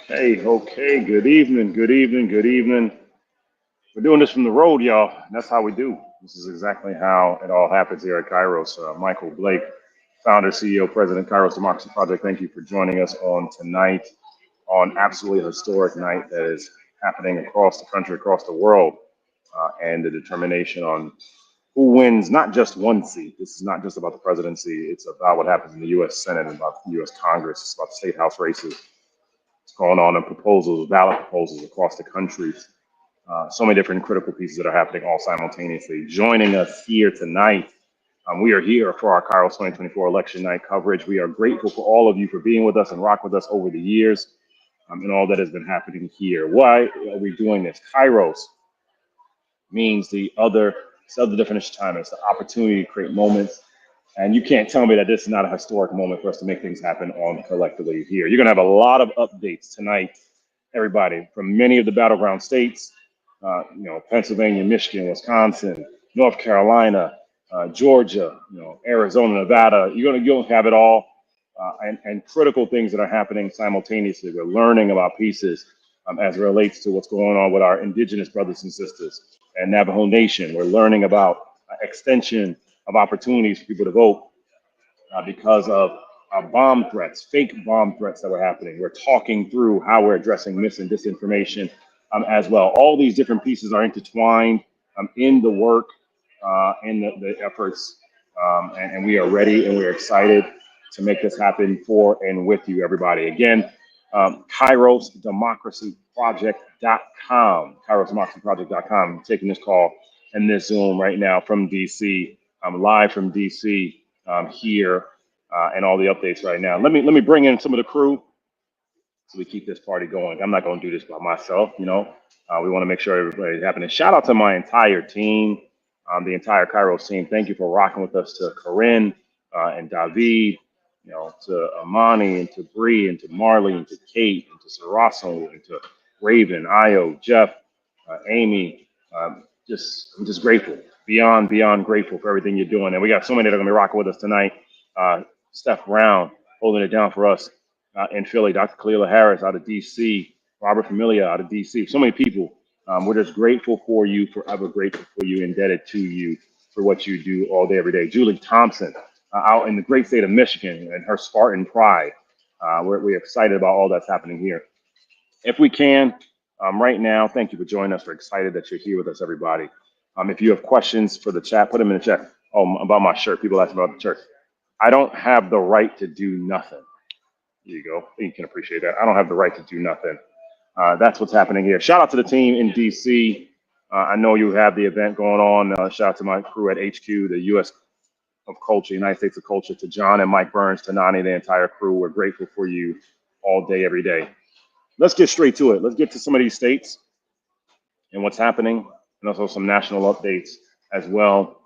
Hey, okay. Good evening, good evening, good evening. We're doing this from the road, y'all. And that's how we do. This is exactly how it all happens here at Kairos. Michael Blake, founder, CEO, president, Kairos Democracy Project. Thank you for joining us on tonight, on absolutely historic night that is happening across the country, across the world, and the determination on who wins not just one seat. This is not just about the presidency. It's about what happens in the U.S. Senate and about the U.S. Congress. It's about the state house races. It's going on in proposals, ballot proposals across the country. So many different critical pieces that are happening all simultaneously. Joining us here tonight, we are here for our Kairos 2024 election night coverage. We are grateful for all of you for being with us and rock with us over the years and all that has been happening here. Why are we doing this? Kairos means it's the other definition of time. It's the opportunity to create moments. And you can't tell me that this is not a historic moment for us to make things happen on collectively here. You're going to have a lot of updates tonight, everybody, from many of the battleground states, Pennsylvania, Michigan, Wisconsin, North Carolina, Georgia, Arizona, Nevada. You'll have it all, and critical things that are happening simultaneously. We're learning about pieces as it relates to what's going on with our indigenous brothers and sisters and Navajo Nation. We're learning about extension of opportunities for people to vote because of bomb threats, fake bomb threats that were happening. We're talking through how we're addressing mis and disinformation as well. All these different pieces are intertwined in the work, in the efforts, and we are ready and we're excited to make this happen for and with you, everybody. Again, KairosDemocracyProject.com, KairosDemocracyProject.com. Taking this call and this Zoom right now from DC. I'm live from DC here and all the updates right now. Let me bring in some of the crew so we keep this party going. I'm not going to do this by myself, We want to make sure everybody's happening. Shout out to my entire team, the entire Kairos team. Thank you for rocking with us, to Corinne and David, to Amani and to Bree and to Marley and to Kate and to Sarasso and to Raven, Io, Jeff, Amy. I'm just grateful, beyond grateful for everything you're doing. And we got so many that are going to be rocking with us tonight. Uh, Steph Brown holding it down for us in Philly, Dr. Khalila Harris out of DC, Robert Familia out of DC. So many people. We're just grateful for you, forever grateful for you, indebted to you for what you do all day, every day. Julie Thompson out in the great state of Michigan and her Spartan pride. We're excited about all that's happening here. If we can, right now, thank you for joining us. We're excited that you're here with us, everybody. If you have questions for the chat, put them in the chat. Oh, about my shirt. People ask about the shirt. I don't have the right to do nothing. There you go. You can appreciate that. I don't have the right to do nothing. That's what's happening here. Shout out to the team in DC. I know you have the event going on. Shout out to my crew at HQ, the U.S. of Culture, United States of Culture, to John and Mike Burns, to Nani, the entire crew. We're grateful for you all day, every day. Let's get straight to it. Let's get to some of these states and what's happening, and also some national updates as well.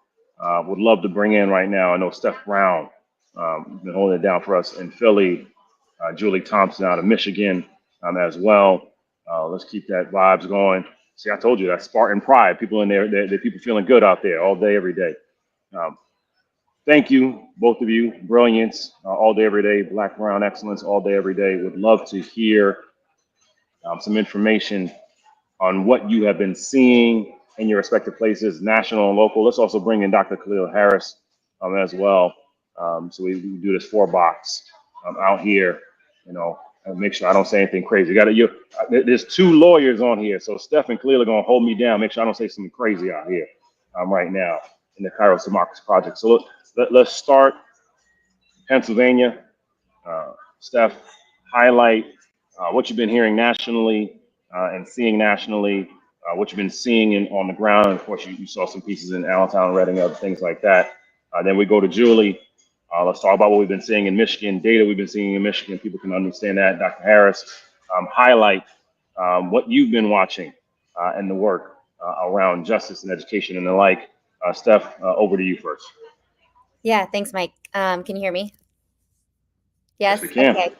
Would love to bring in right now. I know Steph Brown been holding it down for us in Philly. Julie Thompson out of Michigan as well. Let's keep that vibes going. See, I told you that Spartan pride. People in there, they're people feeling good out there all day, every day. Um, Thank you, both of you. Brilliance all day, every day. Black, brown excellence all day, every day. Would love to hear some information on what you have been seeing in your respective places, national and local. Let's also bring in Dr. Khalil Harris as well. So we do this four box out here, and make sure I don't say anything crazy. There's two lawyers on here, so Steph and Khalil are going to hold me down. Make sure I don't say something crazy out here right now in the Kairos Democracy Project. So let's start Pennsylvania. Steph, highlight what you've been hearing nationally and seeing nationally, what you've been seeing on the ground. Of course, you saw some pieces in Allentown, Reading, other things like that. Then we go to Julie. Let's talk about what we've been seeing in Michigan, data we've been seeing in Michigan. People can understand that. Dr. Harris, highlight what you've been watching and the work around justice and education and the like. Steph, over to you first. Yeah, thanks, Mike. Can you hear me? Yes, Yes? we can. Okay.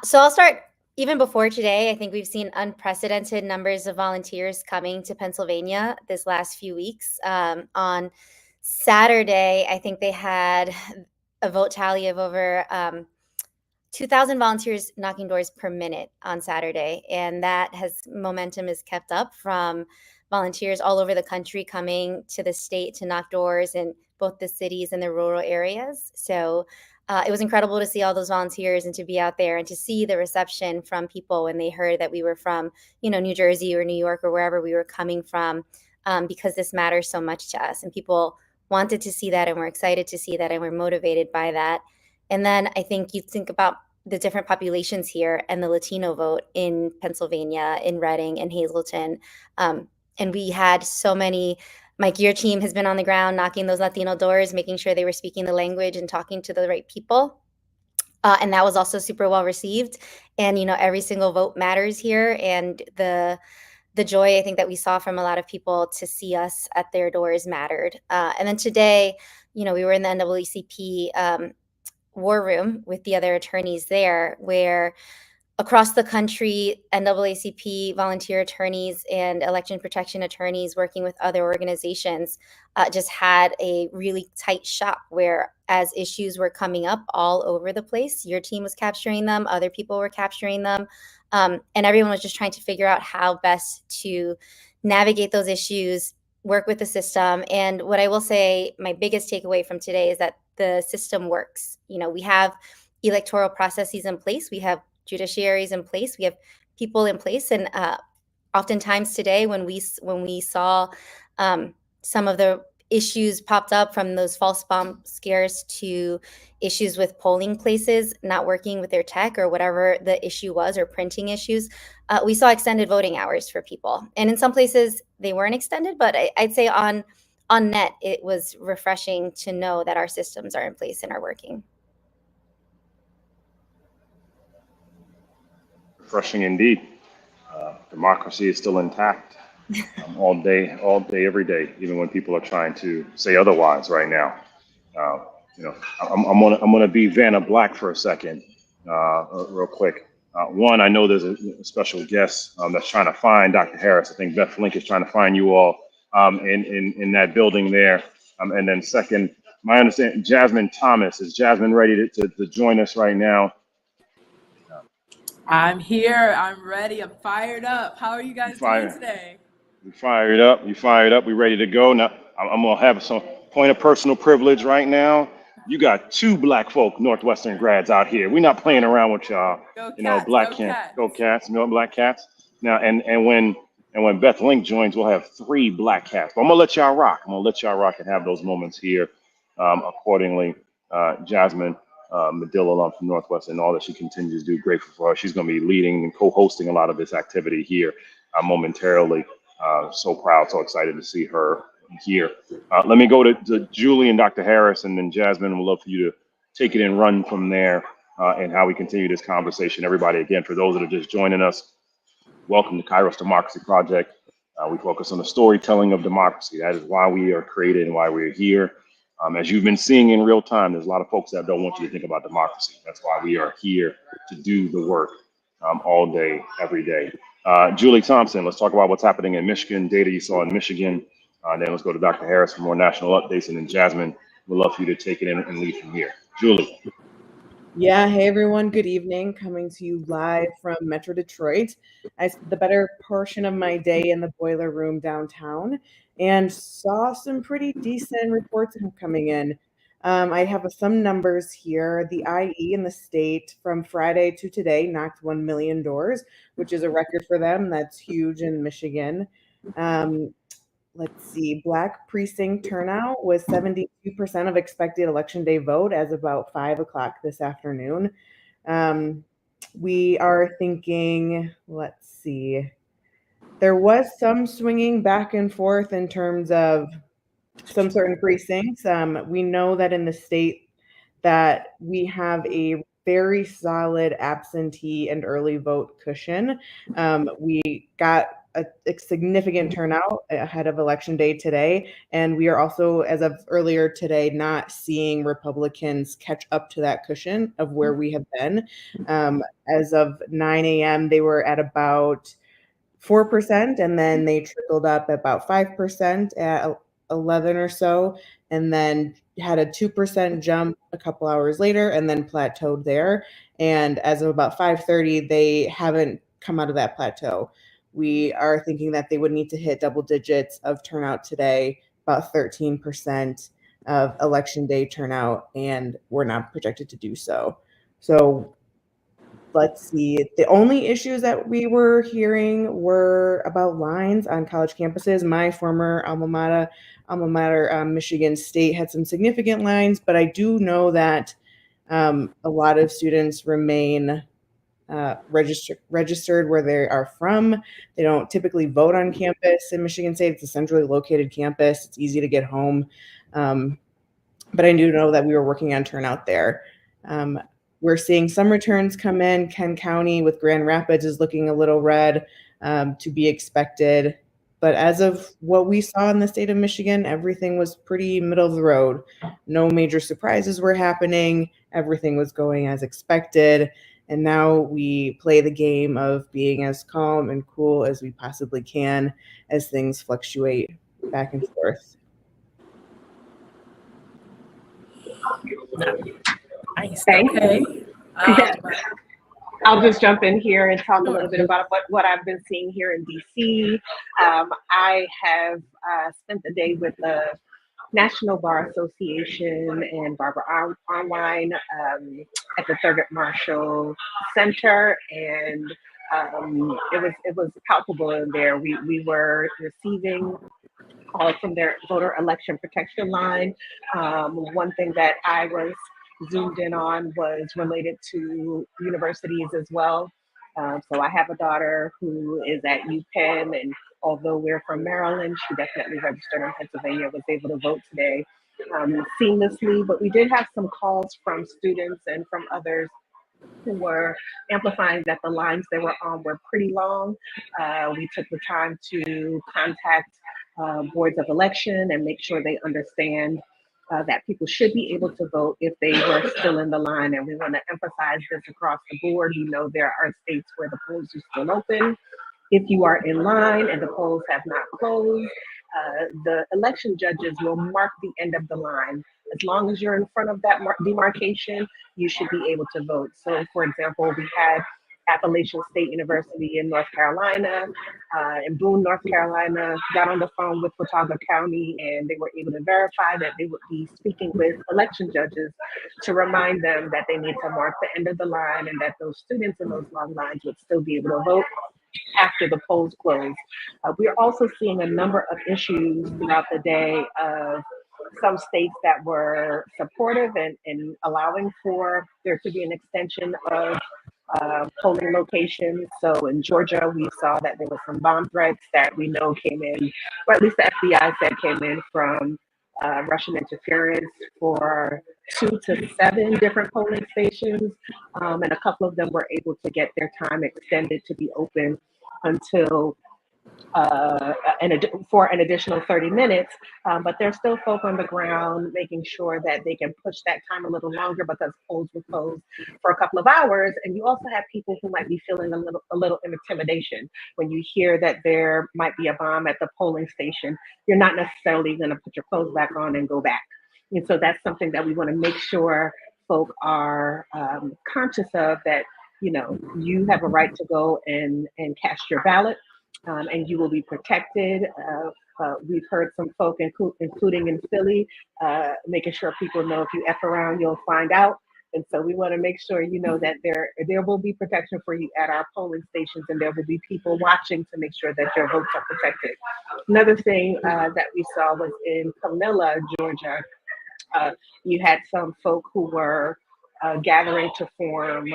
So I'll start even before today. I think we've seen unprecedented numbers of volunteers coming to Pennsylvania this last few weeks. On Saturday, I think they had a vote tally of over 2,000 volunteers knocking doors per minute on Saturday. And that momentum is kept up from volunteers all over the country coming to the state to knock doors in both the cities and the rural areas. So it was incredible to see all those volunteers and to be out there and to see the reception from people when they heard that we were from, New Jersey or New York or wherever we were coming from, because this matters so much to us. And people wanted to see that, and we're excited to see that, and we're motivated by that. And then I think you think about the different populations here and the Latino vote in Pennsylvania, in Reading, in Hazleton. And we had so many. Mike, your team has been on the ground knocking those Latino doors, making sure they were speaking the language and talking to the right people. And that was also super well received. And, every single vote matters here. And the joy I think that we saw from a lot of people to see us at their doors mattered. And then today, we were in the NAACP war room with the other attorneys there, where across the country, NAACP volunteer attorneys and election protection attorneys working with other organizations just had a really tight shop where, as issues were coming up all over the place, your team was capturing them, other people were capturing them, and everyone was just trying to figure out how best to navigate those issues, work with the system. And what I will say, my biggest takeaway from today is that the system works. We have electoral processes in place. We have judiciaries in place. We have people in place. And oftentimes today, when we saw some of the issues popped up, from those false bomb scares to issues with polling places not working with their tech or whatever the issue was, or printing issues, we saw extended voting hours for people. And in some places they weren't extended, but I'd say on net, it was refreshing to know that our systems are in place and are working. Refreshing indeed. Democracy is still intact, all day, every day, even when people are trying to say otherwise right now. I'm gonna be Vanna Black for a second, real quick. One, I know there's a special guest that's trying to find Dr. Harris. I think Beth Link is trying to find you all in that building there. And then second, my understanding, Jasmine Thomas. Is Jasmine ready to join us right now? I'm here. I'm ready. I'm fired up. How are you guys doing today? You fired up. You fired up. We ready to go. Now, I'm going to have some point of personal privilege right now. You got two black folk Northwestern grads out here. We're not playing around with y'all. Go Cats, black go cats. Cats. Go Cats. Black cats. Now, and when Beth Link joins, we'll have three black cats. But I'm going to let y'all rock. And have those moments here accordingly. Jasmine Medill from Northwestern, and all that she continues to do. Grateful for her. She's going to be leading and co-hosting a lot of this activity here momentarily. So proud, so excited to see her here. Let me go to Julie and Dr. Harris, and then Jasmine. We'd love for you to take it and run from there, and how we continue this conversation. Everybody, again, for those that are just joining us, welcome to KAIROS Democracy Project. We focus on the storytelling of democracy. That is why we are created and why we're here. As you've been seeing in real time, there's a lot of folks that don't want you to think about democracy. That's why we are here to do the work all day, every day. Julie Thompson, let's talk about what's happening in Michigan, data you saw in Michigan. Then let's go to Dr. Harris for more national updates. And then Jasmine, we'd love for you to take it in and lead from here. Julie. Yeah, hey everyone, good evening. Coming to you live from Metro Detroit. I spent the better portion of my day in the boiler room downtown and saw some pretty decent reports coming in. I have some numbers here. The IE in the state from Friday to today knocked 1 million doors, which is a record for them. That's huge in Michigan. Let's see, Black precinct turnout was 72% of expected election day vote as about 5 o'clock this afternoon. We are thinking, let's see, there was some swinging back and forth in terms of some certain precincts. We know that in the state that we have a very solid absentee and early vote cushion. We got a significant turnout ahead of election day today. And we are also, as of earlier today, not seeing Republicans catch up to that cushion of where we have been. As of 9 a.m., they were at about 4%, and then they trickled up about 5% at 11 or so. and then had a 2% jump a couple hours later and then plateaued there. And as of about 5:30, they haven't come out of that plateau. We are thinking that they would need to hit double digits of turnout today, about 13% of election day turnout, and we're not projected to do so. So let's see. The only issues that we were hearing were about lines on college campuses. My former alma mater, Michigan State, had some significant lines, but I do know that a lot of students remain registered where they are from. They don't typically vote on campus in Michigan State. It's a centrally located campus. It's easy to get home. But I do know that we were working on turnout there. We're seeing some returns come in. Kent County with Grand Rapids is looking a little red, to be expected. But as of what we saw in the state of Michigan, everything was pretty middle of the road. No major surprises were happening. Everything was going as expected. And now we play the game of being as calm and cool as we possibly can as things fluctuate back and forth. Nice. Thanks. Okay. I'll just jump in here and talk a little bit about what I've been seeing here in DC. I have spent the day with the National Bar Association and Barbara Online at the Thurgood Marshall Center, and it was palpable in there. We were receiving calls from their voter election protection line. One thing that I was zoomed in on was related to universities as well. So I have a daughter who is at UPenn, and although we're from Maryland, she definitely registered in Pennsylvania, was able to vote today seamlessly. But we did have some calls from students and from others who were amplifying that the lines they were on were pretty long. We took the time to contact boards of election and make sure they understand that people should be able to vote if they were still in the line. And we want to emphasize this across the board. We know there are states where the polls are still open. If you are in line and the polls have not closed, the election judges will mark the end of the line. As long as you're in front of that demarcation, you should be able to vote. So for example, we had Appalachian State University in North Carolina, in Boone, North Carolina, got on the phone with Watauga County, and they were able to verify that they would be speaking with election judges to remind them that they need to mark the end of the line and that those students in those long lines would still be able to vote after the polls close. We're also seeing a number of issues throughout the day of some states that were supportive and allowing for there to be an extension of polling locations. So in Georgia, we saw that there were some bomb threats that we know came in, or at least the FBI said came in from Russian interference for 2 to 7 different polling stations. And a couple of them were able to get their time extended to be open until for an additional 30 minutes, but there's still folk on the ground making sure that they can push that time a little longer because polls were closed for a couple of hours. And you also have people who might be feeling a little intimidation when you hear that there might be a bomb at the polling station. You're not necessarily going to put your clothes back on and go back. And so that's something that we want to make sure folk are conscious of, that you have a right to go and cast your ballot. And you will be protected. We've heard some folk, including in Philly, making sure people know if you F around, you'll find out. And so we want to make sure that there will be protection for you at our polling stations, and there will be people watching to make sure that your votes are protected. Another thing that we saw was in Camilla, Georgia. You had some folk who were gathering to form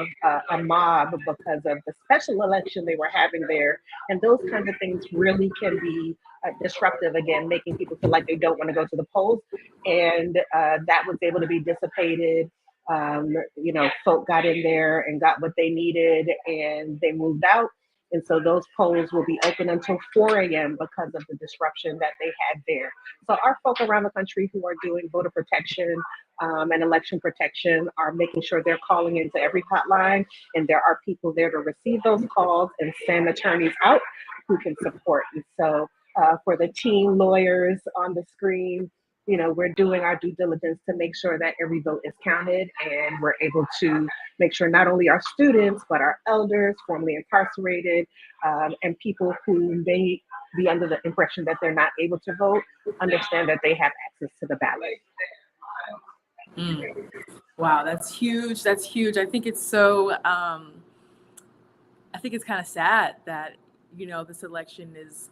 a mob because of the special election they were having there. And those kinds of things really can be disruptive, again, making people feel like they don't want to go to the polls. And that was able to be dissipated. Folk got in there and got what they needed, and they moved out. And so those polls will be open until 4 a.m. because of the disruption that they had there. So our folk around the country who are doing voter protection and election protection are making sure they're calling into every hotline, and there are people there to receive those calls and send attorneys out who can support. And so for the team lawyers on the screen, we're doing our due diligence to make sure that every vote is counted, and we're able to make sure not only our students, but our elders, formerly incarcerated, and people who may be under the impression that they're not able to vote, understand that they have access to the ballot. Wow, that's huge. That's huge. I think it's so, I think it's kind of sad that, this election is,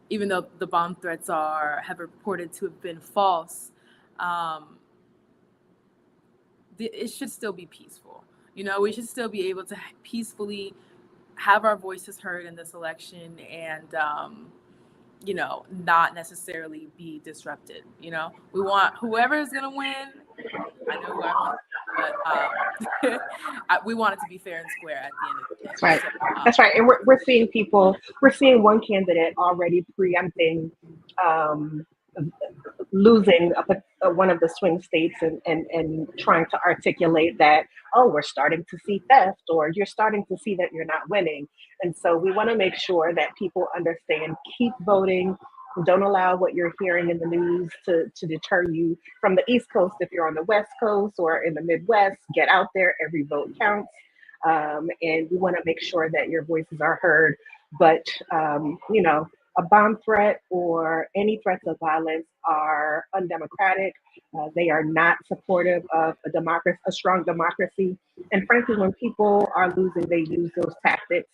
even though the bomb threats have reported to have been false, it should still be peaceful. We should still be able to peacefully have our voices heard in this election, and not necessarily be disrupted. We want whoever is going to win. I know who I want, but we want it to be fair and square at the end of the day. That's right. So, That's right. And we're seeing one candidate already preempting losing one of the swing states, and trying to articulate that, oh, we're starting to see theft, or you're starting to see that you're not winning. And so we want to make sure that people understand, keep voting. Don't allow what you're hearing in the news to deter you from the East Coast. If you're on the West Coast or in the Midwest, get out there. Every vote counts. And we want to make sure that your voices are heard. But, a bomb threat or any threats of violence are undemocratic. They are not supportive of a democracy, a strong democracy. And frankly, when people are losing, they use those tactics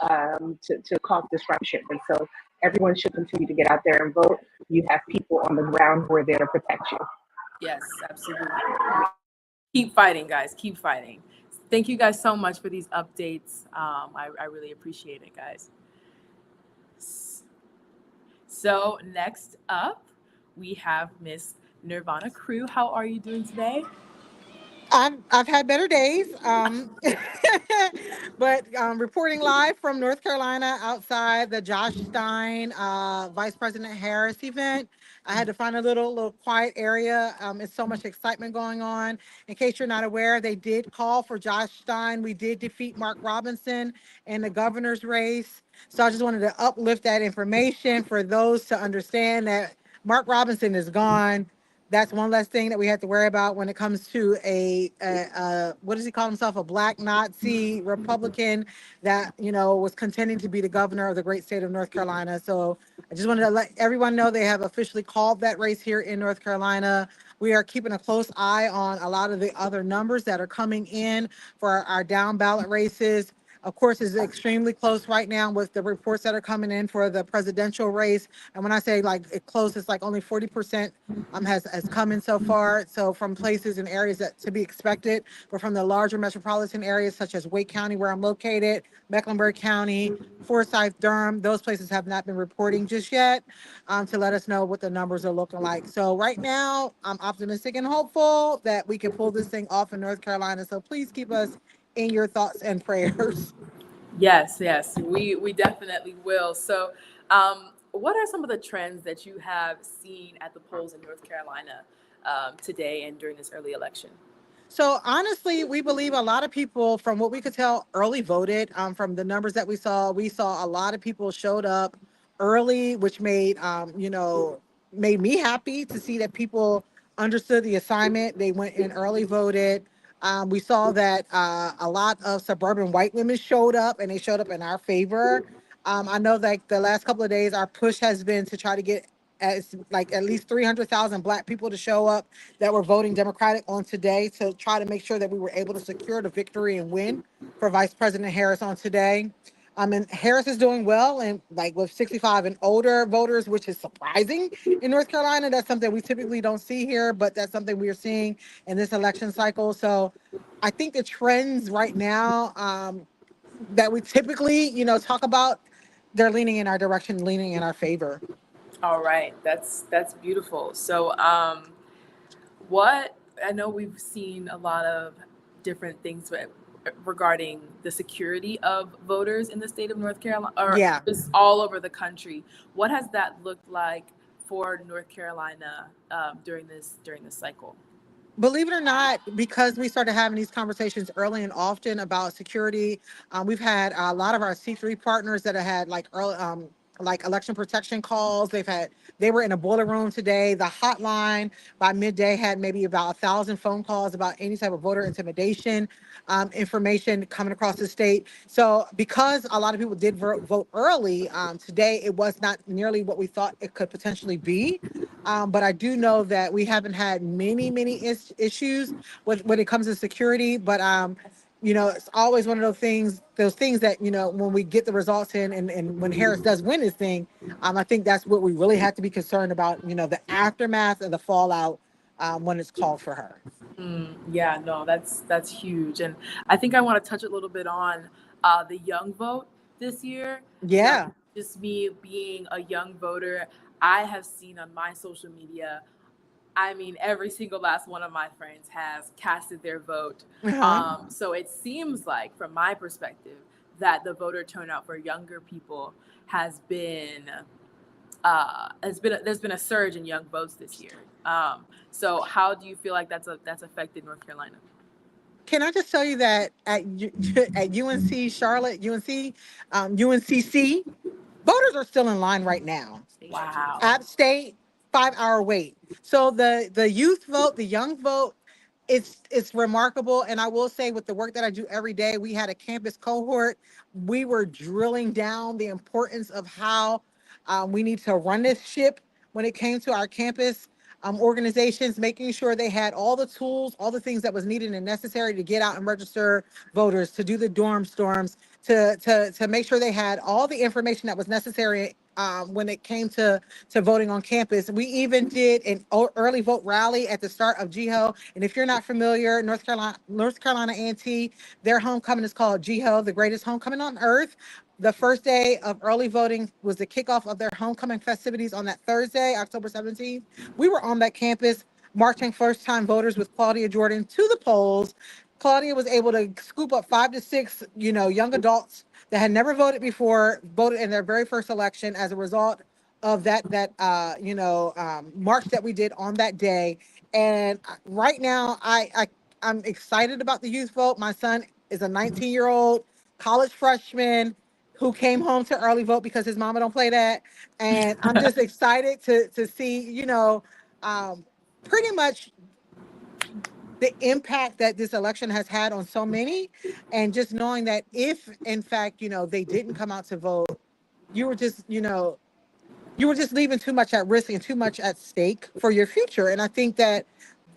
to cause disruption. And so everyone should continue to get out there and vote. You have people on the ground who are there to protect you. yes, absolutely. Keep fighting, guys. Keep fighting. Thank you guys so much for these updates. I really appreciate it, guys. So next up, we have Miss Nirvana Crew. How are you doing today? I've had better days, but reporting live from North Carolina outside the Josh Stein Vice President Harris event. I had to find a little quiet area. It's so much excitement going on. In case you're not aware, they did call for Josh Stein. We did defeat Mark Robinson in the governor's race. So I just wanted to uplift that information for those to understand that Mark Robinson is gone. That's one less thing that we have to worry about when it comes to a what does he call himself? A black Nazi Republican that, was contending to be the governor of the great state of North Carolina. So I just wanted to let everyone know they have officially called that race here in North Carolina. We are keeping a close eye on a lot of the other numbers that are coming in for our down ballot races. Of course, it's extremely close right now with the reports that are coming in for the presidential race. And when I say close, it's like only 40% has come in so far. So from places and areas that to be expected, but from the larger metropolitan areas such as Wake County, where I'm located, Mecklenburg County, Forsyth, Durham, those places have not been reporting just yet to let us know what the numbers are looking like. So right now, I'm optimistic and hopeful that we can pull this thing off in North Carolina. So please keep us in your thoughts and prayers. Yes, we definitely will. So, what are some of the trends that you have seen at the polls in North Carolina today and during this early election? So honestly, we believe a lot of people, from what we could tell, early voted. From the numbers that we saw a lot of people showed up early, which made me happy to see that people understood the assignment. They went in early, voted. We saw that a lot of suburban white women showed up, and they showed up in our favor. I know that the last couple of days, our push has been to try to get at least 300,000 Black people to show up that were voting Democratic on today, to try to make sure that we were able to secure the victory and win for Vice President Harris on today. And Harris is doing well, and with 65 and older voters, which is surprising in North Carolina. That's something we typically don't see here, but that's something we are seeing in this election cycle. So I think the trends right now that we typically, talk about, they're leaning in our direction, leaning in our favor. All right, that's beautiful. So, what I know we've seen a lot of different things regarding the security of voters in the state of North Carolina, or just all over the country. What has that looked like for North Carolina during this cycle? Believe it or not, because we started having these conversations early and often about security, we've had a lot of our C3 partners that have had early, election protection calls. They've had They were in a boiler room today. The hotline by midday had maybe about 1,000 phone calls about any type of voter intimidation information coming across the state. So because a lot of people did vote early, today it was not nearly what we thought it could potentially be. But I do know that we haven't had many issues with when it comes to security. But it's always one of those things that, when we get the results in and when Harris does win his thing, I think that's what we really have to be concerned about, the aftermath and the fallout when it's called for her. Yeah, no, that's huge, and I think I want to touch a little bit on the young vote this year. Yeah. Just me being a young voter, I have seen on my social media. I mean, every single last one of my friends has casted their vote. Uh-huh. So it seems like, from my perspective, that the voter turnout for younger people there's been a surge in young votes this year. So how do you feel like that's affected North Carolina? Can I just tell you that at at UNC Charlotte, UNCC, voters are still in line right now. Wow. App State, 5 hour wait. So the youth vote, the young vote, it's remarkable. And I will say, with the work that I do every day, we had a campus cohort. We were drilling down the importance of how we need to run this ship when it came to our campus organizations, making sure they had all the tools, all the things that was needed and necessary to get out and register voters, to do the dorm storms, to make sure they had all the information that was necessary when it came to voting on campus. We even did an early vote rally at the start of GHO. And if you're not familiar, North Carolina A&T, their homecoming is called GHO, the greatest homecoming on earth. The first day of early voting was the kickoff of their homecoming festivities on that Thursday, October 17th. We were on that campus marching first-time voters with Claudia Jordan to the polls. Claudia was able to scoop up 5 to 6, young adults that had never voted before, voted in their very first election as a result of that march that we did on that day. And right now, I'm excited about the youth vote. My son is a 19-year-old college freshman who came home to early vote because his mama don't play that. And I'm just excited to see, pretty much the impact that this election has had on so many. And just knowing that if, in fact, they didn't come out to vote, you were just, leaving too much at risk and too much at stake for your future. And I think that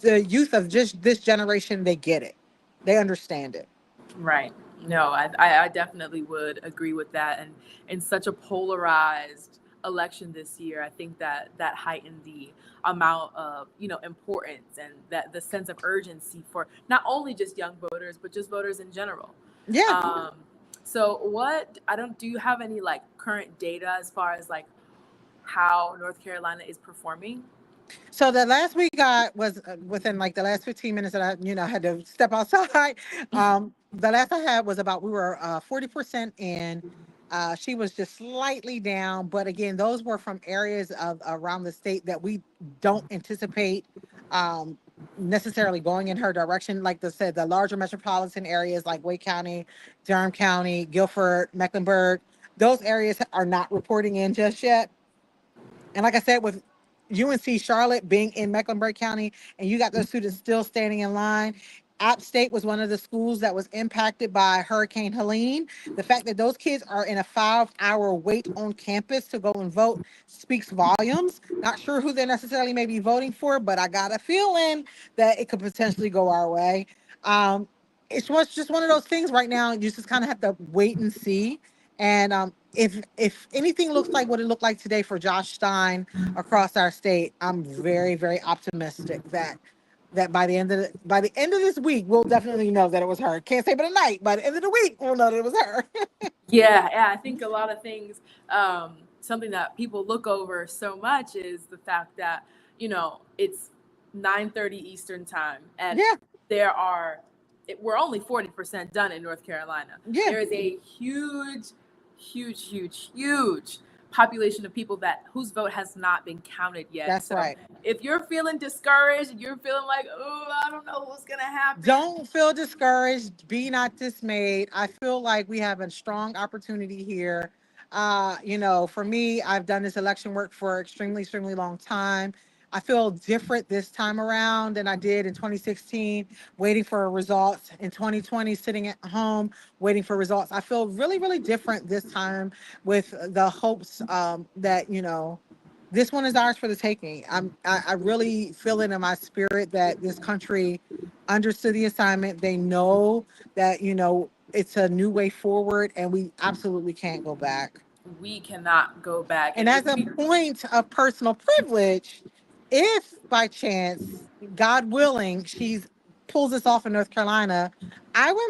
the youth of just this generation, they get it. They understand it. Right. No, I definitely would agree with that. And in such a polarized election this year, I think that heightened the amount of, importance and that the sense of urgency for not only just young voters, but just voters in general. Yeah. So do you have any like current data as far as like how North Carolina is performing? So the last we got was within like the last 15 minutes that I had to step outside. The last I had was we were 40% in. She was just slightly down, but again, those were from areas of around the state that we don't anticipate necessarily going in her direction. Like I said, the larger metropolitan areas like Wake County, Durham County, Guilford, Mecklenburg, those areas are not reporting in just yet. And like I said, with UNC Charlotte being in Mecklenburg County, and you got those students still standing in line. App State was one of the schools that was impacted by Hurricane Helene. The fact that those kids are in a 5 hour wait on campus to go and vote speaks volumes. Not sure who they're necessarily maybe voting for, but I got a feeling that it could potentially go our way. It's just one of those things right now. You just kind of have to wait and see. And if anything looks like what it looked like today for Josh Stein across our state, I'm very, very optimistic that by the end of this week, we'll definitely know that it was her. Can't say by the night. By the end of the week, we'll know that it was her. Yeah, I think a lot of things, something that people look over so much is the fact that, it's 9:30 Eastern time. And we're only 40% done in North Carolina. Yeah. There is a huge population of people whose vote has not been counted yet. That's right. If you're feeling discouraged, you're feeling like, oh, I don't know what's going to happen. Don't feel discouraged. Be not dismayed. I feel like we have a strong opportunity here For me, I've done this election work for extremely long time. I feel different this time around than I did in 2016, waiting for results. In 2020, sitting at home waiting for results. I feel really different this time, with the hopes that this one is ours for the taking. I really feel it in my spirit that this country understood the assignment. They know that it's a new way forward, and we absolutely can't go back. We cannot go back. And And as if a we, point of personal privilege, if by chance, God willing, she pulls this off in North Carolina,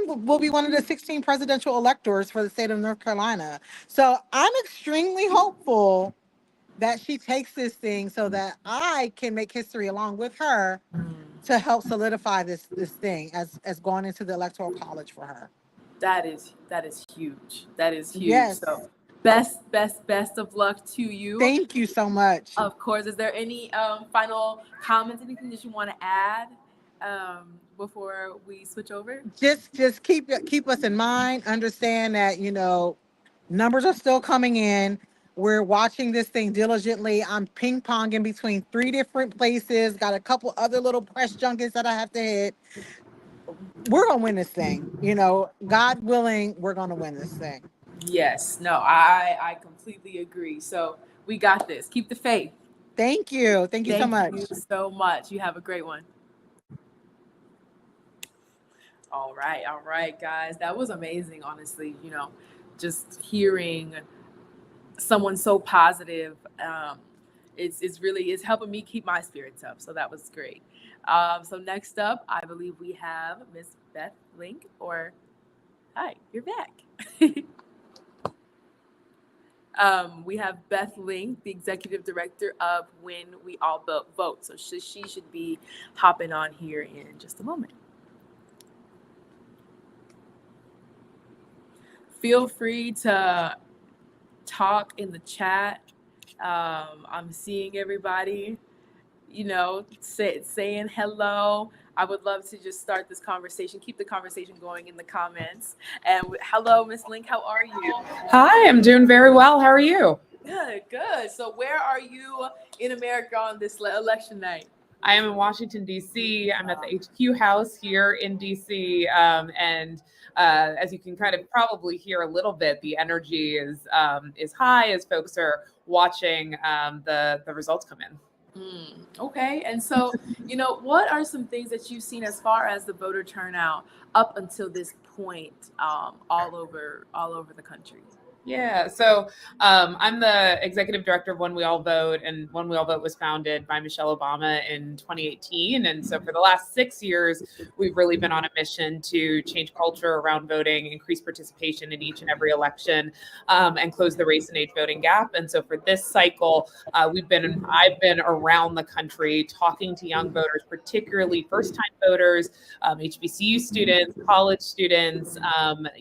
will be one of the 16 presidential electors for the state of North Carolina. So I'm extremely hopeful that she takes this thing so that I can make history along with her to help solidify this thing as going into the electoral college for her. that is huge. That is huge. Yes. So best of luck to you. Thank you so much. Of course. Is there any final comments, anything that you want to add before we switch over? Just keep us in mind. Understand that numbers are still coming in. We're watching this thing diligently. I'm ping ponging between 3 different places. Got a couple other little press junkets that I have to hit. We're gonna win this thing. God willing, we're gonna win this thing. Yes. No, I completely agree. So we got this. Keep the faith. Thank you. Thank you so much. Thank you so much. You have a great one. All right, guys. That was amazing, honestly. Just hearing someone so positive, it's helping me keep my spirits up. So that was great. So next up, I believe we have Miss Beth Link. Or hi, you're back. We have Beth Link, the executive director of When We All Vote. So she should be hopping on here in just a moment. Feel free to talk in the chat. I'm seeing everybody, saying hello. I would love to just start this conversation, keep the conversation going in the comments. And hello, Miss Link, how are you? Hi, I'm doing very well. How are you? Good. So where are you in America on this election night? I am in Washington, D.C. I'm at the HQ house here in D.C. And as you can kind of probably hear a little bit, the energy is high as folks are watching the results come in. Okay. And so, what are some things that you've seen as far as the voter turnout up until this point, all over the country? Yeah, so I'm the executive director of When We All Vote, and When We All Vote was founded by Michelle Obama in 2018. And so for the last 6 years, we've really been on a mission to change culture around voting, increase participation in each and every election, and close the race and age voting gap. And so for this cycle, I've been around the country talking to young voters, particularly first-time voters, HBCU students, college students,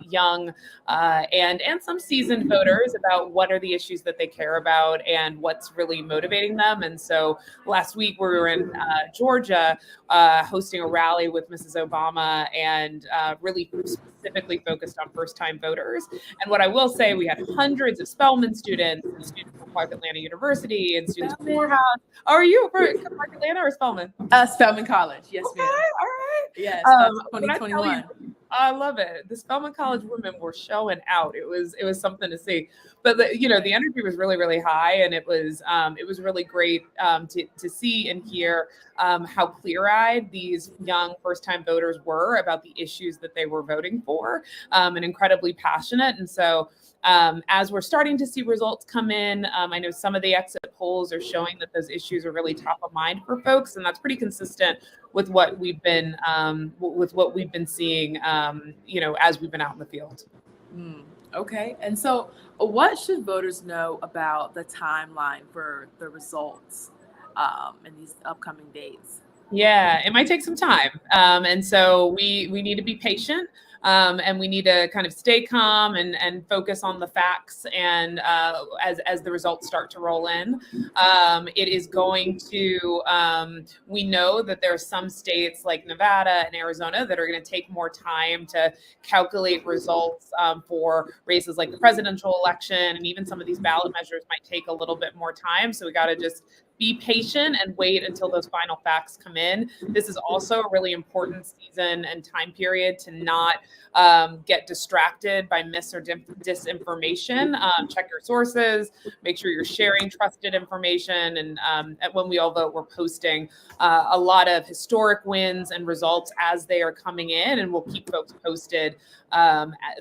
young, and some seasoned voters about what are the issues that they care about and what's really motivating them. And so last week we were in Georgia hosting a rally with Mrs. Obama and really specifically focused on first-time voters. And what I will say, we had hundreds of Spelman students and students from Clark Atlanta University and students from Morehouse. Oh, are you for Clark Atlanta or Spelman? Spelman College. Yes, okay, ma'am. All right. Yes, 2021. I love it. The Spelman College women were showing out. It was something to see. But the energy was really high, and it was really great to see and hear how clear-eyed these young first-time voters were about the issues that they were voting for, and incredibly passionate. And so as we're starting to see results come in, I know some of the exit polls are showing that those issues are really top of mind for folks, and that's pretty consistent with what we've been seeing, as we've been out in the field. Okay, and so what should voters know about the timeline for the results in these upcoming days? Yeah, it might take some time, and so we need to be patient. and we need to kind of stay calm and focus on the facts. And as the results start to roll in, it is going to, we know that there are some states like Nevada and Arizona that are going to take more time to calculate results for races like the presidential election, and even some of these ballot measures might take a little bit more time. So we got to just be patient and wait until those final facts come in. This is also a really important season and time period to not get distracted by mis or disinformation. Check your sources, make sure you're sharing trusted information. And when we all vote, we're posting a lot of historic wins and results as they are coming in, and we'll keep folks posted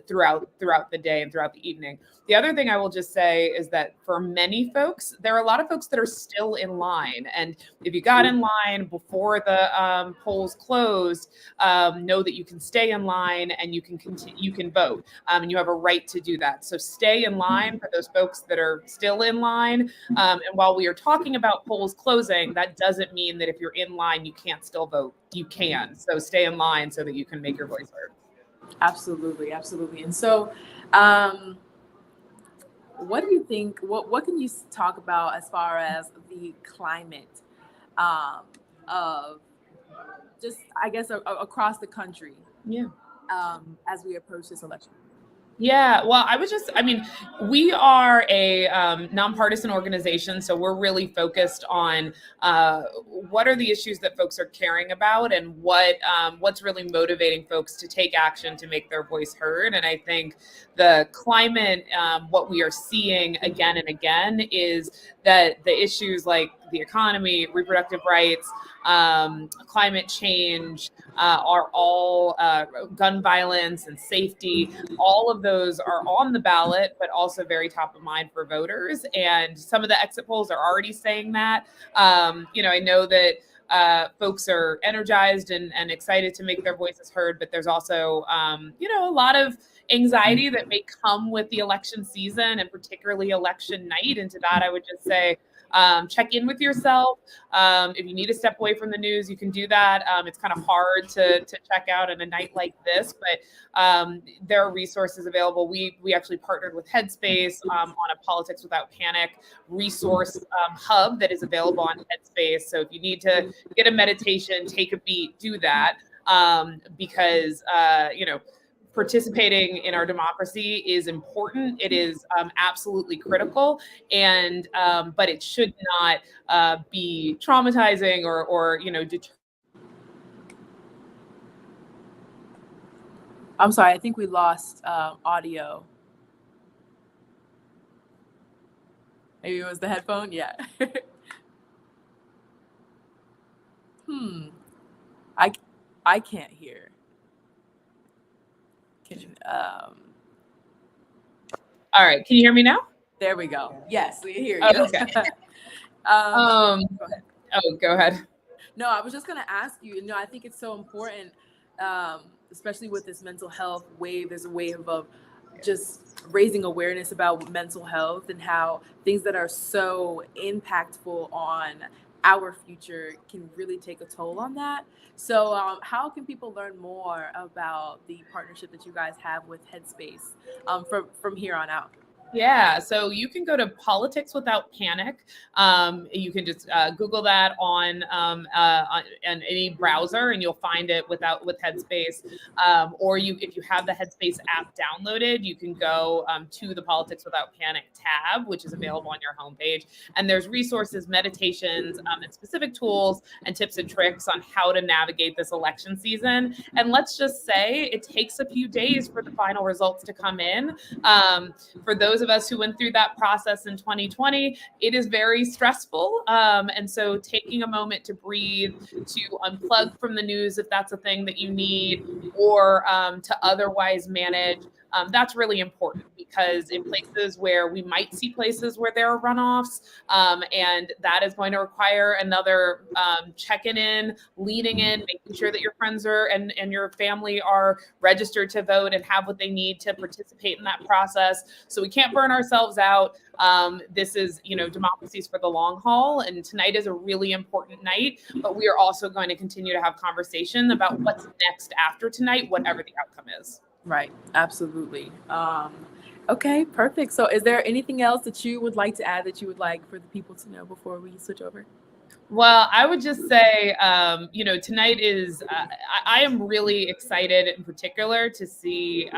throughout the day and throughout the evening. The other thing I will just say is that for many folks, there are a lot of folks that are still in line. And if you got in line before the polls closed, know that you can stay in line and you can continue, you can vote, and you have a right to do that. So stay in line for those folks that are still in line. And while we are talking about polls closing, that doesn't mean that if you're in line, you can't still vote. You can. So stay in line so that you can make your voice heard. Absolutely, absolutely. And so, what do you think? What can you talk about as far as the climate of just, I guess, across the country? Yeah. As we approach this election. Yeah, well, we are a nonpartisan organization, so we're really focused on what are the issues that folks are caring about, and what's really motivating folks to take action to make their voice heard. And I think the climate, what we are seeing again and again, is that the issues like the economy, reproductive rights, climate change, are all gun violence and safety. All of those are on the ballot, but also very top of mind for voters. And some of the exit polls are already saying that. I know that folks are energized and excited to make their voices heard, but there's also, a lot of anxiety that may come with the election season, and particularly election night. And to that, I would just say, check in with yourself. If you need to step away from the news, you can do that. It's kind of hard to check out on a night like this, but there are resources available. We actually partnered with Headspace on a Politics Without Panic resource hub that is available on Headspace. So if you need to get a meditation, take a beat, do that, because participating in our democracy is important. It is absolutely critical, and but it should not be traumatizing or I'm sorry, I think we lost audio. Maybe it was the headphone. Yeah. I can't hear. All right, can you hear me now? There we go. Yes, we hear you. Oh, okay. Go ahead. Oh, go ahead. No, I was just going to ask you, I think it's so important, especially with this mental health wave. There's a wave of just raising awareness about mental health and how things that are so impactful on our future can really take a toll on that. So how can people learn more about the partnership that you guys have with Headspace from here on out? Yeah, so you can go to Politics Without Panic. You can just Google that on any browser, and you'll find it with Headspace. Or if you have the Headspace app downloaded, you can go to the Politics Without Panic tab, which is available on your homepage. And there's resources, meditations, and specific tools and tips and tricks on how to navigate this election season. And let's just say it takes a few days for the final results to come in. For those of us who went through that process in 2020, it is very stressful. And so taking a moment to breathe, to unplug from the news if that's a thing that you need, or to otherwise manage, that's really important, because in places where we might see places where there are runoffs, and that is going to require another checking in, leaning in, making sure that your friends and your family are registered to vote and have what they need to participate in that process. So we can't burn ourselves out. This is, democracy's for the long haul, and tonight is a really important night, but we are also going to continue to have conversation about what's next after tonight, whatever the outcome is. Right. Absolutely. Okay, perfect. So is there anything else that you would like to add that you would like for the people to know before we switch over? Well, I would just say, tonight is, I am really excited in particular to see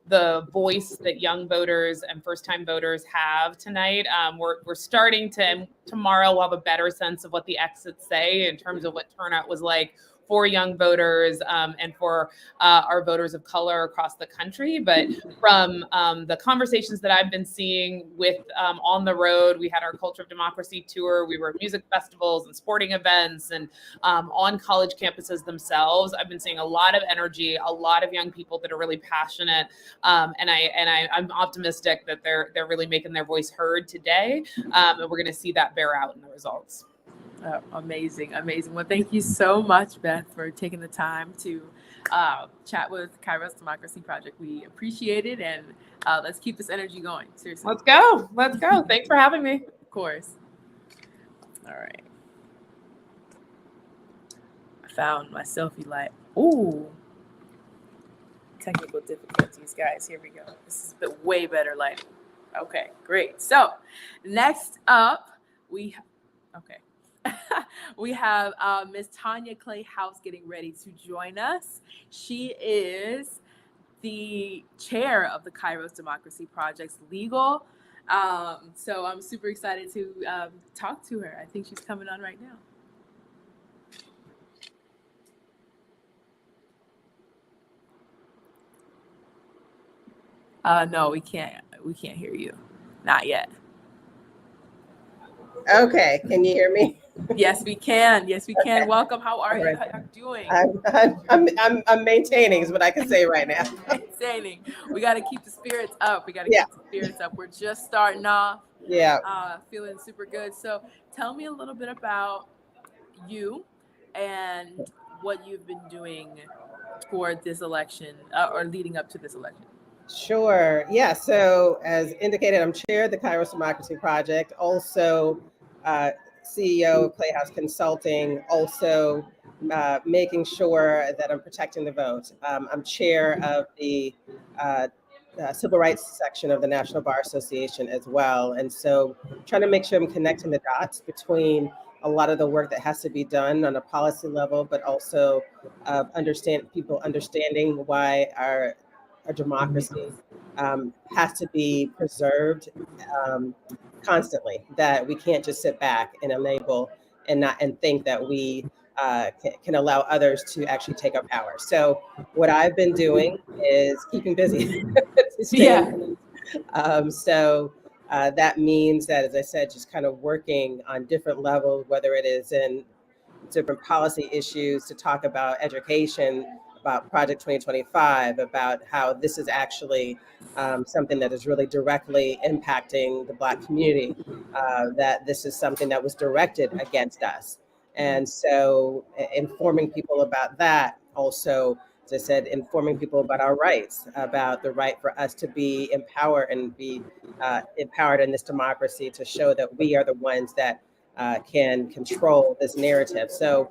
the voice that young voters and first time voters have tonight. We're starting to, and tomorrow we'll have a better sense of what the exits say in terms of what turnout was like for young voters and for our voters of color across the country. But from the conversations that I've been seeing with on the road, we had our Culture of Democracy tour. We were at music festivals and sporting events and on college campuses themselves. I've been seeing a lot of energy, a lot of young people that are really passionate, and I'm optimistic that they're really making their voice heard today, and we're going to see that bear out in the results. Oh, amazing, amazing. Well, thank you so much, Beth, for taking the time to chat with KAIROS Democracy Project. We appreciate it, and let's keep this energy going. Seriously. Let's go. Let's go. Thanks for having me. Of course. All right. I found my selfie light. Ooh. Technical difficulties, guys. Here we go. This is a way better lighting. Okay, great. So next up, we have Miss Tanya Clay House getting ready to join us. She is the chair of the KAIROS Democracy Project's legal. So I'm super excited to talk to her. I think she's coming on right now. No, we can't hear you. Not yet. Okay, can you hear me? Yes, we can. Yes, we can. Welcome. How are you? Right. How are you doing? I'm maintaining is what I can say right now. Maintaining. We got to keep the spirits up. Keep the spirits up. We're just starting off. Yeah. Feeling super good. So tell me a little bit about you and what you've been doing for this election or leading up to this election. Sure. Yeah. So as indicated, I'm chair of the KAIROS Democracy Project, also CEO of Playhouse Consulting, also making sure that I'm protecting the vote. I'm chair of the civil rights section of the National Bar Association as well. And so trying to make sure I'm connecting the dots between a lot of the work that has to be done on a policy level, but also people understanding why our democracy has to be preserved constantly, that we can't just sit back and enable and think that we can allow others to actually take our power. So what I've been doing is keeping busy. That means that, as I said, just kind of working on different levels, whether it is in different policy issues to talk about education, about Project 2025, about how this is actually something that is really directly impacting the Black community, that this is something that was directed against us. And so informing people about that, also, as I said, informing people about our rights, about the right for us to be empowered and be empowered in this democracy, to show that we are the ones that can control this narrative. So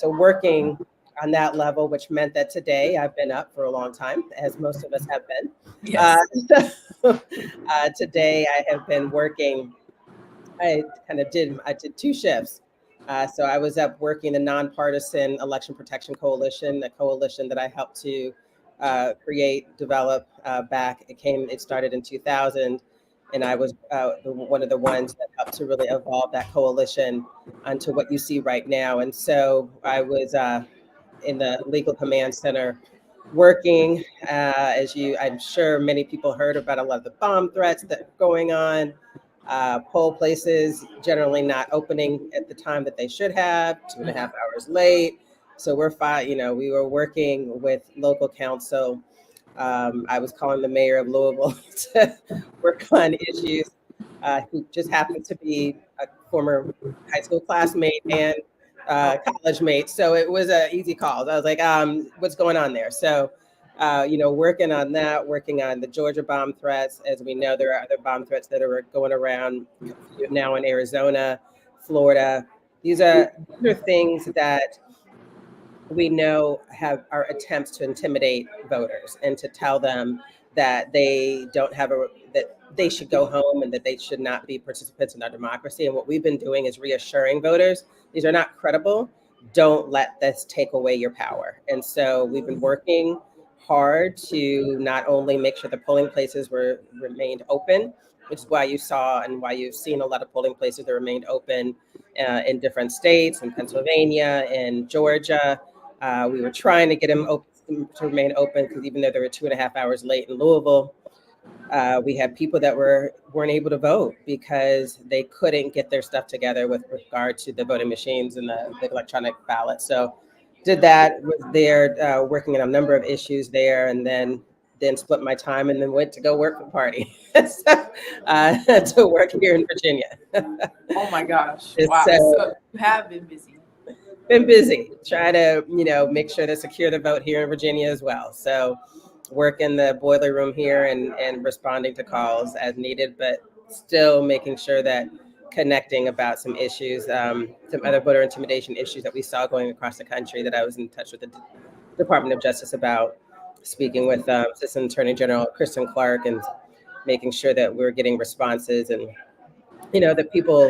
working on that level, which meant that today I've been up for a long time, as most of us have been. Yes. Today I have been working. I did two shifts. So I was up working the Nonpartisan Election Protection Coalition, a coalition that I helped to create, develop back. It started in 2000. And I was one of the ones that helped to really evolve that coalition onto what you see right now. And so I was in the Legal Command Center working, I'm sure many people heard about a lot of the bomb threats that are going on, poll places generally not opening at the time that they should have, 2.5 hours late. So we were working with local council. I was calling the mayor of Louisville to work on issues, who just happened to be a former high school classmate and college mate. So it was an easy call. I was like, what's going on there? So, working on that, working on the Georgia bomb threats. As we know, there are other bomb threats that are going around now in Arizona, Florida. These are things that we know have our attempts to intimidate voters and to tell them that they don't have that they should go home and that they should not be participants in our democracy. And what we've been doing is reassuring voters these are not credible. Don't let this take away your power. And so we've been working hard to not only make sure the polling places remained open, which is why you saw and why you've seen a lot of polling places that remained open in different states, in Pennsylvania, in Georgia. We were trying to get them open to remain open because even though they were 2.5 hours late in Louisville, we had people that weren't able to vote because they couldn't get their stuff together with regard to the voting machines and the electronic ballot. So did that, was there working on a number of issues there, and then split my time and then went to go work for the party. So, to work here in Virginia. Oh my gosh. Wow. So So you have been busy. been busy trying to, make sure to secure the vote here in Virginia as well. So work in the boiler room here and responding to calls as needed, but still making sure that connecting about some issues, some other voter intimidation issues that we saw going across the country that I was in touch with the Department of Justice about, speaking with Assistant Attorney General Kristen Clark and making sure that we're getting responses and, that people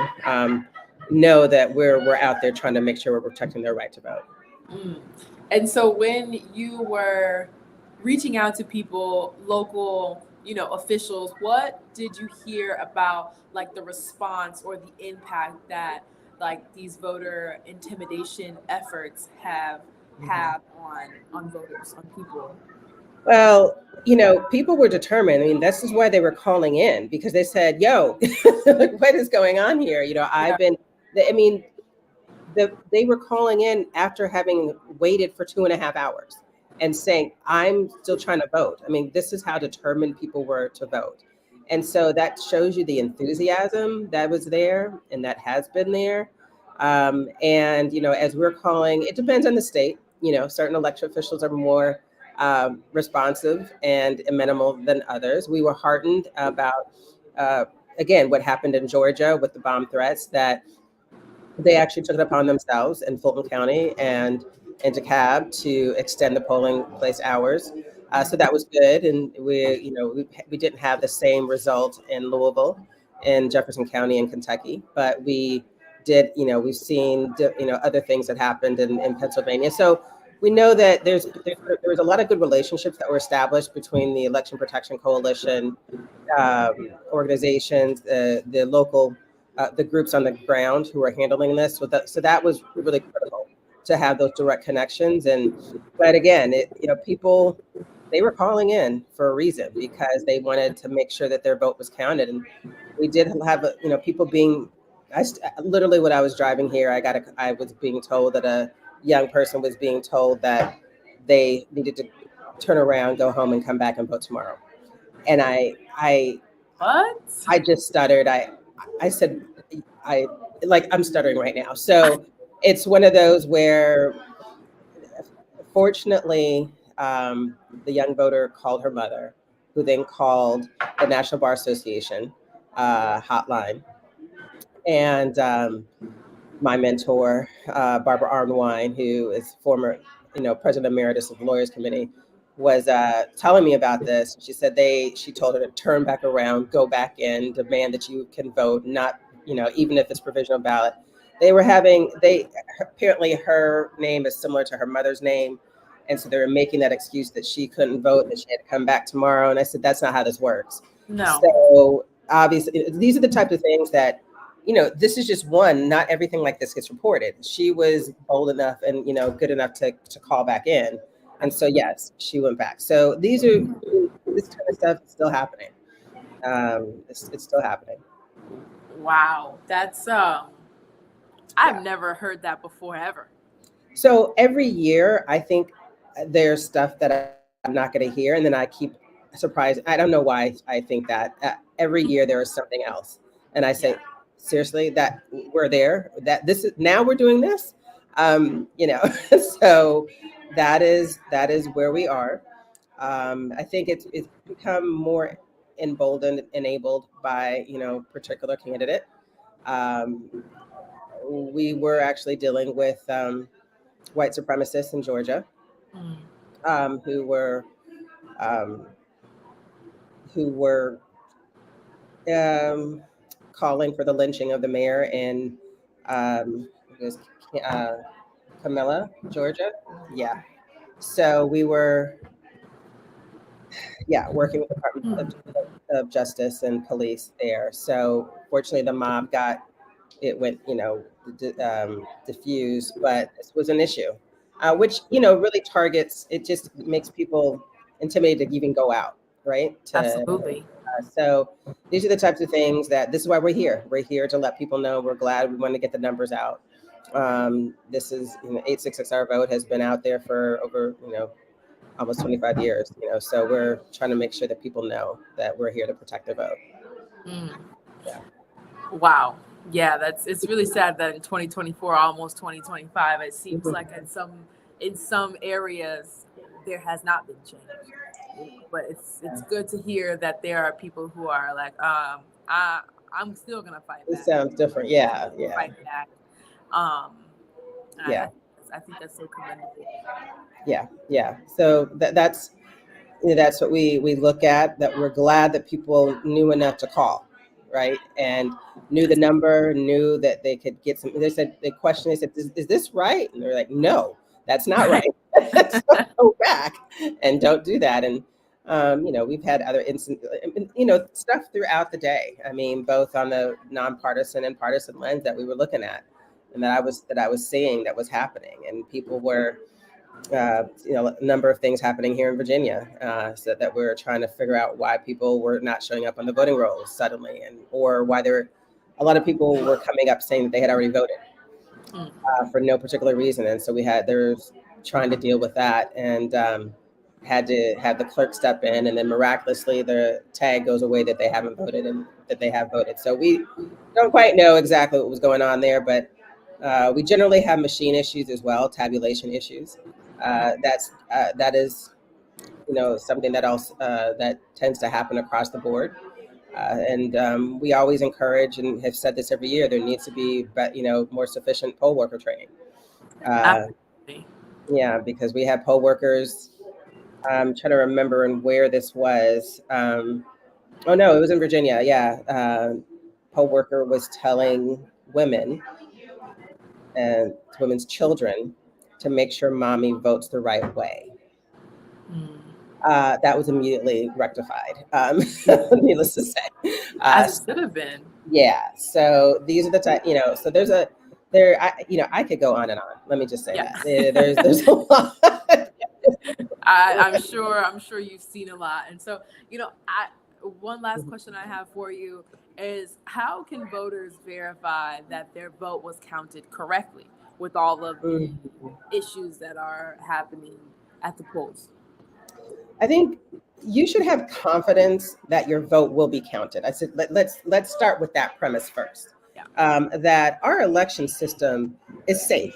know that we're out there trying to make sure we're protecting their right to vote. Mm. And so when you were reaching out to people, local, officials, what did you hear about like the response or the impact that like these voter intimidation efforts have had on voters, on people? Well, people were determined. I mean, this is why they were calling in, because they said, yo, what is going on here? They were calling in after having waited for 2.5 hours and saying, I'm still trying to vote. I mean, this is how determined people were to vote. And so that shows you the enthusiasm that was there and that has been there. And, as we're calling, it depends on the state. Certain election officials are more responsive and amenable than others. We were heartened about, again, what happened in Georgia with the bomb threats, that they actually took it upon themselves in Fulton County and in DeKalb to extend the polling place hours. So that was good. And we didn't have the same result in Louisville, in Jefferson County in Kentucky, but we did, we've seen, other things that happened in Pennsylvania. So we know that there was a lot of good relationships that were established between the Election Protection Coalition organizations, the local, the groups on the ground who are handling this. So that was really critical to have those direct connections. But again, people, they were calling in for a reason, because they wanted to make sure that their vote was counted. And we did have, people being, literally when I was driving here, I was being told that a young person was being told that they needed to turn around, go home, and come back and vote tomorrow. And What? I just stuttered. I said, I'm stuttering right now. So it's one of those where, fortunately, the young voter called her mother, who then called the National Bar Association hotline. And my mentor, Barbara Arnwine, who is former, president emeritus of the Lawyers Committee, was telling me about this. She said she told her to turn back around, go back in, demand that you can vote, not, even if it's provisional ballot. Apparently her name is similar to her mother's name. And so they were making that excuse that she couldn't vote, that she had to come back tomorrow. And I said, that's not how this works. No. So obviously, these are the types of things that, this is just one, not everything like this gets reported. She was bold enough and, good enough to call back in. And so, yes, she went back. So this kind of stuff is still happening. It's still happening. Wow. That's, I've never heard that before, ever. So every year, I think there's stuff that I'm not going to hear. And then I keep surprised. I don't know why I think that. Every year there is something else. And I say, seriously, that we're there, that this is, now we're doing this, so that is where we are. I think it's become more emboldened, enabled by, particular candidate. We were actually dealing with white supremacists in Georgia, who were um, calling for the lynching of the mayor in it was, uh, Camilla, Georgia. Yeah. So we were, working with the Department of Justice and police there. So fortunately, the mob went, diffused, but this was an issue, which, really targets, it just makes people intimidated to even go out, right? Absolutely. So these are the types of things this is why we're here. We're here to let people know we're glad. We want to get the numbers out. This is, 866 Our Vote has been out there for over, almost 25 years, so we're trying to make sure that people know that we're here to protect their vote. Yeah. Wow. Yeah, it's really sad that in 2024, almost 2025, it seems like in some areas there has not been change. But it's good to hear that there are people who are like, I'm still gonna fight back. It sounds different. Yeah. Fight back. I think that's so commendable. Yeah. So that's what we look at. That we're glad that people knew enough to call, right? And knew the number, knew that they could get some. They questioned. They said, "Is this right?" And they're like, "No, that's not right. So go back and don't do that." And we've had other instances, stuff throughout the day. I mean, both on the nonpartisan and partisan lens that we were looking at, and that I was seeing that was happening, and people were. A number of things happening here in Virginia, so that we're trying to figure out why people were not showing up on the voting rolls suddenly, or why a lot of people were coming up saying that they had already voted for no particular reason, and so there's trying to deal with that, and had to have the clerk step in, and then miraculously the tag goes away that they haven't voted and that they have voted. So we don't quite know exactly what was going on there, but we generally have machine issues as well, tabulation issues. That is, something that else that tends to happen across the board, and we always encourage and have said this every year. There needs to be, more sufficient poll worker training. Because we have poll workers. I'm trying to remember where this was. Oh no, it was in Virginia. Yeah, poll worker was telling women and women's children to make sure mommy votes the right way. That was immediately rectified, needless to say. As it should have been. Yeah. So these are the type, so I could go on and on. Let me just say that. There's a lot. I'm sure you've seen a lot. And so, one last question I have for you is, how can voters verify that their vote was counted correctly with all of the issues that are happening at the polls? I think you should have confidence that your vote will be counted. I said, let's start with that premise first. That our election system is safe.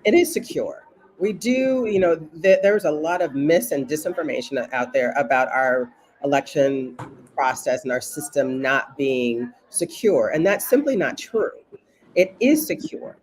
It is secure. We do, there's a lot of mis and disinformation out there about our election process and our system not being secure. And that's simply not true. It is secure.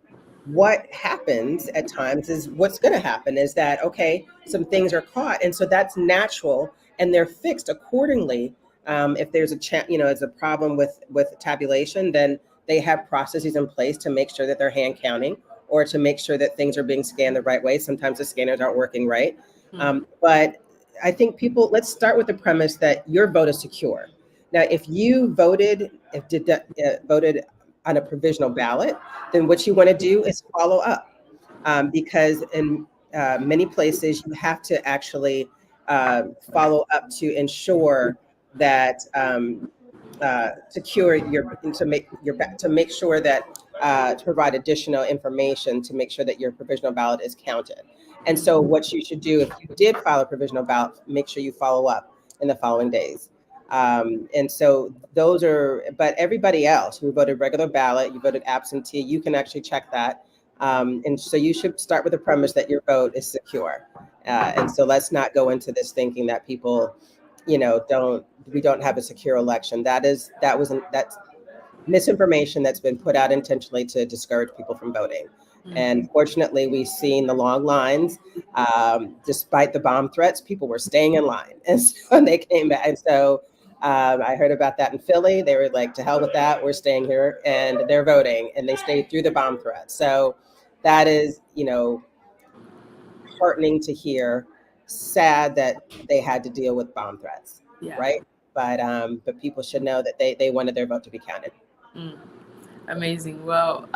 What happens at times is what's going to happen is that, okay, some things are caught. And so that's natural and they're fixed accordingly. If there's it's a problem with tabulation, then they have processes in place to make sure that they're hand counting or to make sure that things are being scanned the right way. Sometimes the scanners aren't working right. But I think let's start with the premise that your vote is secure. Now, if you voted on a provisional ballot, then what you want to do is follow up, because in many places you have to actually follow up to ensure that to make sure that to provide additional information to make sure that your provisional ballot is counted. And so what you should do, if you did file a provisional ballot, make sure you follow up in the following days. And so but everybody else who voted regular ballot, you voted absentee, you can actually check that. And so you should start with the premise that your vote is secure. And so let's not go into this thinking that people, we don't have a secure election. That's misinformation that's been put out intentionally to discourage people from voting. And fortunately, we've seen the long lines. Despite the bomb threats, people were staying in line. And so they came back. And so I heard about that in Philly. They were like, to hell with that. We're staying here. And they're voting. And they stayed through the bomb threat. So that is, heartening to hear. Sad that they had to deal with bomb threats, Yeah. right? But people should know that they wanted their vote to be counted. Amazing. Well,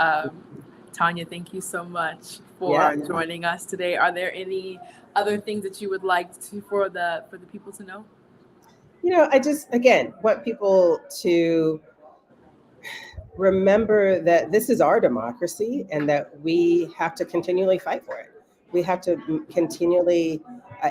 Tanya, thank you so much for Yeah. joining us today. Are there any other things that you would like for the people to know? I just, again, want people to remember that this is our democracy and that we have to continually fight for it. We have to continually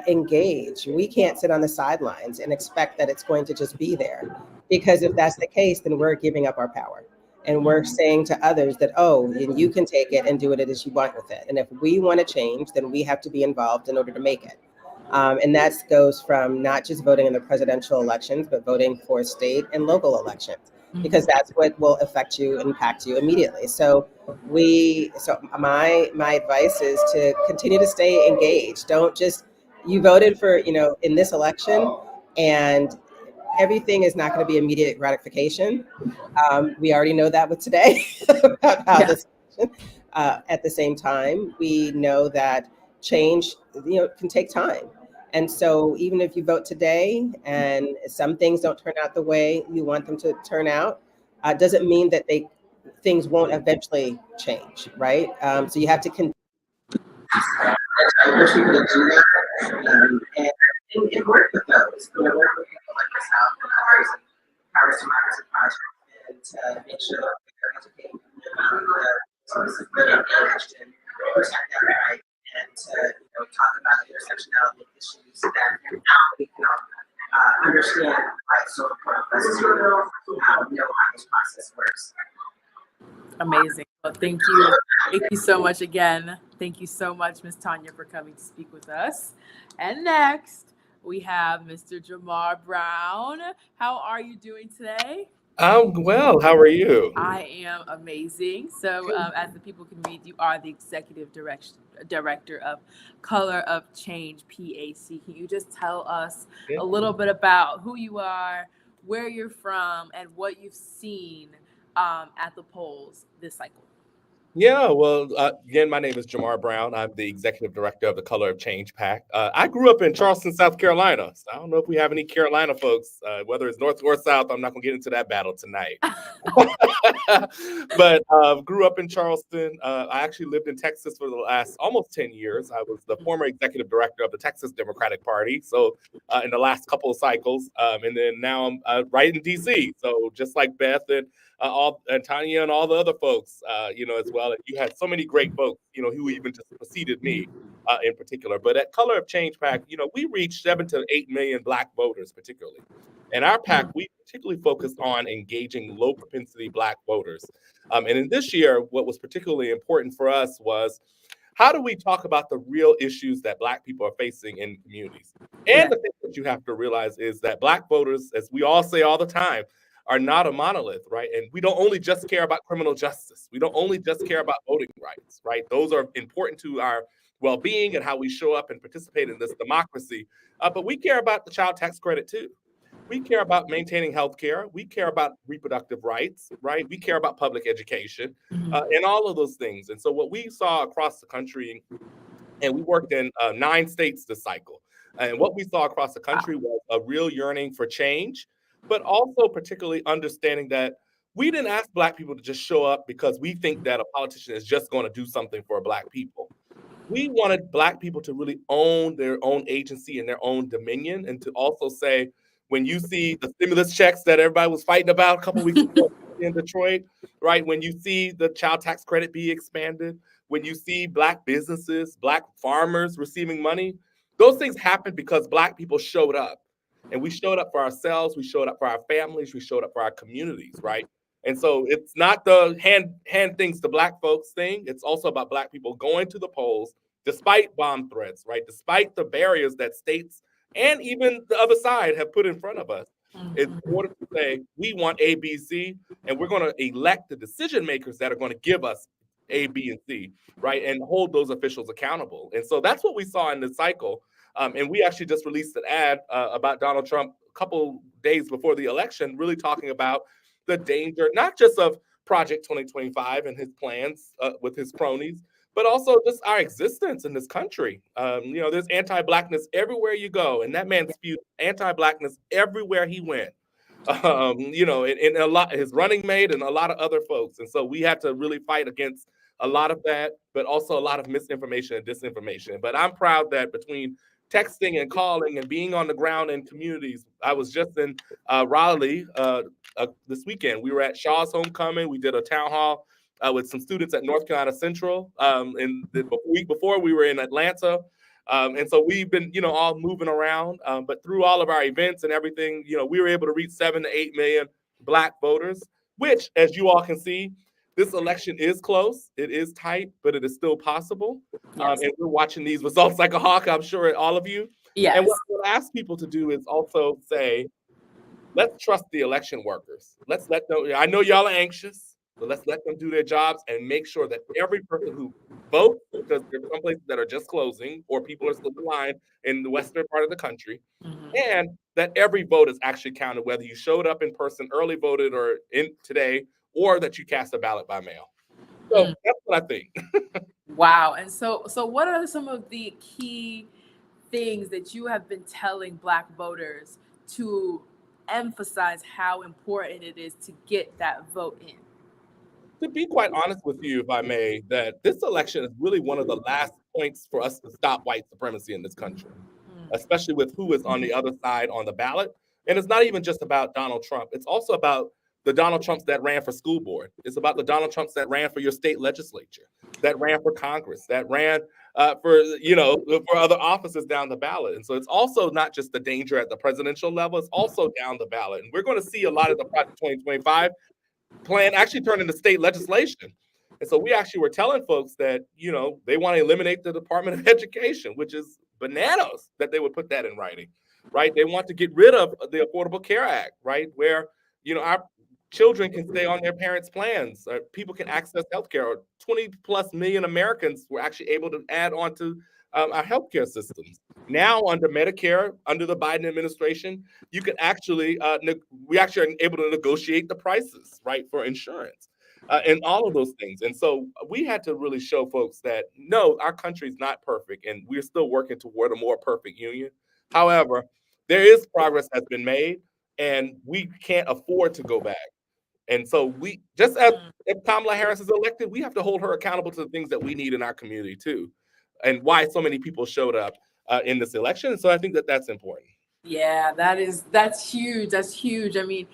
engage. We can't sit on the sidelines and expect that it's going to just be there. Because if that's the case, then we're giving up our power. And we're saying to others that, oh, you can take it and do it as you want with it. And if we want to change, then we have to be involved in order to make it. And that goes from not just voting in the presidential elections, but voting for state and local elections, because that's what will affect you, impact you immediately. So my advice is to continue to stay engaged. Don't just, you voted for, in this election, and everything is not going to be immediate gratification. We already know that with today about how this. At the same time, we know that change, can take time. And so even if you vote today and some things don't turn out the way you want them to turn out, doesn't mean that things won't eventually change, right? So you have to continue. I encourage people to do that and work with those. Work with people like yourself and others and KAIROS Democracy Project, and to make sure that they're educating engaged and protect that right, and to talk about intersectionality issues that now we can all understand why it's so important for us to know how this process works. Amazing. Well, thank you. Thank you so much again. Thank you so much, Ms. Tanya, for coming to speak with us. And next, we have Mr. Jamar Brown. How are you doing today? I'm well. How are you? I am amazing. So, as the people can read, you are the executive director of Color of Change PAC. Can you just tell us a little bit about who you are, where you're from, and what you've seen at the polls this cycle? Yeah, well, again, my name is Jamar Brown. I'm the executive director of the Color of Change PAC. I grew up in Charleston, South Carolina. So I don't know if we have any Carolina folks, whether it's north or south. I'm not going to get into that battle tonight. But grew up in Charleston. I actually lived in Texas for the last almost 10 years. I was the former executive director of the Texas Democratic Party. So in the last couple of cycles. And then now I'm right in D.C. So just like Beth and Tanya and all the other folks, as well. And you had so many great folks, who even just preceded me in particular. But at Color of Change PAC, we reached 7 to 8 million Black voters, particularly. And our PAC, we particularly focused on engaging low propensity Black voters. And in this year, what was particularly important for us was, how do we talk about the real issues that Black people are facing in communities? And the thing that you have to realize is that Black voters, as we all say all the time, are not a monolith, right? And we don't only just care about criminal justice. We don't only just care about voting rights, right? Those are important to our well-being and how we show up and participate in this democracy. But we care about the child tax credit too. We care about maintaining healthcare. We care about reproductive rights, right? We care about public education and all of those things. And so what we saw across the country, and we worked in 9 states this cycle, and what we saw across the country was a real yearning for change, but also particularly understanding that we didn't ask Black people to just show up because we think that a politician is just going to do something for Black people. We wanted Black people to really own their own agency and their own dominion, and to also say, when you see the stimulus checks that everybody was fighting about a couple weeks ago in Detroit, right? When you see the child tax credit be expanded, when you see Black businesses, Black farmers receiving money, those things happened because Black people showed up. And we showed up for ourselves, we showed up for our families, we showed up for our communities, right? And so it's not the hand things to Black folks thing. It's also about Black people going to the polls, despite bomb threats, right? Despite the barriers that states and even the other side have put in front of us, in order to say, we want ABC, and we're going to elect the decision makers that are going to give us A, B, and C, right? And hold those officials accountable. And so that's what we saw in this cycle. And we actually just released an ad about Donald Trump a couple days before the election, really talking about the danger, not just of Project 2025 and his plans with his cronies, but also just our existence in this country. There's anti-Blackness everywhere you go, and that man spewed anti-Blackness everywhere he went. And a lot, his running mate and a lot of other folks. And so we had to really fight against a lot of that, but also a lot of misinformation and disinformation. But I'm proud that between texting and calling and being on the ground in communities, I was just in Raleigh this weekend. We were at Shaw's homecoming. We did a town hall with some students at North Carolina Central. And the week before, we were in Atlanta. And so we've been, all moving around. But through all of our events and everything, we were able to reach 7 to 8 million Black voters, which, as you all can see, this election is close. It is tight, but it is still possible. Yes. And we're watching these results like a hawk, I'm sure all of you. Yes. And what I ask people to do is also say, let's trust the election workers. Let's let them, I know y'all are anxious, but let's let them do their jobs and make sure that every person who votes, because there's some places that are just closing or people are still in line in the western part of the country, and that every vote is actually counted, whether you showed up in person, early voted, or in today, or that you cast a ballot by mail. So that's what I think. Wow. And so what are some of the key things that you have been telling Black voters to emphasize how important it is to get that vote in? To be quite honest with you, if I may, that this election is really one of the last points for us to stop white supremacy in this country, especially with who is on the other side on the ballot. And it's not even just about Donald Trump. It's also about the Donald Trumps that ran for school board. It's about the Donald Trumps that ran for your state legislature, that ran for Congress, that ran for other offices down the ballot. And so it's also not just the danger at the presidential level, it's also down the ballot. And we're going to see a lot of the Project 2025 plan actually turn into state legislation. And so we actually were telling folks that, they want to eliminate the Department of Education, which is bananas that they would put that in writing, right? They want to get rid of the Affordable Care Act, right? Where, our children can stay on their parents' plans, people can access healthcare. 20 plus million Americans were actually able to add on to our healthcare systems. Now under Medicare, under the Biden administration, you can actually, we actually are able to negotiate the prices, right, for insurance and all of those things. And so we had to really show folks that, no, our country is not perfect and we're still working toward a more perfect union. However, there is progress that's been made and we can't afford to go back. And so we, just as if Kamala Harris is elected, we have to hold her accountable to the things that we need in our community too, and why so many people showed up in this election. And so I think that that's important. Yeah, that's huge. That's huge. I mean,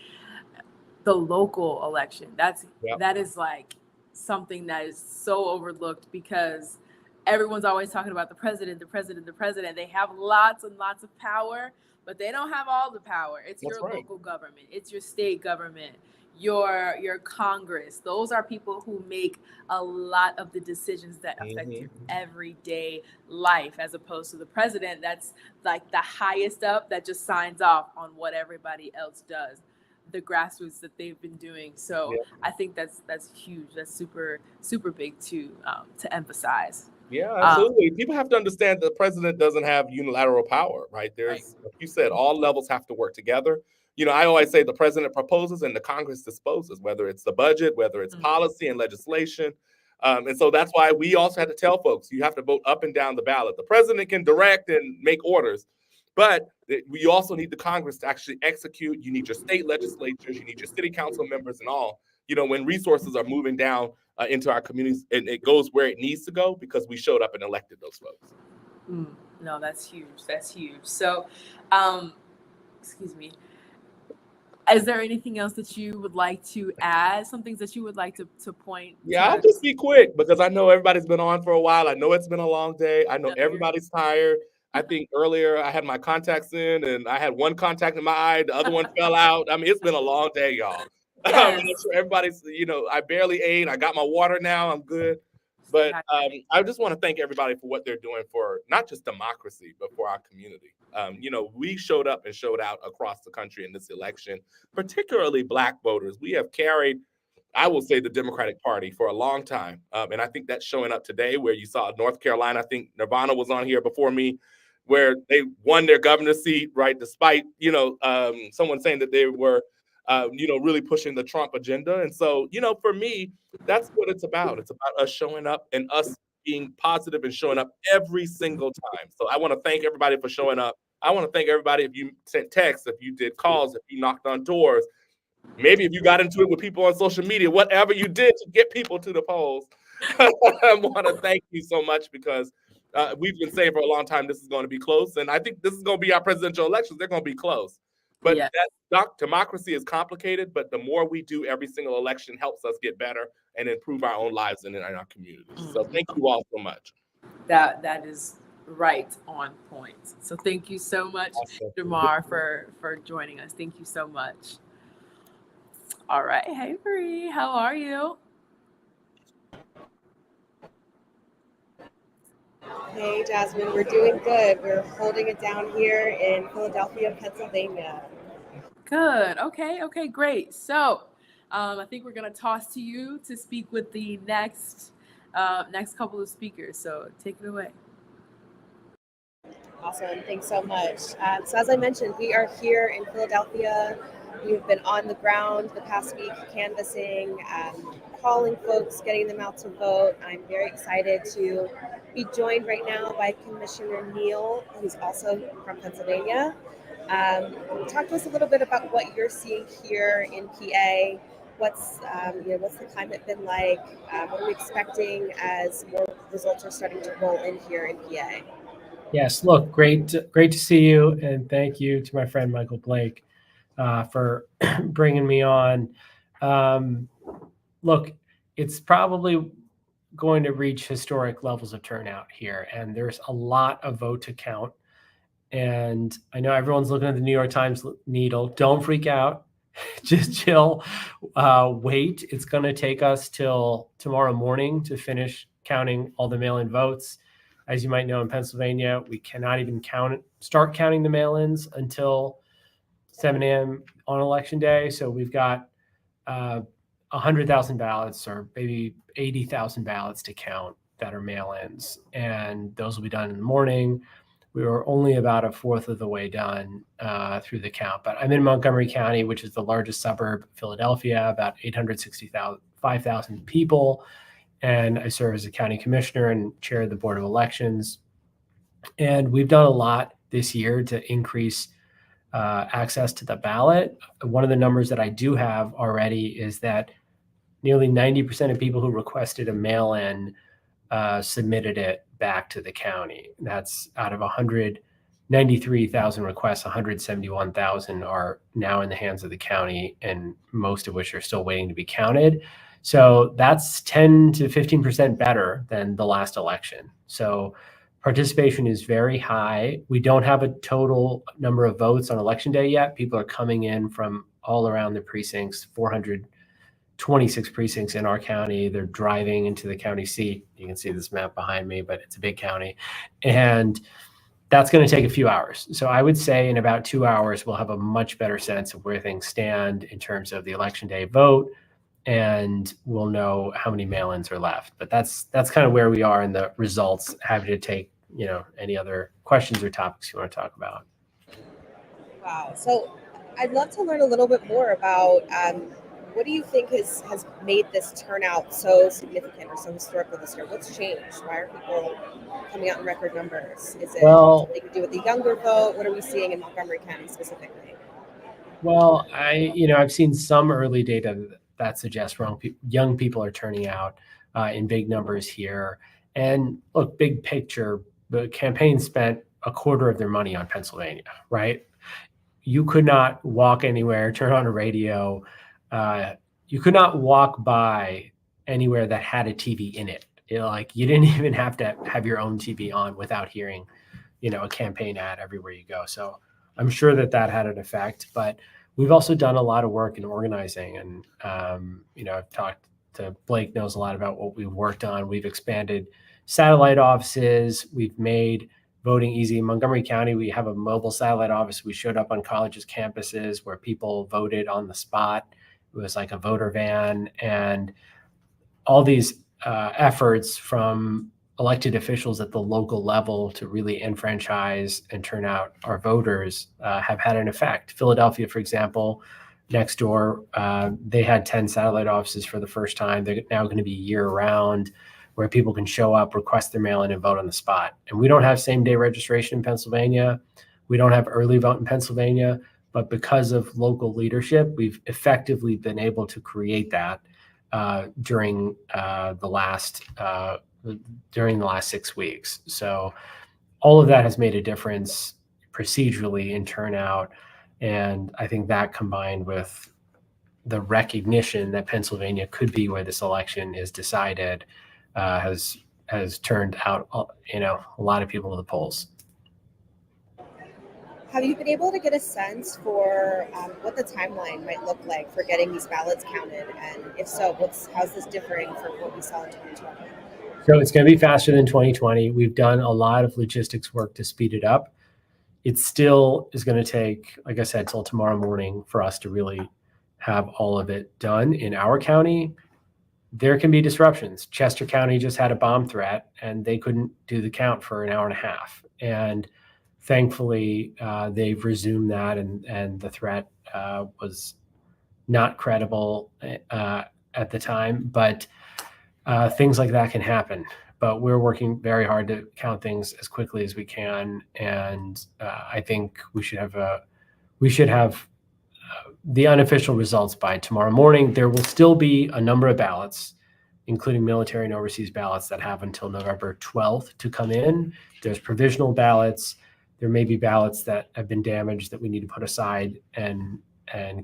the local election, that is like something that is so overlooked because everyone's always talking about the president. They have lots and lots of power, but they don't have all the power. It's your local government. It's your state government. Your Congress. Those are people who make a lot of the decisions that affect your everyday life, as opposed to the president that's like the highest up that just signs off on what everybody else does, the grassroots that they've been doing. So I think that's huge. That's super, super big to emphasize. Yeah, absolutely. People have to understand that the president doesn't have unilateral power, right? There's, like you said, all levels have to work together. I always say the president proposes and the Congress disposes, whether it's the budget, whether it's policy and legislation. And so that's why we also had to tell folks, you have to vote up and down the ballot. The president can direct and make orders, but we also need the Congress to actually execute. You need your state legislatures, you need your city council members and all, when resources are moving down into our communities, and it goes where it needs to go because we showed up and elected those folks. No, that's huge. That's huge. So, excuse me. Is there anything else that you would like to add? Some things that you would like to point? Yeah, I'll just be quick because I know everybody's been on for a while. I know it's been a long day. I know everybody's tired. I think earlier I had my contacts in and I had one contact in my eye. The other one fell out. I mean, it's been a long day, y'all. I'm sure everybody's, I barely ate. I got my water now. I'm good. But I just want to thank everybody for what they're doing for not just democracy, but for our community. We showed up and showed out across the country in this election, particularly Black voters. We have carried I will say, the Democratic Party for a long time. And I think that's showing up today, where you saw North Carolina. I think Nirvana was on here before me, where they won their governor's seat, right? Despite, someone saying that they were, really pushing the Trump agenda. And so, for me, that's what it's about. It's about us showing up and us being positive and showing up every single time. So I want to thank everybody for showing up. I want to thank everybody if you sent texts, if you did calls, if you knocked on doors, maybe if you got into it with people on social media, whatever you did to get people to the polls. I want to thank you so much, because we've been saying for a long time this is going to be close. And I think this is going to be our presidential elections. They're going to be close. But Yeah. Democracy is complicated, but the more we do every single election helps us get better and improve our own lives and in our communities. So thank you all so much. That is right on point. So thank you so much, Awesome. Jamar, for joining us. Thank you so much. All right. Hey, Bree, how are you? Hey, Jasmine, we're doing good. We're holding it down here in Philadelphia, Pennsylvania. Good. Okay, great. So I think we're going to toss to you to speak with the next couple of speakers. So take it away. Awesome. Thanks so much. So as I mentioned, we are here in Philadelphia. We've been on the ground the past week canvassing, calling folks, getting them out to vote. I'm very excited to be joined right now by Commissioner Neal, who's also from Pennsylvania. Talk to us a little bit about what you're seeing here in PA. What's the climate been like? What are we expecting as more results are starting to roll in here in PA? Yes, look, great to see you, and thank you to my friend Michael Blake for bringing me on. Look, it's probably going to reach historic levels of turnout here, and there's a lot of vote to count. And I know everyone's looking at the New York Times needle. Don't freak out. Just chill. Wait. It's going to take us till tomorrow morning to finish counting all the mail-in votes. As you might know, in Pennsylvania, we cannot even start counting the mail-ins until 7 a.m. on election day. So we've got 100,000 ballots, or maybe 80,000 ballots to count that are mail-ins, and those will be done in the morning. We were only about a fourth of the way done through the count, but I'm in Montgomery County, which is the largest suburb of Philadelphia, about 5,000 people, and I serve as a county commissioner and chair of the Board of Elections. And we've done a lot this year to increase access to the ballot. One of the numbers that I do have already is that nearly 90% of people who requested a mail-in submitted it back to the county. That's out of 193,000 requests, 171,000 are now in the hands of the county, and most of which are still waiting to be counted. So that's 10 to 15% better than the last election. So participation is very high. We don't have a total number of votes on election day yet. People are coming in from all around the precincts, 426 precincts in our county. They're driving into the county seat. You can see this map behind me, but it's a big county. And that's going to take a few hours. So I would say in about 2 hours, we'll have a much better sense of where things stand in terms of the election day vote, and we'll know how many mail-ins are left. But that's kind of where we are in the results. Happy to take any other questions or topics you want to talk about. Wow. So I'd love to learn a little bit more about what do you think has made this turnout so significant or so historical this year? What's changed? Why are people coming out in record numbers? Is it something to do with the younger vote? What are we seeing in Montgomery County specifically? Well, I've seen some early data that suggests young people are turning out in big numbers here. And look, big picture, the campaign spent a quarter of their money on Pennsylvania, right? You could not walk anywhere, turn on a radio. You could not walk by anywhere that had a TV in it. You didn't even have to have your own TV on without hearing, a campaign ad everywhere you go. So I'm sure that had an effect, but we've also done a lot of work in organizing, and I've talked to Blake, knows a lot about what we've worked on. We've expanded satellite offices. We've made voting easy. In Montgomery County, we have a mobile satellite office. We showed up on colleges' campuses where people voted on the spot. was like a voter van, and all these efforts from elected officials at the local level to really enfranchise and turn out our voters have had an effect. Philadelphia, for example, next door, they had 10 satellite offices for the first time. They're now going to be year round, where people can show up, request their mail-in, and vote on the spot. And we don't have same-day registration in Pennsylvania. We don't have early vote in Pennsylvania, but because of local leadership, we've effectively been able to create that during the last 6 weeks. So all of that has made a difference procedurally in turnout. And I think that, combined with the recognition that Pennsylvania could be where this election is decided, has turned out, a lot of people to the polls. Have you been able to get a sense for what the timeline might look like for getting these ballots counted? And if so, how's this differing from what we saw in 2020? So it's going to be faster than 2020. We've done a lot of logistics work to speed it up. It still is going to take, like I said, till tomorrow morning for us to really have all of it done in our county. There can be disruptions. Chester County just had a bomb threat, and they couldn't do the count for an hour and a half. And thankfully, they've resumed that, and the threat was not credible at the time. But things like that can happen. But we're working very hard to count things as quickly as we can, and I think we should have the unofficial results by tomorrow morning. There will still be a number of ballots, including military and overseas ballots, that have until November 12th to come in. There's provisional ballots. There may be ballots that have been damaged that we need to put aside and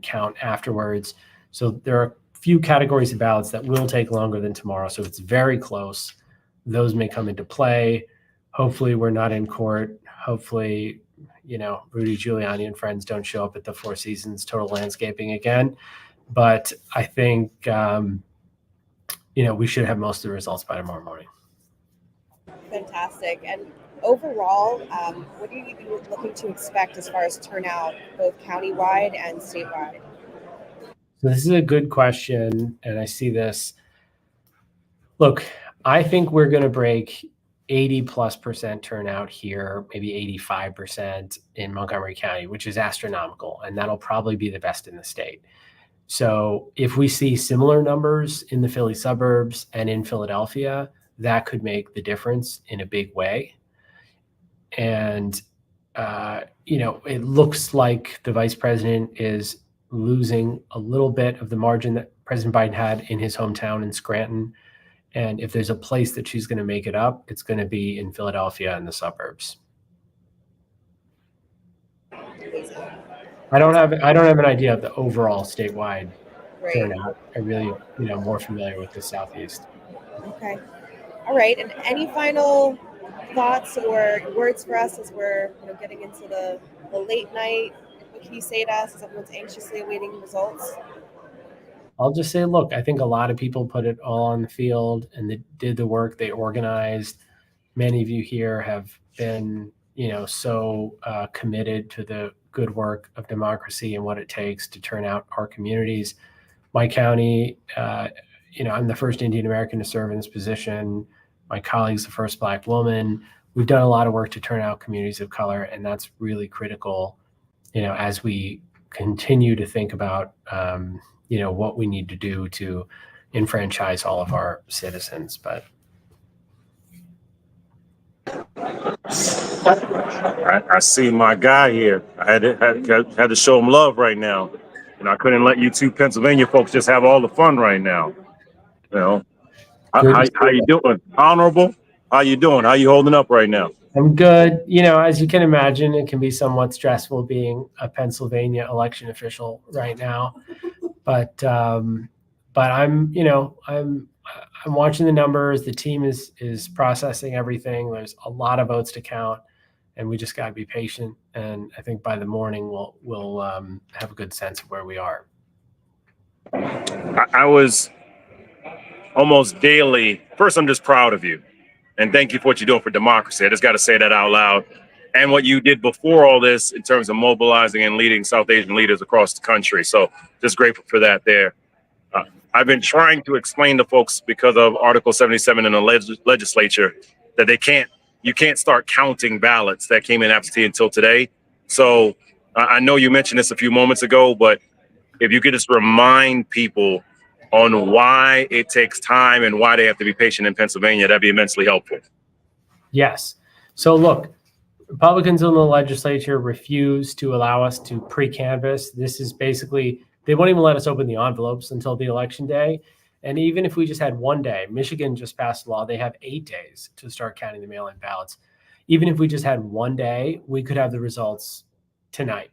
count afterwards. So there are a few categories of ballots that will take longer than tomorrow. So it's very close. Those may come into play. Hopefully we're not in court. Hopefully, Rudy Giuliani and friends don't show up at the Four Seasons Total Landscaping again. But I think, we should have most of the results by tomorrow morning. Fantastic. And overall, what are you looking to expect as far as turnout, both countywide and statewide? So this is a good question, and I see this. Look, I think we're going to break 80+% turnout here, maybe 85% in Montgomery County, which is astronomical, and that'll probably be the best in the state. So if we see similar numbers in the Philly suburbs and in Philadelphia, that could make the difference in a big way. And, it looks like the vice president is losing a little bit of the margin that President Biden had in his hometown in Scranton. And if there's a place that she's going to make it up, it's going to be in Philadelphia and the suburbs. I don't have an idea of the overall statewide turnout. I really, more familiar with the Southeast. Okay. All right. And any final thoughts or words for us as we're getting into the late night? What can you say to us as everyone's anxiously awaiting results? I'll just say, look, I think a lot of people put it all on the field, and they did the work. They organized. Many of you here have been, so committed to the good work of democracy and what it takes to turn out our communities. My county, I'm the first Indian American to serve in this position. My colleague's the first Black woman. We've done a lot of work to turn out communities of color, and that's really critical, as we continue to think about, what we need to do to enfranchise all of our citizens. But I see my guy here. I had to show him love right now. I couldn't let you two Pennsylvania folks just have all the fun right now. How you doing? Honorable, how you doing? How you holding up right now? I'm good. As you can imagine, it can be somewhat stressful being a Pennsylvania election official right now. But I'm watching the numbers. The team is processing everything. There's a lot of votes to count, and we just got to be patient. And I think by the morning we'll have a good sense of where we are. I was almost daily. First, I'm just proud of you, and thank you for what you're doing for democracy. I just got to say that out loud. and what you did before all this in terms of mobilizing and leading South Asian leaders across the country. So just grateful for that there. I've been trying to explain to folks because of Article 77 in the legislature that you can't start counting ballots that came in absentee until today. So I know you mentioned this a few moments ago, but if you could just remind people on why it takes time and why they have to be patient in Pennsylvania, that'd be immensely helpful. Yes. So look, Republicans in the legislature refuse to allow us to pre-canvass. This is basically, they won't even let us open the envelopes until the election day. And even if we just had one day, Michigan just passed a law, they have 8 days to start counting the mail-in ballots. Even if we just had one day, we could have the results tonight.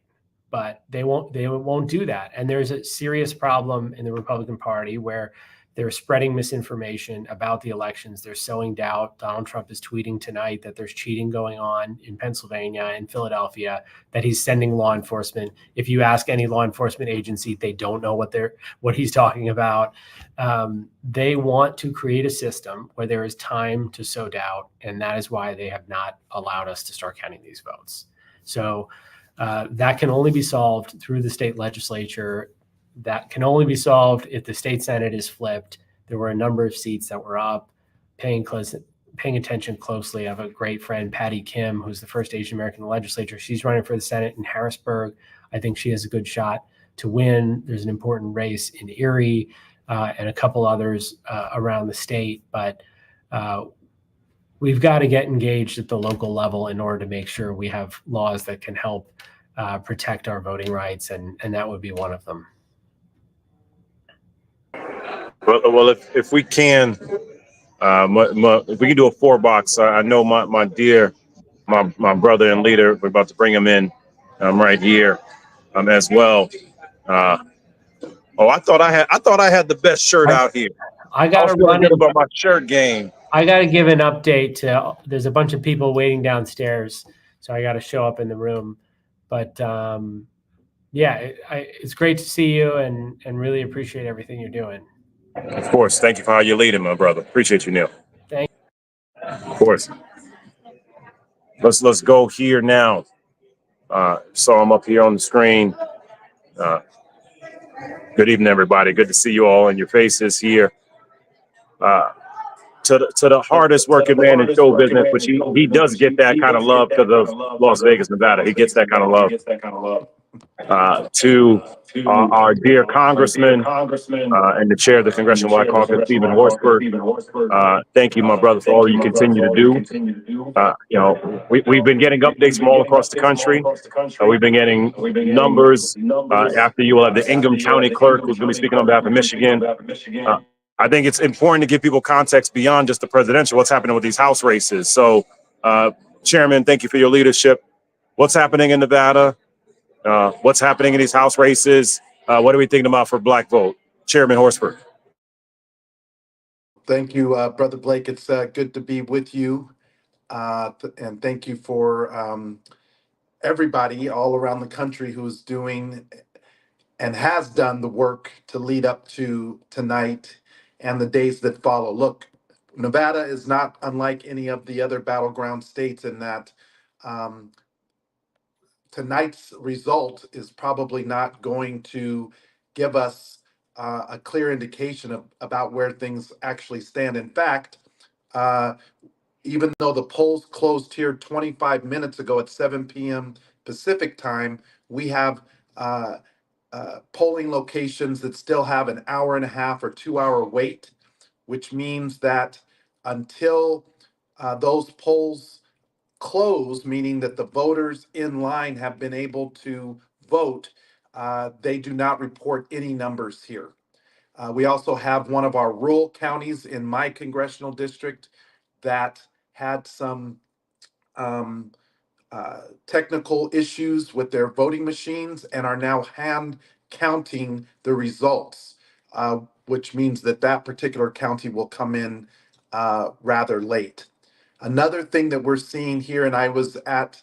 But they won't do that. And there's a serious problem in the Republican Party where they're spreading misinformation about the elections. They're sowing doubt. Donald Trump is tweeting tonight that there's cheating going on in Pennsylvania and Philadelphia, that he's sending law enforcement. If you ask any law enforcement agency, they don't know what he's talking about. They want to create a system where there is time to sow doubt, and that is why they have not allowed us to start counting these votes. So that can only be solved through the state legislature. That can only be solved if the state Senate is flipped. There were a number of seats that were up. Paying attention closely, I have a great friend, Patty Kim, who's the first Asian American in the legislature. She's running for the Senate in Harrisburg. I think she has a good shot to win. There's an important race in Erie and a couple others around the state. But we've got to get engaged at the local level in order to make sure we have laws that can help protect our voting rights, and that would be one of them. Well, if we can, if we can do a 4-box, I know my brother and leader, we're about to bring him in right here as well. I thought I had the best shirt out here. I got to run about my shirt game. I got to give an update there's a bunch of people waiting downstairs, so I got to show up in the room. But yeah, it's great to see you and really appreciate everything you're doing. Of course. Thank you for how you're leading, my brother. Appreciate you, Neil. Thank you. Of course. Let's go here now. Saw him up here on the screen. Good evening, everybody. Good to see you all and your faces here. To the hardest working man in show business, which he does get that kind of love because of Las Vegas, Nevada. He gets that kind of love. To our dear congressman and the chair of the Congressional Black Caucus, Stephen Horsford. Thank you, my brother, for all you continue to do. We've been getting updates from all across the country. We've been getting numbers. After you will have the Ingham County clerk who's going to be speaking on behalf of Michigan. I think it's important to give people context beyond just the presidential, what's happening with these House races. So, Chairman, thank you for your leadership. What's happening in Nevada? What's happening in these House races? What are we thinking about for Black vote? Chairman Horsford. Thank you, Brother Blake. It's good to be with you. And thank you for everybody all around the country who's doing and has done the work to lead up to tonight and the days that follow. Look, Nevada is not unlike any of the other battleground states in that tonight's result is probably not going to give us a clear indication about where things actually stand. In fact, even though the polls closed here 25 minutes ago at 7 p.m. Pacific time, we have polling locations that still have an hour and a half or 2-hour wait, which means that until those polls close, meaning that the voters in line have been able to vote, they do not report any numbers here. We also have one of our rural counties in my congressional district that had some technical issues with their voting machines and are now hand counting the results, which means that that particular county will come in rather late. Another thing that we're seeing here, and I was at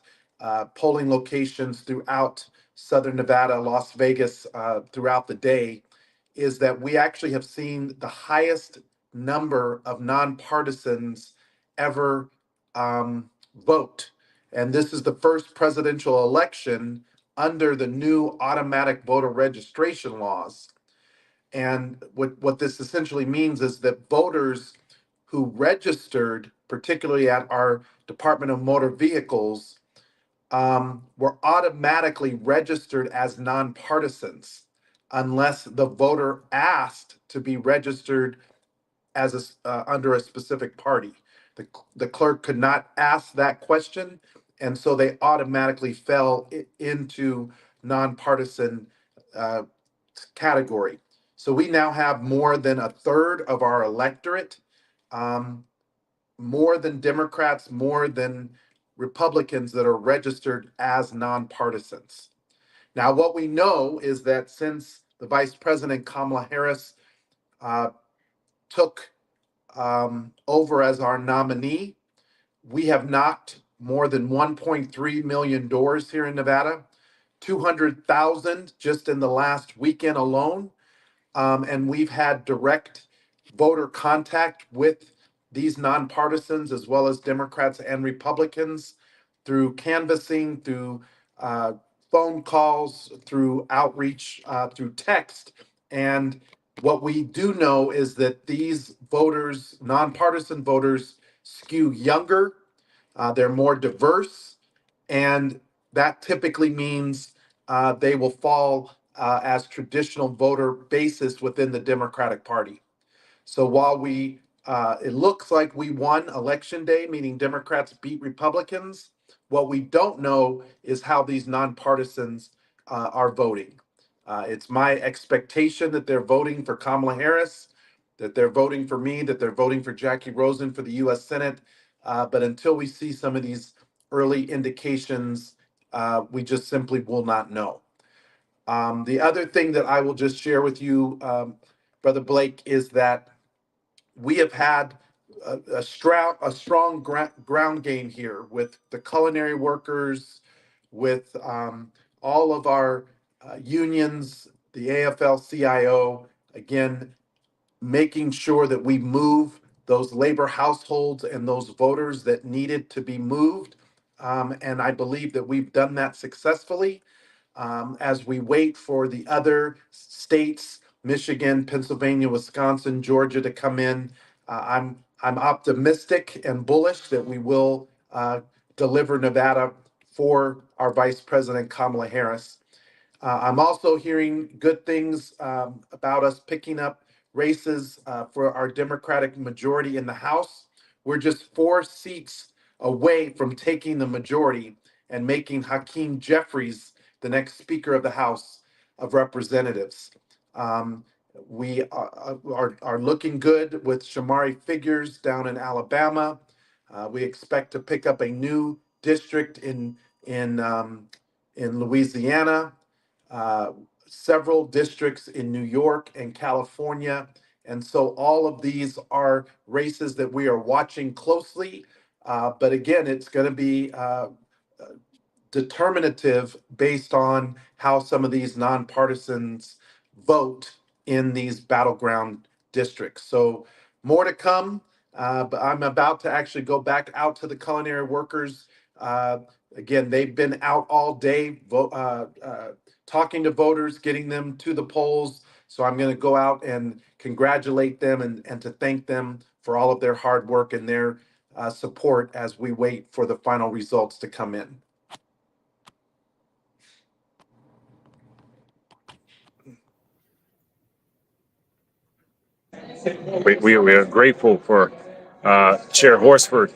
polling locations throughout Southern Nevada, Las Vegas, throughout the day, is that we actually have seen the highest number of nonpartisans ever vote. And this is the first presidential election under the new automatic voter registration laws. And what this essentially means is that voters who registered, particularly at our Department of Motor Vehicles, were automatically registered as nonpartisans unless the voter asked to be registered as under a specific party. The clerk could not ask that question, and so they automatically fell into nonpartisan uh, category. So we now have more than a third of our electorate, more than Democrats, more than Republicans that are registered as nonpartisans. Now, what we know is that since the Vice President Kamala Harris took over as our nominee, we have knocked more than 1.3 million doors here in Nevada, 200,000 just in the last weekend alone. And we've had direct voter contact with these nonpartisans as well as Democrats and Republicans through canvassing, through phone calls, through outreach, through text. And what we do know is that these voters, nonpartisan voters, skew younger, they're more diverse, and that typically means they will fall as traditional voter basis within the Democratic Party. So while it looks like we won election day, meaning Democrats beat Republicans, what we don't know is how these nonpartisans are voting. It's my expectation that they're voting for Kamala Harris, that they're voting for me, that they're voting for Jackie Rosen for the U.S. Senate. But until we see some of these early indications, we just simply will not know. The other thing that I will just share with you, Brother Blake, is that we have had a strong ground game here with the culinary workers, with all of our unions, the AFL-CIO, again, making sure that we move those labor households and those voters that needed to be moved. And I believe that we've done that successfully. As we wait for the other states, Michigan, Pennsylvania, Wisconsin, Georgia, to come in, I'm optimistic and bullish that we will deliver Nevada for our Vice President Kamala Harris. I'm also hearing good things about us picking up races for our Democratic majority in the House. We're just 4 seats away from taking the majority and making Hakeem Jeffries the next Speaker of the House of Representatives. We are looking good with Shamari Figures down in Alabama. We expect to pick up a new district in Louisiana, several districts in New York and California. And so all of these are races that we are watching closely. But again, it's going to be determinative based on how some of these nonpartisans vote in these battleground districts. So more to come, but I'm about to actually go back out to the culinary workers. Again, they've been out all day talking to voters, getting them to the polls. So I'm going to go out and congratulate them and to thank them for all of their hard work and their support as we wait for the final results to come in. We are grateful for Chair Horsford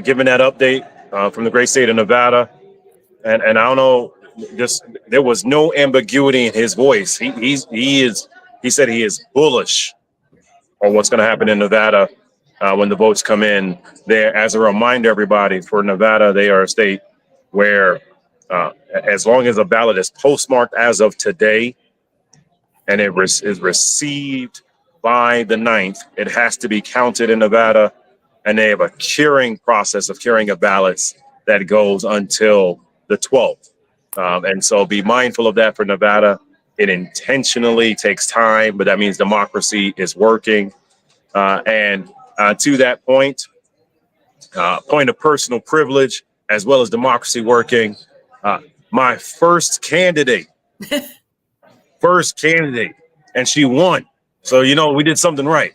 giving that update from the great state of Nevada. And I don't know, there was no ambiguity in his voice. He said he is bullish on what's going to happen in Nevada when the votes come in. There, as a reminder, everybody, for Nevada, they are a state where as long as a ballot is postmarked as of today and it is received by the 9th, it has to be counted in Nevada. And they have a curing process of curing of ballots that goes until the 12th. And so be mindful of that for Nevada. It intentionally takes time, but that means democracy is working. And to that point of personal privilege, as well as democracy working. My first candidate, and she won. So, we did something right.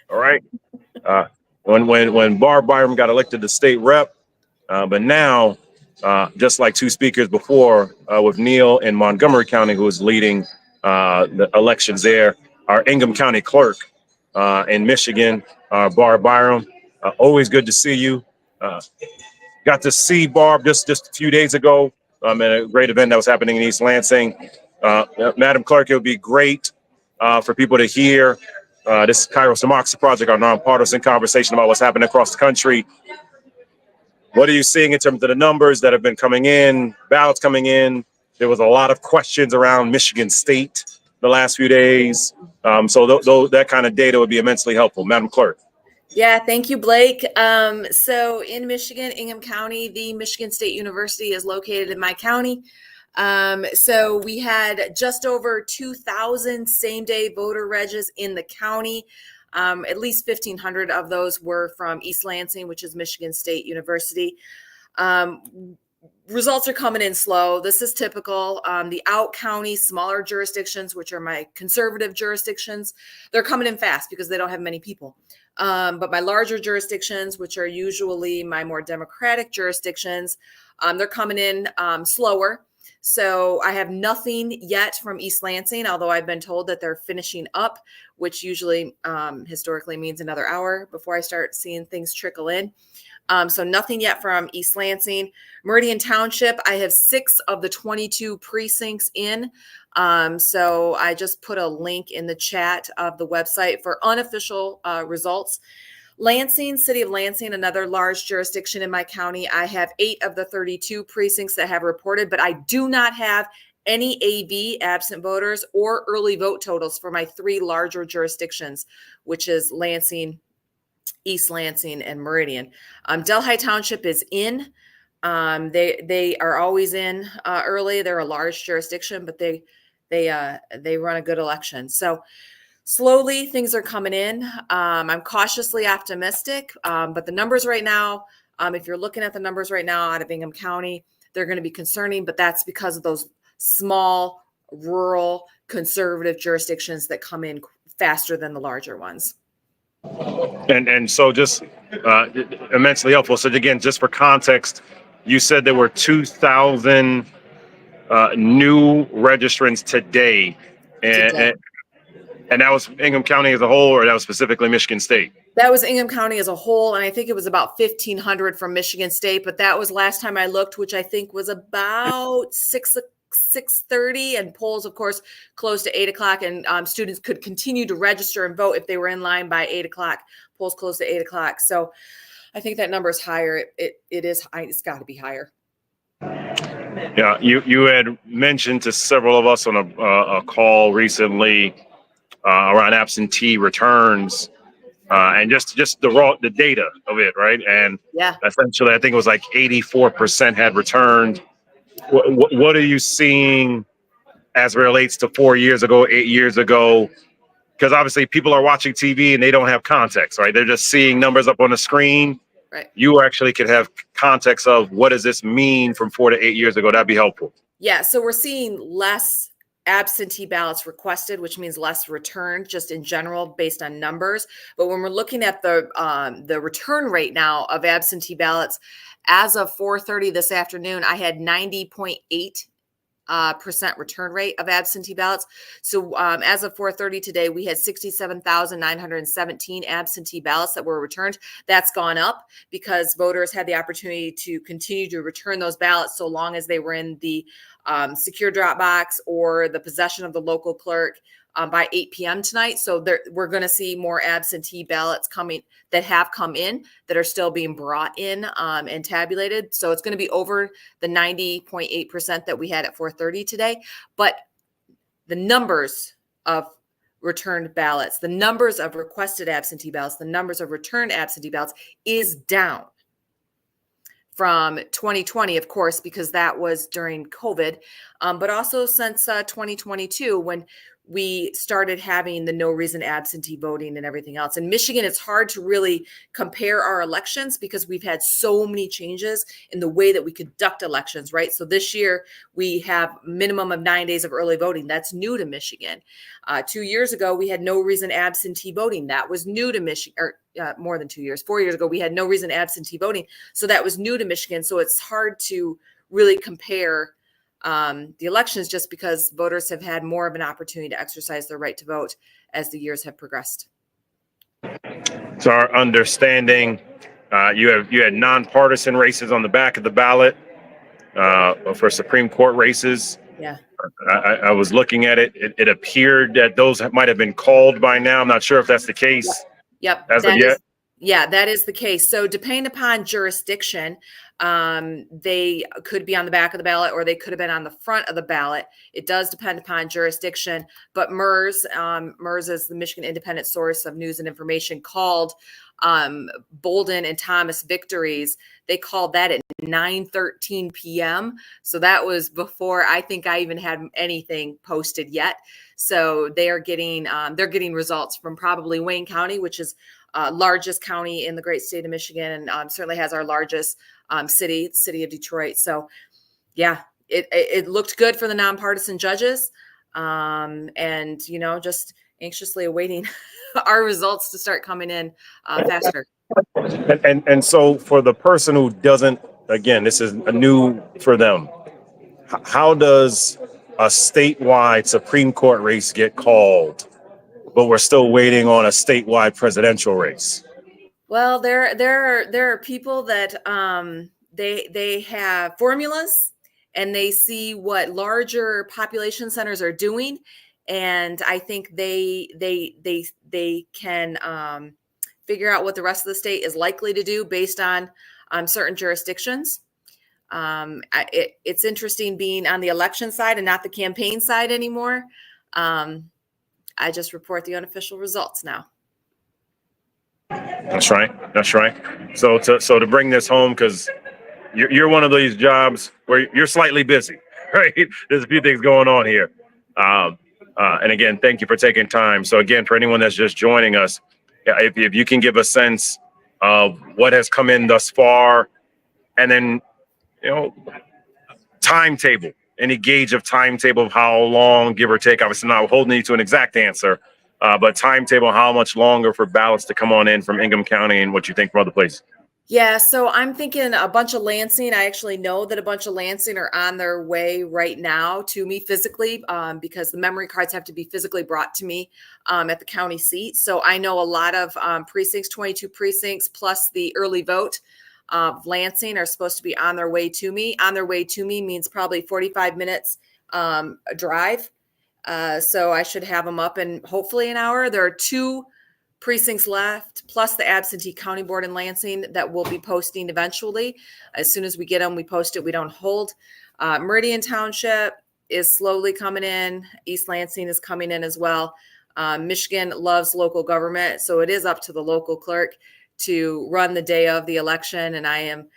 All right. When Barb Byram got elected to state rep, but now, just like two speakers before, with Neil in Montgomery County, who was leading the elections there, our Ingham County clerk in Michigan, Barb Byram. Always good to see you. Got to see Barb just a few days ago at a great event that was happening in East Lansing. Madam Clerk, it would be great for people to hear this KAIROS Democracy Project, our nonpartisan conversation about what's happening across the country. What are you seeing in terms of the numbers that have been coming in, ballots coming in? There was a lot of questions around Michigan State the last few days. So that kind of data would be immensely helpful. Madam Clerk. Yeah, thank you, Blake. So in Michigan, Ingham County, the Michigan State University is located in my county. So we had just over 2,000 same-day voter regs in the county. At least 1,500 of those were from East Lansing, which is Michigan State University. Results are coming in slow. This is typical. The out county, smaller jurisdictions, which are my conservative jurisdictions, they're coming in fast because they don't have many people. But my larger jurisdictions, which are usually my more democratic jurisdictions, they're coming in slower. So I have nothing yet from East Lansing, although I've been told that they're finishing up, which usually historically means another hour before I start seeing things trickle in. So nothing yet from East Lansing. Meridian Township, I have 6 of the 22 precincts in. So I just put a link in the chat of the website for unofficial results. Lansing, City of Lansing, another large jurisdiction in my county. I have 8 of the 32 precincts that have reported, but I do not have any AV, absent voters, or early vote totals for my 3 larger jurisdictions, which is Lansing, East Lansing, and Meridian. Delhi Township is in. They are always in early. They're a large jurisdiction, but they run a good election. So slowly things are coming in. I'm cautiously optimistic, but the numbers right now, if you're looking at the numbers right now out of Ingham County, they're going to be concerning, but that's because of those small, rural, conservative jurisdictions that come in faster than the larger ones. And so just immensely helpful. So again, just for context, you said there were 2,000 new registrants today. And that was Ingham County as a whole, or that was specifically Michigan State? That was Ingham County as a whole, and I think it was about 1,500 from Michigan State, but that was last time I looked, which I think was about 6:30, and polls, of course, closed at 8 o'clock, and students could continue to register and vote if they were in line by 8 o'clock. Polls closed at 8 o'clock. So I think that number is higher. It's got to be higher. Yeah, you had mentioned to several of us on a call recently around absentee returns, and just the data of it, right? And yeah, essentially, I think it was like 84% had returned. What are you seeing as it relates to 4 years ago, 8 years ago? Because obviously, people are watching TV and they don't have context, right? They're just seeing numbers up on the screen. Right. You actually could have context of what does this mean from 4 to 8 years ago. That'd be helpful. Yeah, so we're seeing less absentee ballots requested, which means less returned just in general based on numbers. But when we're looking at the return rate now of absentee ballots, as of 4:30 this afternoon, I had 90.8% return rate of absentee ballots. So as of 4:30 today, we had 67,917 absentee ballots that were returned. That's gone up because voters had the opportunity to continue to return those ballots so long as they were in the secure drop box or the possession of the local clerk by 8 p.m. tonight. So we're going to see more absentee ballots coming that have come in that are still being brought in and tabulated. So it's going to be over the 90.8% that we had at 4:30 today. But the numbers of returned ballots, the numbers of requested absentee ballots, the numbers of returned absentee ballots is down from 2020, of course, because that was during COVID, but also since 2022, when we started having the no reason absentee voting and everything else. In Michigan, it's hard to really compare our elections because we've had so many changes in the way that we conduct elections, right? So this year we have minimum of 9 days of early voting. That's new to Michigan. 2 years ago, we had no reason absentee voting. That was new to Michigan, or more than 2 years. 4 years ago, we had no reason absentee voting. So that was new to Michigan. So it's hard to really compare the elections just because voters have had more of an opportunity to exercise their right to vote as the years have progressed. So our understanding, you had nonpartisan races on the back of the ballot for Supreme Court races. Yeah. I was looking at it. It appeared that those might have been called by now. I'm not sure if that's the case. Yep. As of yet. Yeah, that is the case. So depending upon jurisdiction, they could be on the back of the ballot or they could have been on the front of the ballot. It does depend upon jurisdiction. But MERS is the Michigan Independent Source of News and Information, called Bolden and Thomas victories. They called that at 9:13 p.m. So that was before I think I even had anything posted yet. So they're getting results from probably Wayne County, which is largest county in the great state of Michigan, and certainly has our largest city of Detroit. So yeah, it looked good for the nonpartisan judges, and just anxiously awaiting our results to start coming in faster. And so for the person who doesn't, again, this is new for them. How does a statewide Supreme Court race get called, but we're still waiting on a statewide presidential race? Well, there are people that they have formulas and they see what larger population centers are doing, and I think they can figure out what the rest of the state is likely to do based on certain jurisdictions. It's interesting being on the election side and not the campaign side anymore. I just report the unofficial results now. That's right. So to bring this home, because you're one of these jobs where you're slightly busy, right? There's a few things going on here. And again, thank you for taking time. So again, for anyone that's just joining us, if you can give a sense of what has come in thus far, and then, timetable, any gauge of timetable of how long, give or take, obviously not holding you to an exact answer, but timetable, how much longer for ballots to come on in from Ingham County and what you think from other places? Yeah, so I'm thinking a bunch of Lansing. I actually know that a bunch of Lansing are on their way right now to me physically, because the memory cards have to be physically brought to me at the county seat. So I know a lot of precincts, 22 precincts, plus the early vote of Lansing are supposed to be on their way to me. On their way to me means probably 45 minutes drive. So I should have them up in hopefully an hour. There are 2 precincts left, plus the absentee county board in Lansing that we'll be posting eventually. As soon as we get them, we post it. We don't hold. Meridian Township is slowly coming in. East Lansing is coming in as well. Michigan loves local government, so it is up to the local clerk to run the day of the election, and I am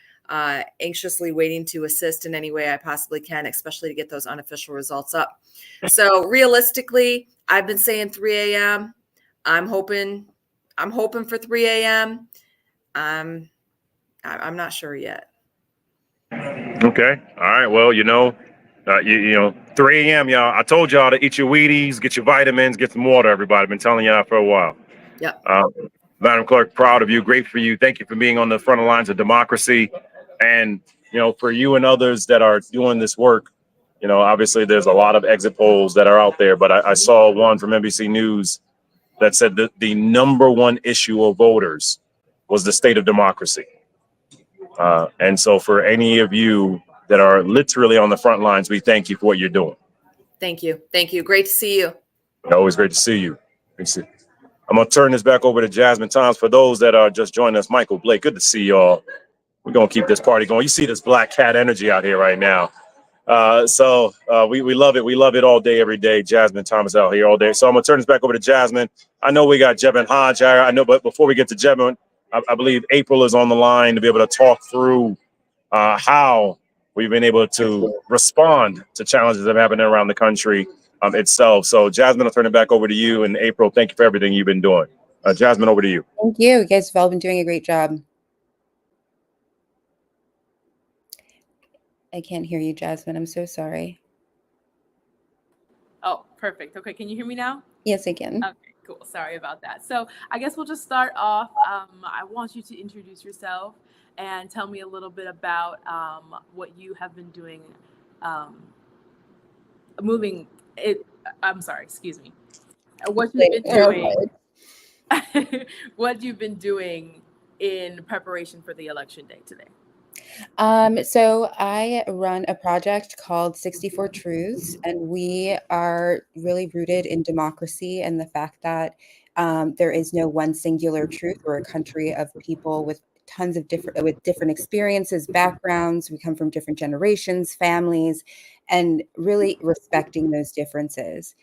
anxiously waiting to assist in any way I possibly can, especially to get those unofficial results up. So realistically, I've been saying 3 a.m. I'm hoping for 3 a.m. I'm not sure yet. Okay. All right. Well, 3 a.m. y'all. I told y'all to eat your Wheaties, get your vitamins, get some water. Everybody, I've been telling y'all for a while. Yep. Madam Clerk, proud of you. Great for you. Thank you for being on the front lines of democracy. And, for you and others that are doing this work, obviously there's a lot of exit polls that are out there, but I saw one from NBC News that said that the number one issue of voters was the state of democracy. And so for any of you that are literally on the front lines, we thank you for what you're doing. Thank you. Great to see you. Always great to see you. I'm going to turn this back over to Jasmine Thomas. For those that are just joining us, Michael Blake, good to see y'all. We're going to keep this party going. You see this black cat energy out here right now. So we love it. We love it all day, every day. Jasmine Thomas out here all day. So I'm going to turn this back over to Jasmine. I know we got Jevin Hodge. I know, but before we get to Jevin, I believe April is on the line to be able to talk through how we've been able to respond to challenges that have happened around the country itself. So Jasmine, I'll turn it back over to you. And April, thank you for everything you've been doing. Jasmine, over to you. Thank you. You guys have all been doing a great job. I can't hear you, Jasmine. I'm so sorry. Oh, perfect. Okay, can you hear me now? Yes, I can. Okay, cool. Sorry about that. So I guess we'll just start off. I want you to introduce yourself and tell me a little bit about what you have been doing, moving it. I'm sorry, excuse me. What you've been doing, what you've been doing in preparation for the election day today. So I run a project called 64 Truths, and we are really rooted in democracy and the fact that there is no one singular truth. We're a country of people with tons of different experiences, backgrounds. We come from different generations, families, and really respecting those differences.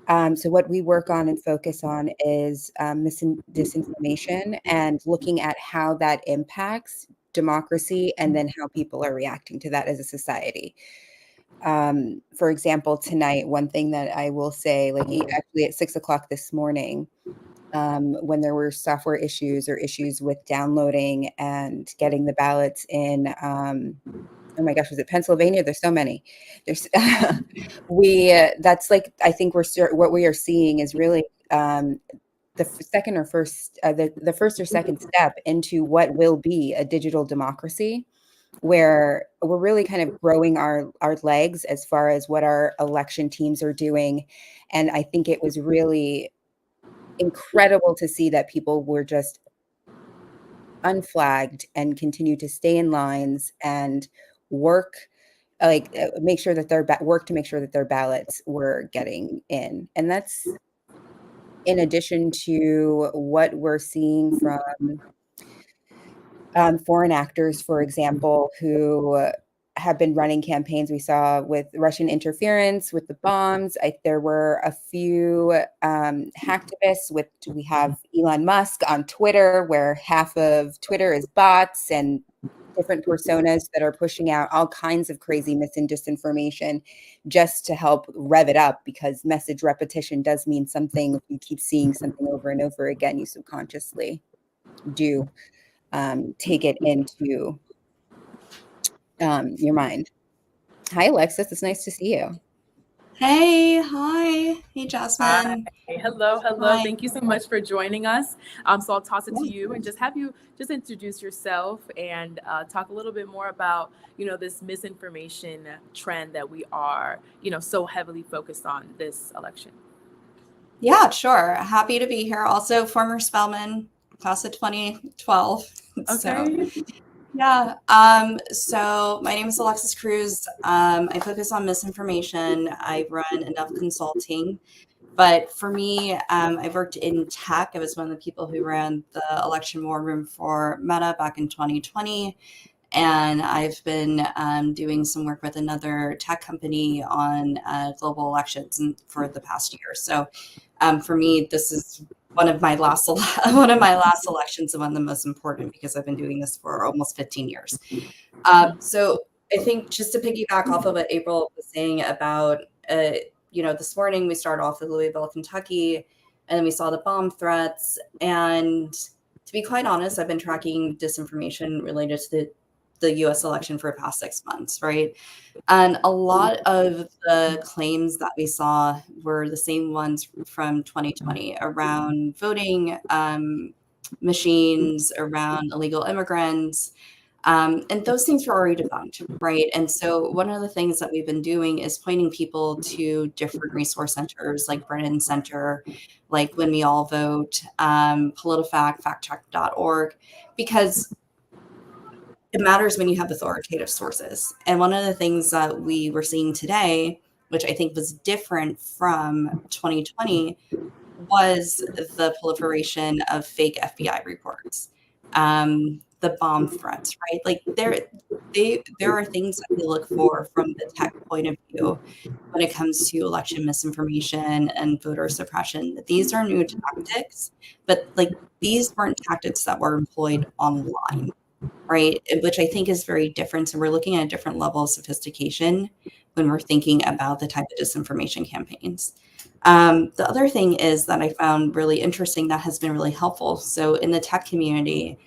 So what we work on and focus on is disinformation and looking at how that impacts democracy and then how people are reacting to that as a society. For example, tonight, one thing that I will say, like actually at 6 o'clock this morning, when there were software issues or issues with downloading and getting the ballots in, oh my gosh, was it Pennsylvania? There's so many. There's that's like, I think what we are seeing is really the first or second step into what will be a digital democracy, where we're really kind of growing our legs as far as what our election teams are doing. And I think it was really incredible to see that people were just unflagged and continue to stay in lines and work, make sure that to make sure that their ballots were getting in. And that's in addition to what we're seeing from foreign actors, for example, who have been running campaigns. We saw with Russian interference, with the bombs. There were a few hacktivists. We have Elon Musk on Twitter, where half of Twitter is bots and different personas that are pushing out all kinds of crazy and disinformation just to help rev it up, because message repetition does mean something. If you keep seeing something over and over again, you subconsciously do take it into your mind. Hi, Alexis. It's nice to see you. Hey, hi. Hey, Jasmine. Hi. Hello. Hi. Thank you so much for joining us. So I'll toss it to you and just have you just introduce yourself and talk a little bit more about, this misinformation trend that we are, so heavily focused on this election. Yeah, sure. Happy to be here. Also, former Spelman, class of 2012. Okay. So, yeah. So my name is Alexis Cruz. I focus on misinformation. I run enough consulting. But for me, I've worked in tech. I was one of the people who ran the election war room for Meta back in 2020. And I've been doing some work with another tech company on global elections for the past year. So for me, this is one of my last elections and one of the most important, because I've been doing this for almost 15 years. So I think just to piggyback off of what April was saying about, this morning we started off with Louisville, Kentucky, and then we saw the bomb threats. And to be quite honest, I've been tracking disinformation related to the US election for the past 6 months, right? And a lot of the claims that we saw were the same ones from 2020 around voting machines, around illegal immigrants. And those things were already debunked, right? And so one of the things that we've been doing is pointing people to different resource centers like Brennan Center, like When We All Vote, PolitiFact, factcheck.org, because it matters when you have authoritative sources. And one of the things that we were seeing today, which I think was different from 2020, was the proliferation of fake FBI reports, the bomb threats, right? Like there are things that we look for from the tech point of view when it comes to election misinformation and voter suppression. These are new tactics, but like these weren't tactics that were employed online, right? Which I think is very different. So we're looking at a different level of sophistication when we're thinking about the type of disinformation campaigns. The other thing is that I found really interesting that has been really helpful. So in the tech community,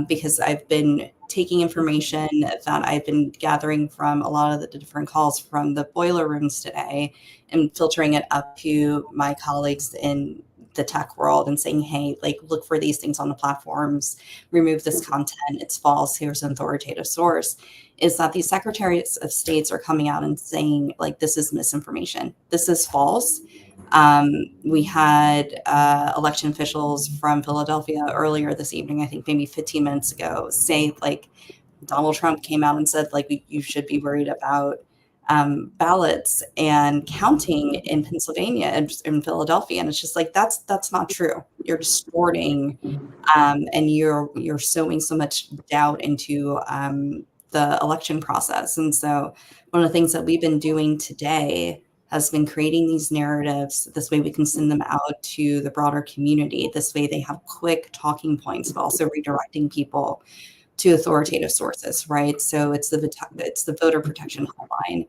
because I've been taking information that I've been gathering from a lot of the different calls from the boiler rooms today and filtering it up to my colleagues in the tech world and saying, hey, like, look for these things on the platforms, remove this content, it's false, here's an authoritative source, is that these secretaries of states are coming out and saying, like, this is misinformation, this is false. We had election officials from Philadelphia earlier this evening, I think maybe 15 minutes ago, say, like, Donald Trump came out and said, like, you should be worried about ballots and counting in Pennsylvania and in Philadelphia. And it's just like, that's not true. You're distorting and you're sowing so much doubt into the election process. And so one of the things that we've been doing today has been creating these narratives. This way we can send them out to the broader community. This way they have quick talking points, but also redirecting people to authoritative sources, right? So it's the voter protection hotline.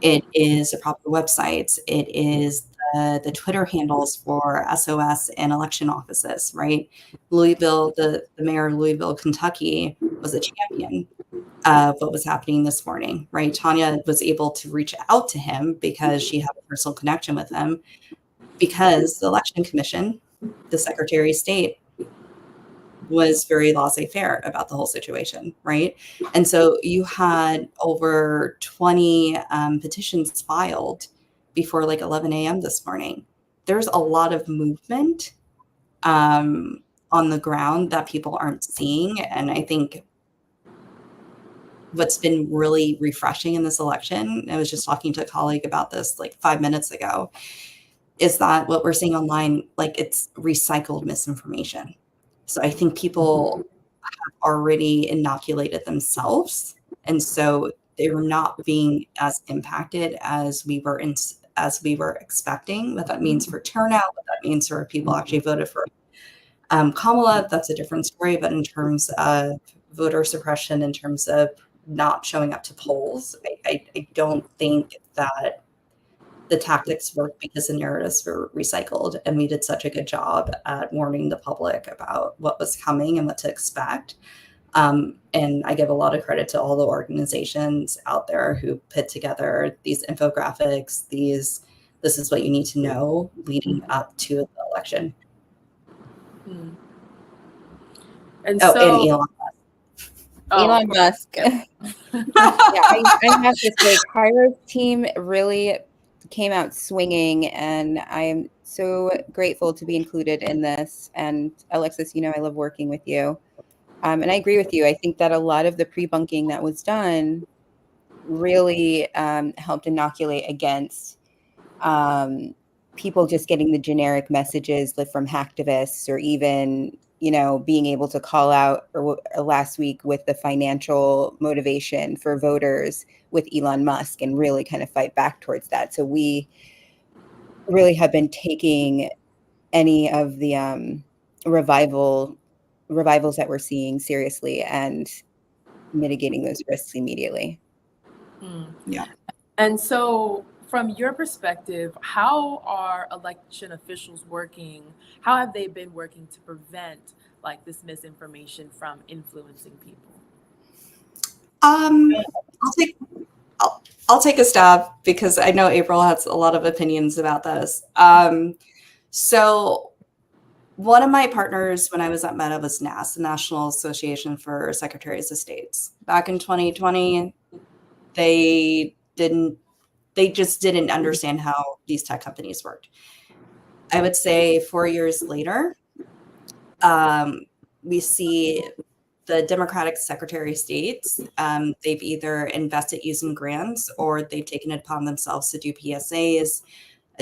It is the proper websites. It is the Twitter handles for SOS and election offices, right? Louisville, the mayor of Louisville, Kentucky, was a champion of what was happening this morning, right? Tanya was able to reach out to him because she had a personal connection with him, because the election commission, the Secretary of State, was very laissez-faire about the whole situation, right? And so you had over 20 petitions filed before like 11 a.m. this morning. There's a lot of movement on the ground that people aren't seeing. And I think what's been really refreshing in this election, I was just talking to a colleague about this like 5 minutes ago, is that what we're seeing online, like, it's recycled misinformation. So I think people have already inoculated themselves, and so they were not being as impacted as we were expecting. What that means for turnout, what that means for people actually voted for Kamala, that's a different story. But in terms of voter suppression, in terms of not showing up to polls, I don't think that the tactics worked because the narratives were recycled, and we did such a good job at warning the public about what was coming and what to expect. And I give a lot of credit to all the organizations out there who put together these infographics, this is what you need to know leading up to the election. And and so Elon Musk. Elon Musk. Yeah, I have to say, KAIROS team really came out swinging, and I am so grateful to be included in this. And Alexis, you know, I love working with you. And I agree with you. I think that a lot of the pre-bunking that was done really helped inoculate against people just getting the generic messages from hacktivists, or even, you know, being able to call out, or last week with the financial motivation for voters with Elon Musk, and really kind of fight back towards that. So we really have been taking any of the revivals that we're seeing seriously and mitigating those risks immediately. Yeah. And so, from your perspective, how are election officials working? How have they been working to prevent like this misinformation from influencing people? I'll take a stab, because I know April has a lot of opinions about this. So one of my partners when I was at Meta was NAS, the National Association for Secretaries of States. Back in 2020, they just didn't understand how these tech companies worked. I would say 4 years later, we see the Democratic Secretary of States, they've either invested using grants, or they've taken it upon themselves to do PSAs,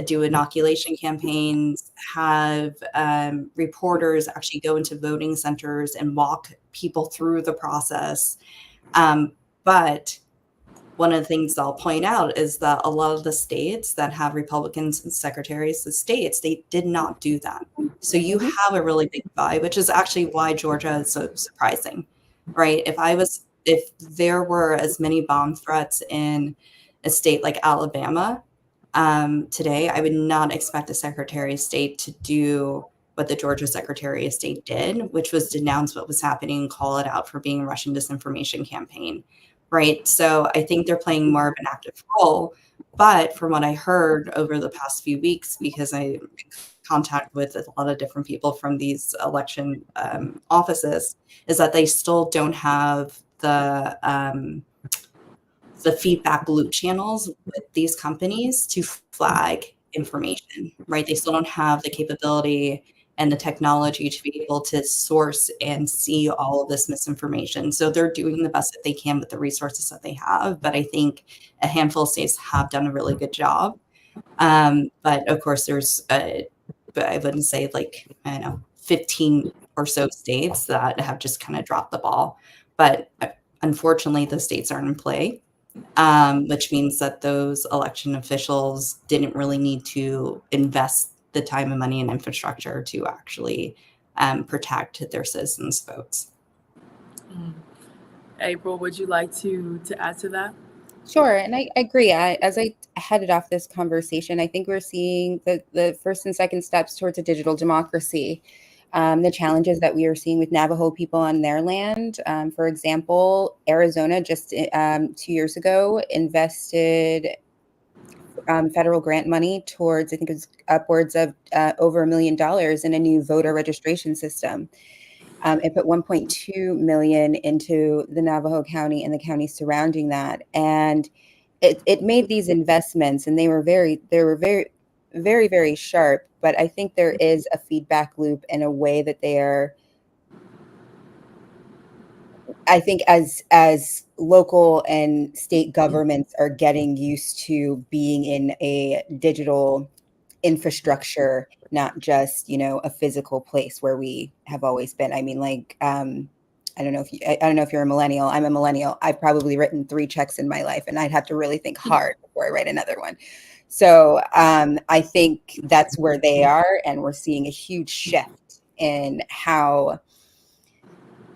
do inoculation campaigns, have reporters actually go into voting centers and walk people through the process. But one of the things I'll point out is that a lot of the states that have Republicans and secretaries of states, they did not do that. So you have a really big divide, which is actually why Georgia is so surprising, right? If there were as many bomb threats in a state like Alabama today, I would not expect the Secretary of State to do what the Georgia Secretary of State did, which was denounce what was happening and call it out for being a Russian disinformation campaign, right? So I think they're playing more of an active role. But from what I heard over the past few weeks, because I'm in contact with a lot of different people from these election offices, is that they still don't have the feedback loop channels with these companies to flag information, right? They still don't have the capability and the technology to be able to source and see all of this misinformation. So they're doing the best that they can with the resources that they have. But I think a handful of states have done a really good job. But of course, but I wouldn't say like, I don't know, 15 or so states that have just kind of dropped the ball. But unfortunately, those states aren't in play, which means that those election officials didn't really need to invest the time and money and infrastructure to actually protect their citizens' votes. April, would you like to add to that? Sure, and I agree. As I headed off this conversation, I think we're seeing the first and second steps towards a digital democracy. The challenges that we are seeing with Navajo people on their land. For example, Arizona just 2 years ago invested federal grant money towards, I think it was upwards of over $1 million in a new voter registration system. It put 1.2 million into the Navajo County and the counties surrounding that, and it made these investments, and they were very, very sharp. But I think there is a feedback loop in a way that they are. I think as local and state governments are getting used to being in a digital infrastructure, not just, a physical place where we have always been. I mean, like, I don't know if you're a millennial. I'm a millennial. I've probably written 3 checks in my life, and I'd have to really think hard before I write another one. So I think that's where they are, and we're seeing a huge shift in how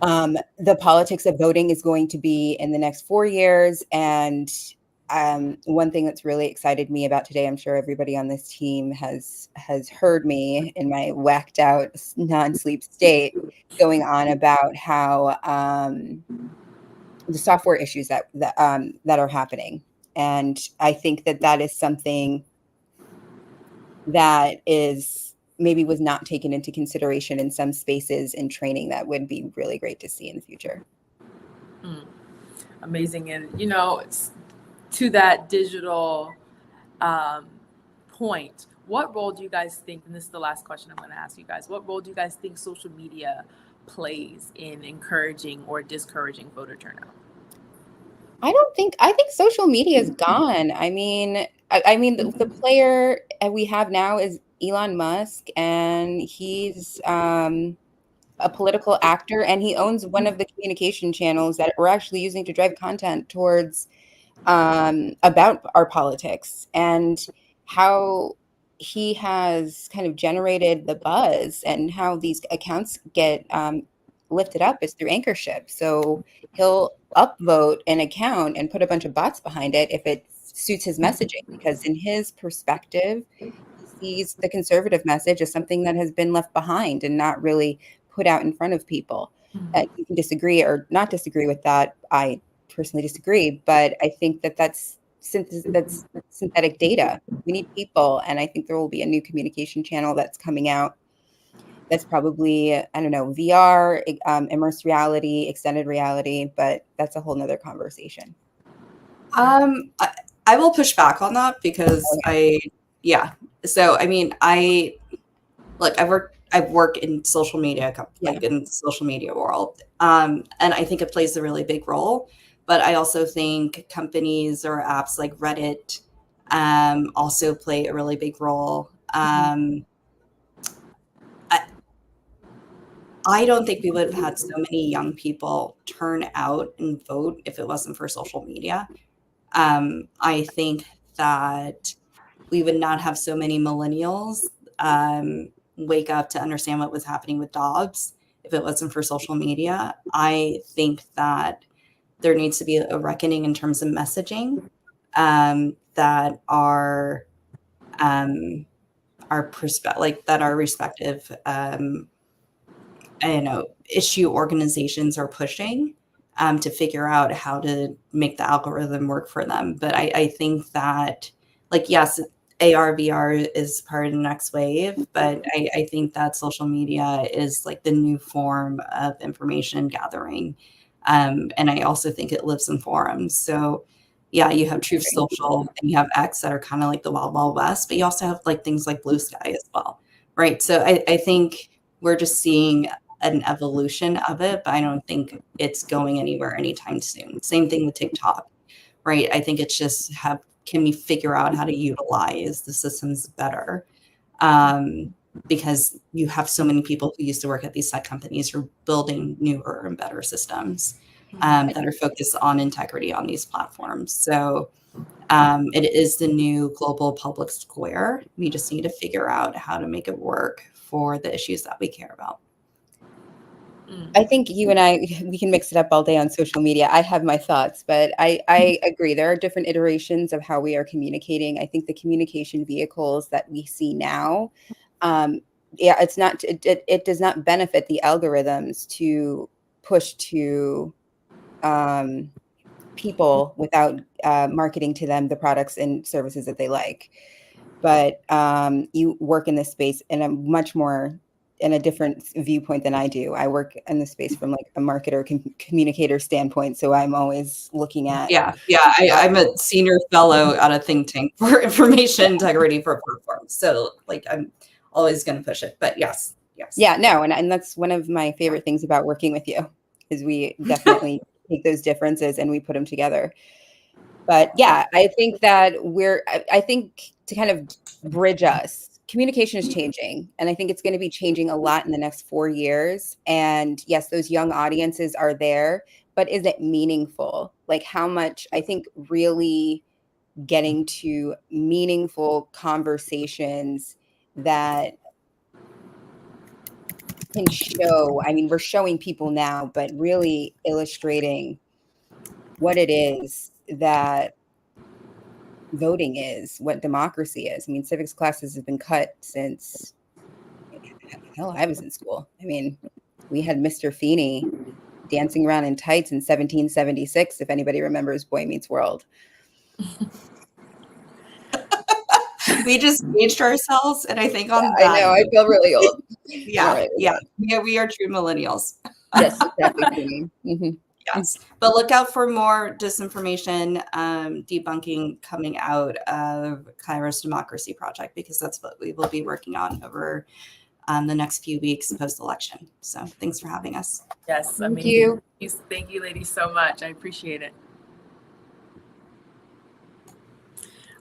the politics of voting is going to be in the next 4 years. And one thing that's really excited me about today, I'm sure everybody on this team has heard me in my whacked out non-sleep state going on about how the software issues that are happening. And I think that is something that maybe was not taken into consideration in some spaces in training that would be really great to see in the future. Amazing. And, to that digital point, what role do you guys think, and this is the last question I'm going to ask you guys, what role do you guys think social media plays in encouraging or discouraging voter turnout? I think social media is gone. I mean, the player we have now is Elon Musk, and he's a political actor, and he owns one of the communication channels that we're actually using to drive content towards about our politics, and how he has kind of generated the buzz, and how these accounts get lifted up is through anchorship. So he'll upvote an account and put a bunch of bots behind it if it suits his messaging, because in his perspective, he sees the conservative message as something that has been left behind and not really put out in front of people. You can disagree or not disagree with that. I personally disagree, but I think that's synthetic data. We need people, and I think there will be a new communication channel that's coming out. That's probably, I don't know, VR, immersed reality, extended reality, but that's a whole nother conversation. I will push back on that because So, I mean, I work in social media, in the social media world. And I think it plays a really big role, but I also think companies or apps like Reddit also play a really big role. I don't think we would have had so many young people turn out and vote if it wasn't for social media. I think that we would not have so many millennials wake up to understand what was happening with Dobbs if it wasn't for social media. I think that there needs to be a reckoning in terms of messaging that are that our respective issue organizations are pushing to figure out how to make the algorithm work for them. But I think that, like, yes, AR, VR is part of the next wave, but I think that social media is like the new form of information gathering. And I also think it lives in forums. So yeah, you have Truth Social and you have X that are kind of like the Wild Wild West, but you also have like things like Blue Sky as well, right? So I think we're just seeing an evolution of it, but I don't think it's going anywhere anytime soon. Same thing with TikTok, right? I think it's just can we figure out how to utilize the systems better? Because you have so many people who used to work at these tech companies who are building newer and better systems that are focused on integrity on these platforms. So it is the new global public square. We just need to figure out how to make it work for the issues that we care about. I think you and I, we can mix it up all day on social media. I have my thoughts, but I agree. There are different iterations of how we are communicating. I think the communication vehicles that we see now, it does not benefit the algorithms to push to people without marketing to them the products and services that they like. But you work in this space in a different viewpoint than I do. I work in the space from like a marketer, communicator standpoint. So I'm always looking at. I'm a senior fellow at a think tank for information integrity for platforms. So like I'm always going to push it. But yes. Yeah, no, and that's one of my favorite things about working with you is we definitely take those differences and we put them together. But yeah, I think that I think to kind of bridge us, communication is changing. And I think it's going to be changing a lot in the next 4 years. And yes, those young audiences are there, but is it meaningful? Like how much, I think really getting to meaningful conversations that can show, I mean, we're showing people now, but really illustrating what it is that voting is, what democracy is. I mean, civics classes have been cut since hell, I was in school. I mean, we had Mr. Feeney dancing around in tights in 1776, if anybody remembers Boy Meets World. We just aged ourselves, and I think on that. I know, I feel really old. Yeah, we are true millennials. Yes, exactly. Mm-hmm. Yes, but look out for more disinformation debunking coming out of KAIROS Democracy Project, because that's what we will be working on over the next few weeks post-election. So thanks for having us. Yes, thank you. Thank you, ladies, so much. I appreciate it.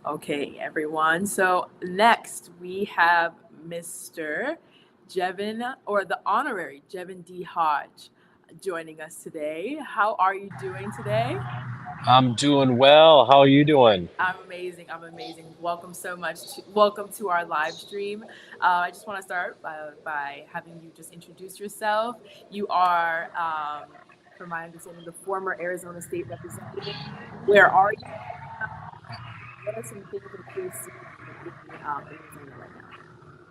Okay, everyone. So next we have Mr. Jevin, or the honorary Jevin D. Hodge, joining us today. How are you doing today? I'm doing well. How are you doing? I'm amazing. Welcome so much. Welcome to our live stream. I just want to start by having you just introduce yourself. You are, from my understanding, the former Arizona State Representative. Where are you? What are some things that you're seeing in Arizona right now?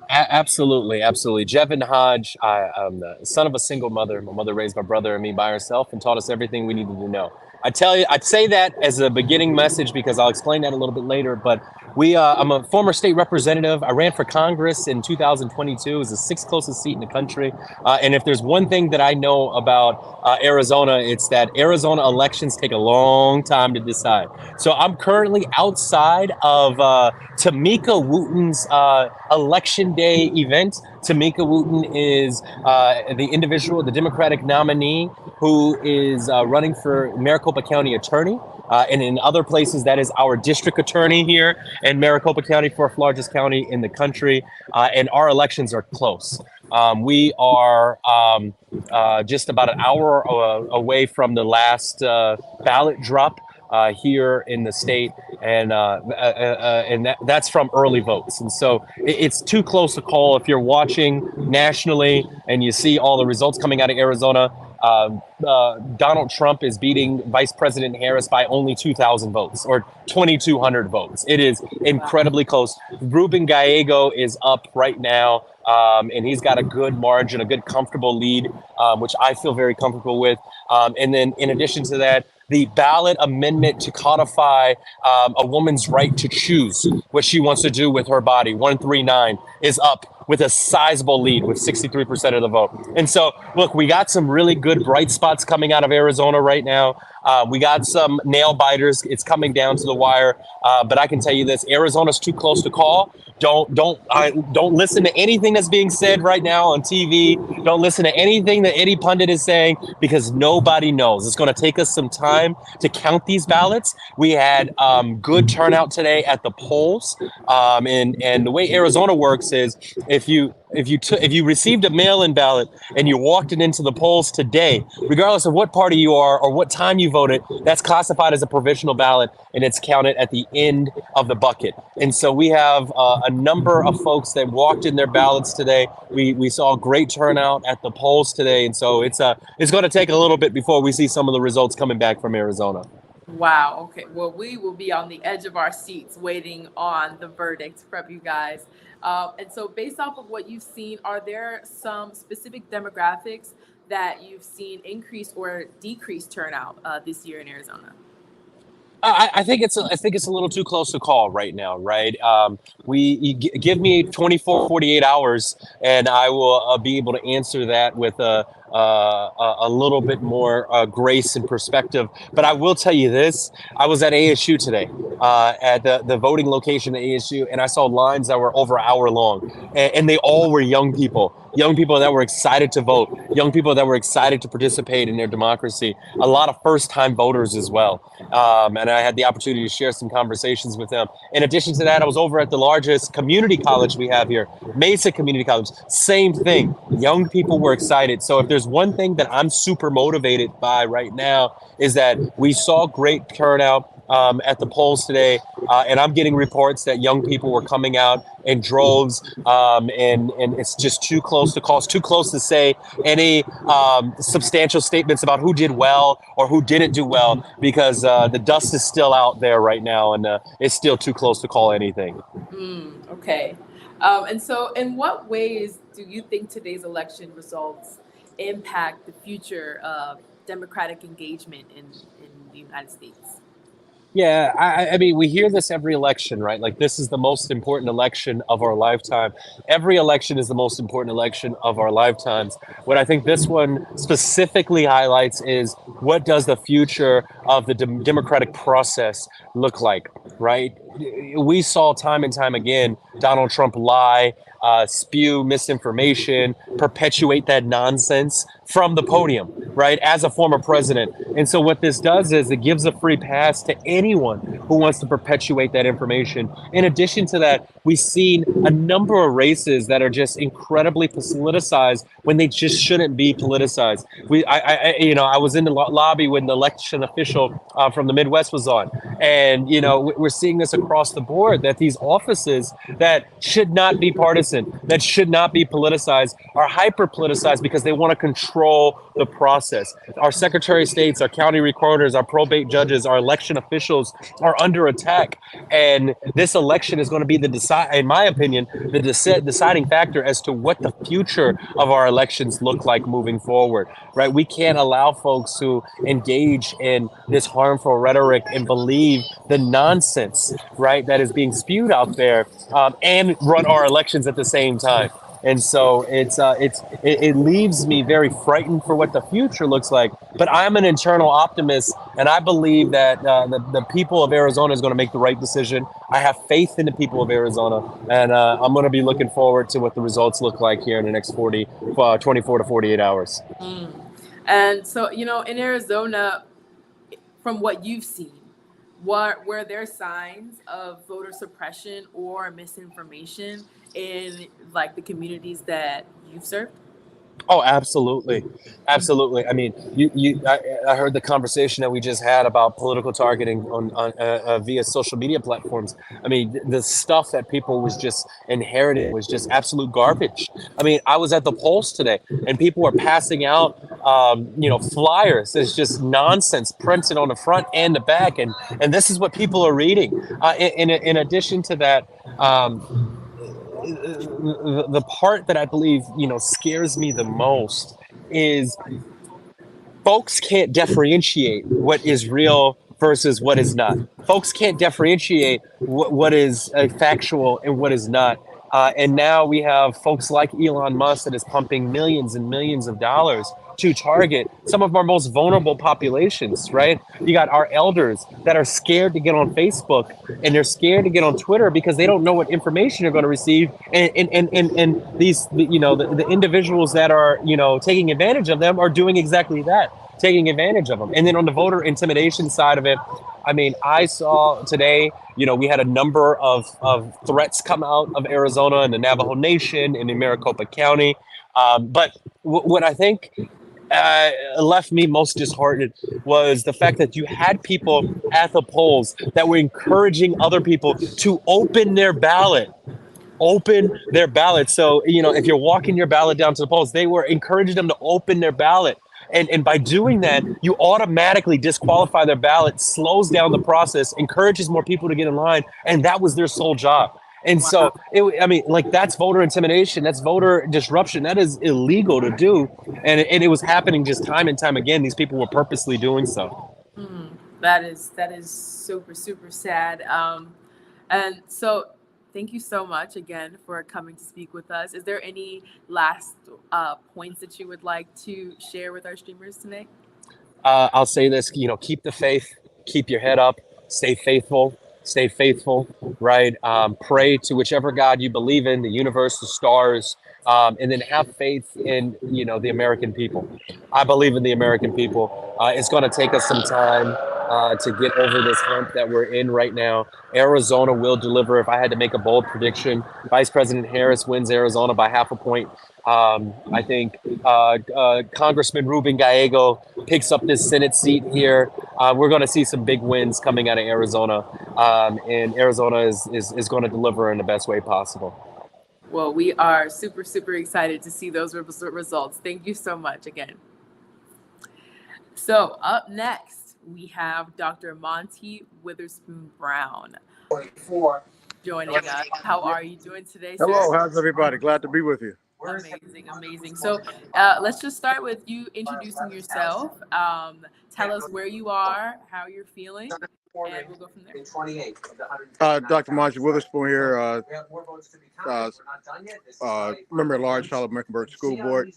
Absolutely. Jevin Hodge, I'm the son of a single mother. My mother raised my brother and me by herself and taught us everything we needed to know. I'd say that as a beginning message because I'll explain that a little bit later, but I'm a former state representative. I ran for Congress in 2022. It was the 6th closest seat in the country. And if there's one thing that I know about Arizona, it's that Arizona elections take a long time to decide. So I'm currently outside of Tamika Wooten's election day event. Tamika Wooten is the Democratic nominee who is running for Maricopa County Attorney. And in other places, that is our district attorney here in Maricopa County, 4th largest county in the country. And our elections are close. We are just about an hour away from the last ballot drop here in the state, and that's from early votes. And so it's too close to call. If you're watching nationally and you see all the results coming out of Arizona, Donald Trump is beating Vice President Harris by only 2,000 votes or 2,200 votes. It is incredibly close. Ruben Gallego is up right now, and he's got a good margin, a good comfortable lead, which I feel very comfortable with. And then in addition to that, the ballot amendment to codify a woman's right to choose what she wants to do with her body, 139, is up with a sizable lead with 63% of the vote. And so, look, we got some really good bright spots coming out of Arizona right now. We got some nail biters. It's coming down to the wire. But I can tell you this: Arizona's too close to call. Don't listen to anything that's being said right now on TV. Don't listen to anything that any pundit is saying, because nobody knows. It's going to take us some time to count these ballots. We had good turnout today at the polls, and the way Arizona works is if you received a mail-in ballot and you walked it into the polls today, regardless of what party you are or what time you voted, that's classified as a provisional ballot, and it's counted at the end of the bucket. And so we have a number of folks that walked in their ballots today. We saw a great turnout at the polls today, and so it's going to take a little bit before we see some of the results coming back from Arizona. Wow. Okay. Well, we will be on the edge of our seats waiting on the verdict from you guys. And so based off of what you've seen, are there some specific demographics that you've seen increase or decrease turnout this year in Arizona? I think it's a little too close to call right now, right? Give me 24, 48 hours, and I will be able to answer that with a little bit more grace and perspective. But I will tell you this: I was at ASU today, at the voting location at ASU, and I saw lines that were over an hour long, and they all were young people that were excited to vote, young people that were excited to participate in their democracy, a lot of first-time voters as well. And I had the opportunity to share some conversations with them. In addition to that, I was over at the largest community college we have here, Mesa Community College. Same thing. Young people were excited. So if there's one thing that I'm super motivated by right now, is that we saw great turnout at the polls today, and I'm getting reports that young people were coming out in droves, and it's just too close to call. It's too close to say any substantial statements about who did well or who didn't do well, because the dust is still out there right now, and it's still too close to call anything. Okay. And so in what ways do you think today's election results impact the future of democratic engagement in the United States? Yeah, I mean, we hear this every election, right? Like, this is the most important election of our lifetime. Every election is the most important election of our lifetimes. What I think this one specifically highlights is, what does the future of the democratic process look like, right? We saw time and time again Donald Trump lie, spew misinformation, perpetuate that nonsense from the podium, right, as a former president. And so what this does is it gives a free pass to anyone who wants to perpetuate that information. In addition to that, we've seen a number of races that are just incredibly politicized when they just shouldn't be politicized. I was in the lobby when the election official from the Midwest was on, and we're seeing this across the board, that these offices that should not be partisan, that should not be politicized, are hyper politicized because they want to control the process. Our Secretary of States, our county recorders, our probate judges, our election officials are under attack, and this election is going to be in my opinion, the deciding factor as to what the future of our elections look like moving forward. Right? We can't allow folks who engage in this harmful rhetoric and believe the nonsense, right, that is being spewed out there, and run our elections at the same time. And so it leaves me very frightened for what the future looks like. But I'm an internal optimist, and I believe that the people of Arizona is going to make the right decision. I have faith in the people of Arizona, and I'm going to be looking forward to what the results look like here in the next 24 to 48 hours. And so, in Arizona, from what you've seen, were there signs of voter suppression or misinformation in like the communities that you've served? Oh, absolutely. Absolutely. I mean, I heard the conversation that we just had about political targeting on via social media platforms. I mean, the stuff that people was just inherited was just absolute garbage. I mean, I was at the polls today, and people were passing out flyers. It's just nonsense printed on the front and the back, and this is what people are reading. In addition to that, the part that I believe scares me the most is folks can't differentiate what is real versus what is not. Folks can't differentiate what is factual and what is not. And now we have folks like Elon Musk that is pumping millions and millions of dollars to target some of our most vulnerable populations, right? You got our elders that are scared to get on Facebook and they're scared to get on Twitter because they don't know what information they're going to receive. And these, the individuals that are, taking advantage of them are doing exactly that, taking advantage of them. And then on the voter intimidation side of it, I mean, I saw today, we had a number of threats come out of Arizona and the Navajo Nation and in Maricopa County. But what I think left me most disheartened was the fact that you had people at the polls that were encouraging other people to open their ballot. So, if you're walking your ballot down to the polls, they were encouraging them to open their ballot. And by doing that, you automatically disqualify their ballot, slows down the process, encourages more people to get in line. And that was their sole job. And so, that's voter intimidation. That's voter disruption. That is illegal to do. And it was happening just time and time again. These people were purposely doing so. That is super, super sad. And so thank you so much again for coming to speak with us. Is there any last points that you would like to share with our streamers tonight? I'll say this, keep the faith, keep your head up, stay faithful, right? Pray to whichever God you believe in, the universe, the stars, and then have faith in, the American people. I believe in the American people. It's going to take us some time to get over this hump that we're in right now. Arizona will deliver. If I had to make a bold prediction, Vice President Harris wins Arizona by 0.5 point. I think Congressman Ruben Gallego picks up this Senate seat here. We're going to see some big wins coming out of Arizona, and Arizona is going to deliver in the best way possible. Well, we are super, super excited to see those results. Thank you so much again. So up next, we have Dr. Monty Witherspoon Brown joining us. How are you doing today, sir? Hello, how's everybody? Glad to be with you. Amazing. So let's just start with you introducing yourself. Tell us where you are, how you're feeling, and we'll go from there. Dr. Monty Witherspoon here, member at large, Charlotte Mecklenburg School Board.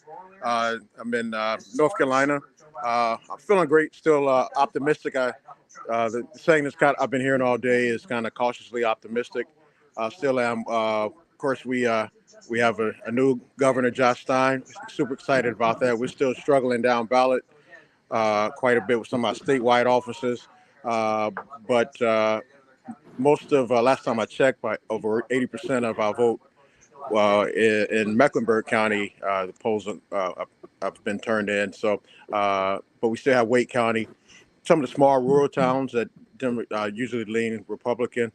I'm in North Carolina. I'm feeling great, still optimistic. The saying that's I've been hearing all day is kind of cautiously optimistic. Still am. Of course, we have a new governor, Josh Stein. Super excited about that. We're still struggling down ballot quite a bit with some of our statewide offices. But most of last time I checked, by over 80% of our vote in Mecklenburg County, the polls have been turned in. So, but we still have Wake County, some of the small rural towns that usually lean Republican.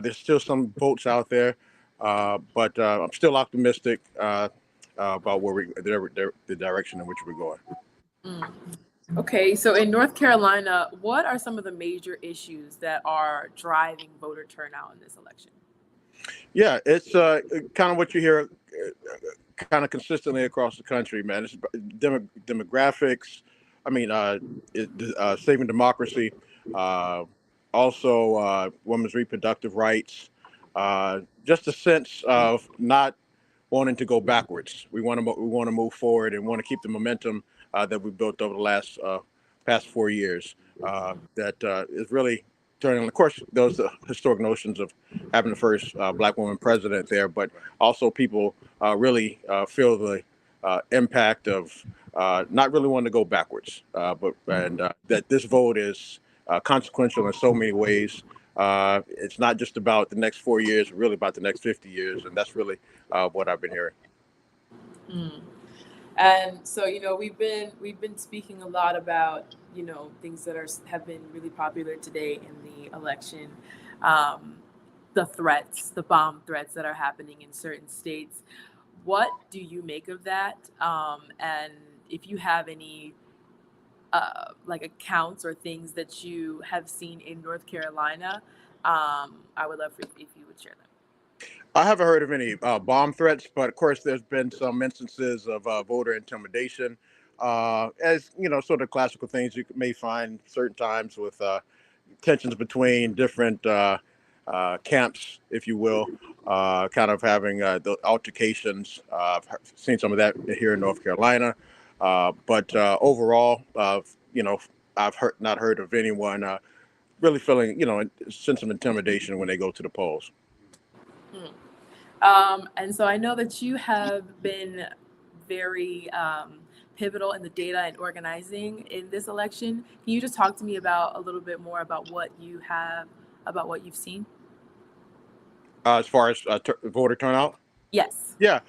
There's still some votes out there, but I'm still optimistic about where the direction in which we're going. Okay, so in North Carolina, what are some of the major issues that are driving voter turnout in this election? Yeah, it's kind of what you hear kind of consistently across the country, man. It's demographics. I mean, saving democracy. Also, women's reproductive rights. Just a sense of not wanting to go backwards. We want to move forward and want to keep the momentum that we built over the past 4 years. That is really turning. Of course, those historic notions of having the first Black woman president there, but also people really feel the impact of not really wanting to go backwards. That this vote is consequential in so many ways. It's not just about the next 4 years, really about the next 50 years, and that's really what I've been hearing. And so, we've been speaking a lot about, things that have been really popular today in the election, the threats, the bomb threats that are happening in certain states. What do you make of that? And if you have any like accounts or things that you have seen in North Carolina, I would love for if you would share them. I haven't heard of any bomb threats, but of course, there's been some instances of voter intimidation. As you know, sort of classical things you may find certain times with tensions between different camps, if you will, kind of having the altercations. I've seen some of that here in North Carolina, but overall, you know, I've not heard of anyone really feeling, you know, sense of intimidation when they go to the polls. And so I know that you have been very pivotal in the data and organizing in this election. Can you just talk to me about a little bit more about what you've seen? As far as voter turnout? Yes. Yeah,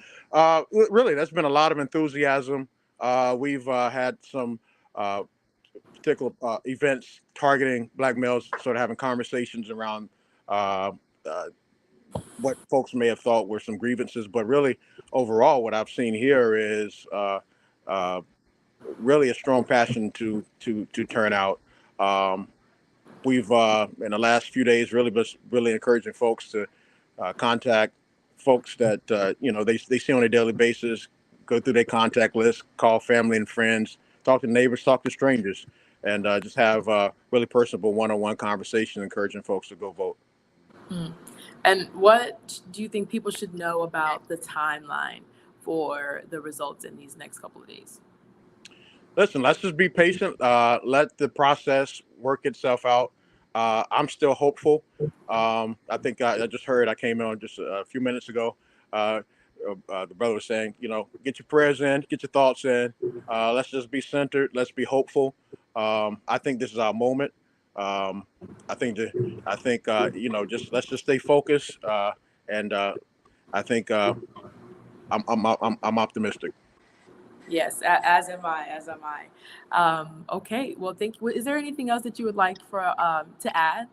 really, there's been a lot of enthusiasm. We've had some particular events targeting Black males, sort of having conversations around uh, uh, what folks may have thought were some grievances. But really, overall, what I've seen here is uh, really a strong passion to turn out. Um, we've in the last few days really encouraging folks to contact folks that you know they see on a daily basis, go through their contact list, call family and friends, talk to neighbors, talk to strangers, and just have really personable one-on-one conversation, encouraging folks to go vote. And what do you think people should know about the timeline for the results in these next couple of days? Listen, let's just be patient. Let the process work itself out. I'm still hopeful. I think I just heard, I came in on just a few minutes ago. Uh, the brother was saying, you know, get your prayers in, get your thoughts in. Let's just be centered. Let's be hopeful. I think this is our moment. Um, you know, let's just stay focused. And I think I'm optimistic. Yes, as am I. As am I. Okay. Well, thank you. Is there anything else that you would like for to add?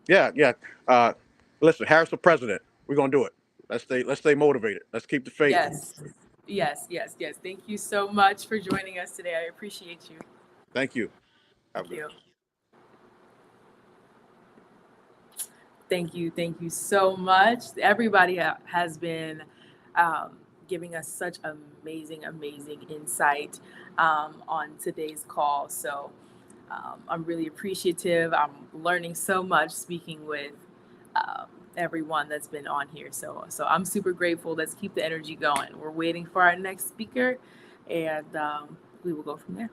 Yeah, yeah. Uh, Listen, Harris for president. We're gonna do it. Let's stay motivated. Let's keep the faith. Yes. Yes. Yes. Yes. Thank you so much for joining us today. I appreciate you. Thank you. Have a Thank good you. Thank you. Thank you so much. Everybody has been giving us such amazing, amazing insight on today's call. So I'm really appreciative. I'm learning so much speaking with everyone that's been on here. So I'm super grateful. Let's keep the energy going. We're waiting for our next speaker, and we will go from there.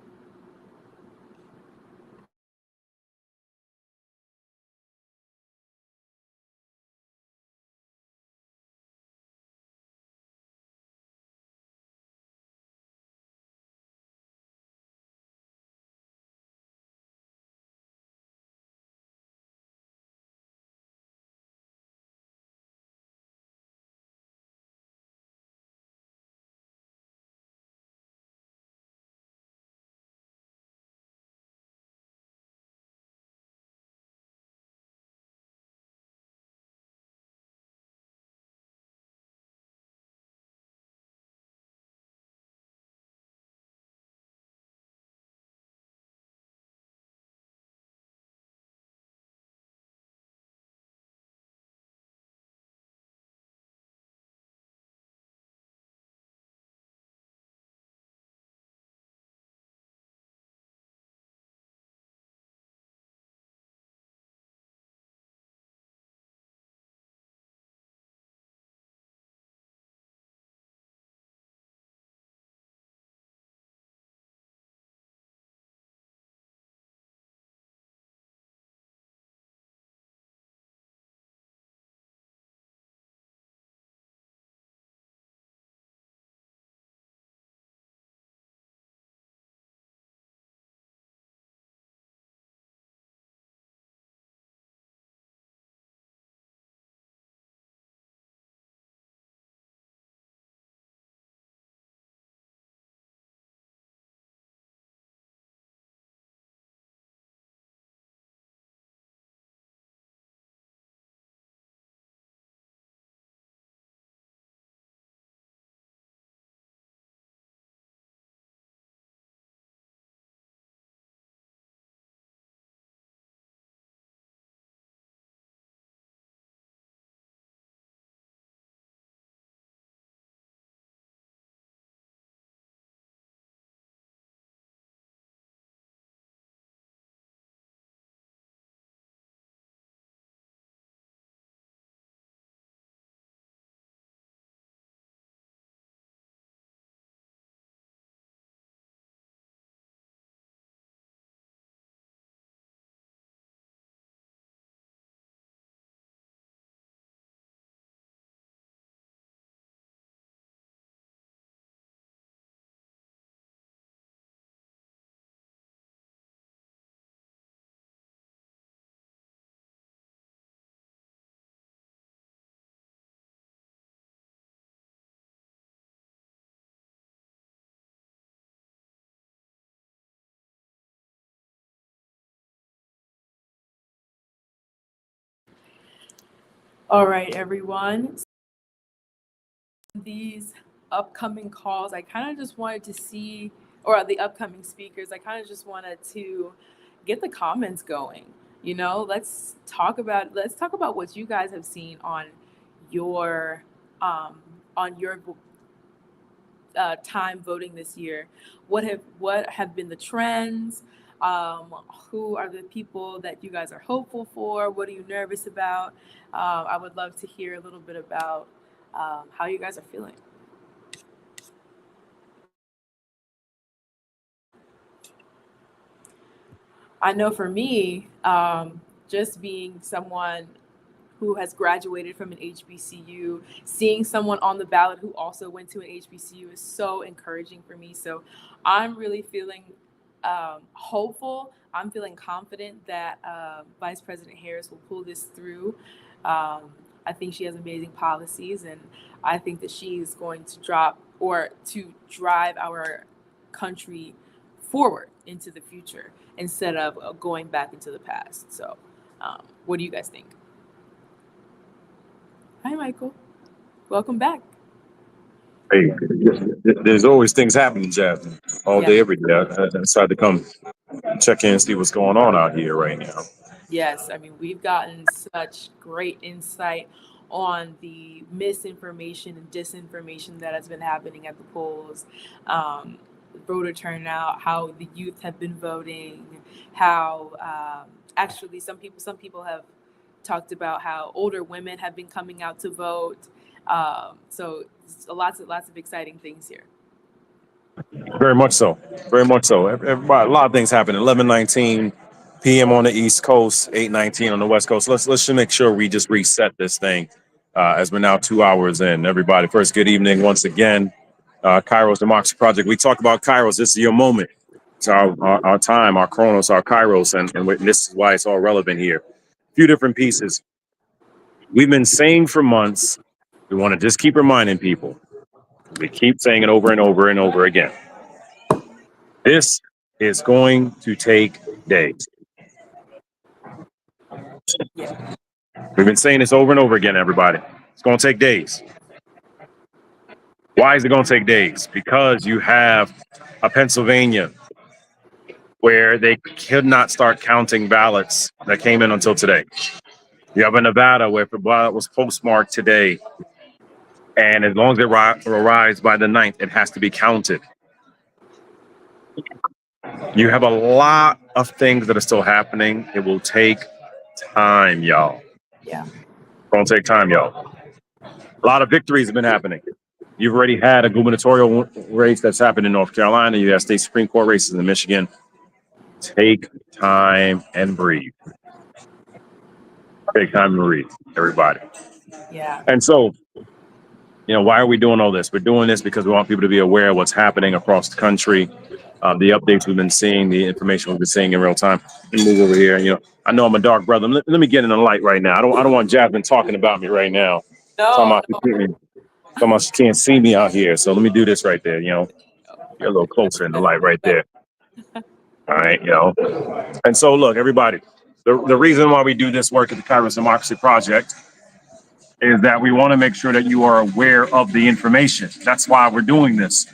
All right, everyone. These upcoming calls, I kind of just wanted to see, or the upcoming speakers, I kind of just wanted to get the comments going. You know, let's talk about what you guys have seen your on your time voting this year. What have been the trends? Who are the people that you guys are hopeful for? What are you nervous about? I would love to hear a little bit about how you guys are feeling. I know for me, just being someone who has graduated from an HBCU, seeing someone on the ballot who also went to an HBCU is so encouraging for me. So I'm really feeling hopeful. I'm feeling confident that Vice President Harris will pull this through. I think she has amazing policies, and I think that she is going to drive our country forward into the future instead of going back into the past. So what do you guys think? Hi, Michael. Welcome back. Hey, there's always things happening, Jasmine, all day, every day. I decided to come check in and see what's going on out here right now. Yes, I mean, we've gotten such great insight on the misinformation and disinformation that has been happening at the polls, voter turnout, how the youth have been voting, how actually some people have talked about how older women have been coming out to vote. So lots of exciting things here. Very much so. Very much so. Everybody, a lot of things happen. 11:19 p.m. on the East Coast, 8:19 on the West Coast. Let's just make sure we just reset this thing as we're now 2 hours in. Everybody, first, good evening once again. KAIROS Democracy Project. We talk about KAIROS. This is your moment. It's our time, our chronos, our KAIROS, and this is why it's all relevant here. A few different pieces. We've been saying for months, we want to just keep reminding people. We keep saying it over and over and over again. This is going to take days. We've been saying this over and over again, everybody. It's going to take days. Why is it going to take days? Because you have a Pennsylvania where they could not start counting ballots that came in until today. You have a Nevada where the ballot was postmarked today. And as long as it arrives by the 9th, it has to be counted. You have a lot of things that are still happening. It will take time, y'all. Yeah. It's going to take time, y'all. A lot of victories have been happening. You've already had a gubernatorial race that's happened in North Carolina. You have state Supreme Court races in Michigan. Take time and breathe. Take time and breathe, everybody. Yeah. And so, why are we doing all this? We're doing this because we want people to be aware of what's happening across the country, the updates we've been seeing, the information we've been seeing in real time. Let me move over here. I know I'm a dark brother. Let me get in the light right now. I don't want Jasmine talking about me right now. No. Talking about she can't see me out here. So let me do this right there. You're a little closer in the light right there. All right, And so, look, everybody, the reason why we do this work at the KAIROS Democracy Project is that we want to make sure that you are aware of the information. That's why we're doing this.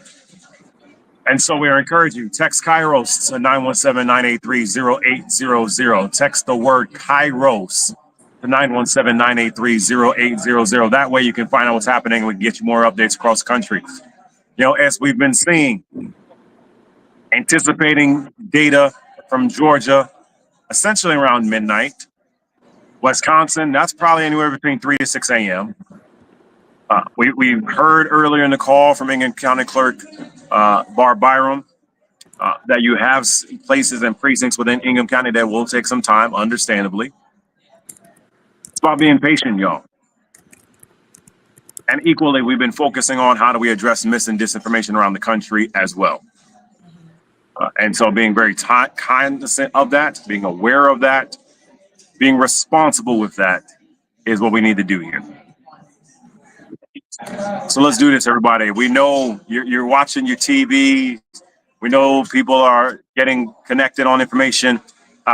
And so we are encouraging you, text KAIROS to 917-983-0800. Text the word KAIROS to 917-983-0800. That way you can find out what's happening. We can get you more updates across the country. As we've been seeing, anticipating data from Georgia, essentially around midnight. Wisconsin, that's probably anywhere between 3 to 6 a.m. We heard earlier in the call from Ingham County Clerk Barb Byram that you have places and precincts within Ingham County that will take some time, understandably. It's about being patient, y'all. And equally, we've been focusing on how do we address mis and disinformation around the country as well. And so being very cognizant of that, being aware of that, being responsible with that is what we need to do here. So let's do this, everybody. We know you're watching your TV. We know people are getting connected on information.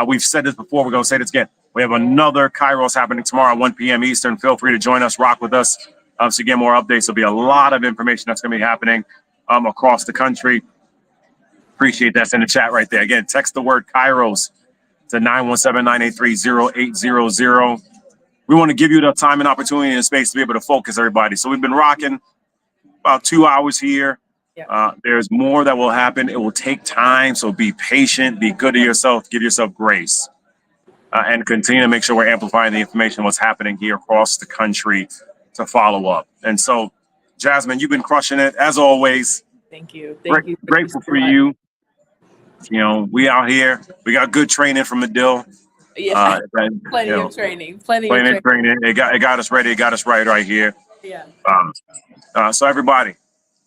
We've said this before. We're going to say this again. We have another KAIROS happening tomorrow at 1 p.m. Eastern. Feel free to join us, rock with us. So get more updates. There'll be a lot of information that's going to be happening across the country. Appreciate that's in the chat right there. Again, text the word KAIROS to 917-983-0800. We want to give you the time and opportunity and space to be able to focus everybody. So we've been rocking about 2 hours here. There's more that will happen. It will take time. So be patient, be good to yourself, give yourself grace, and continue to make sure we're amplifying the information, what's happening here across the country to follow up. And so, Jasmine, you've been crushing it as always. Thank you. Thank you. Grateful for you. You know, we out here. We got good training from Medill. Yeah, plenty of training. Plenty of training. It got us ready. It got us right here. Yeah. So everybody,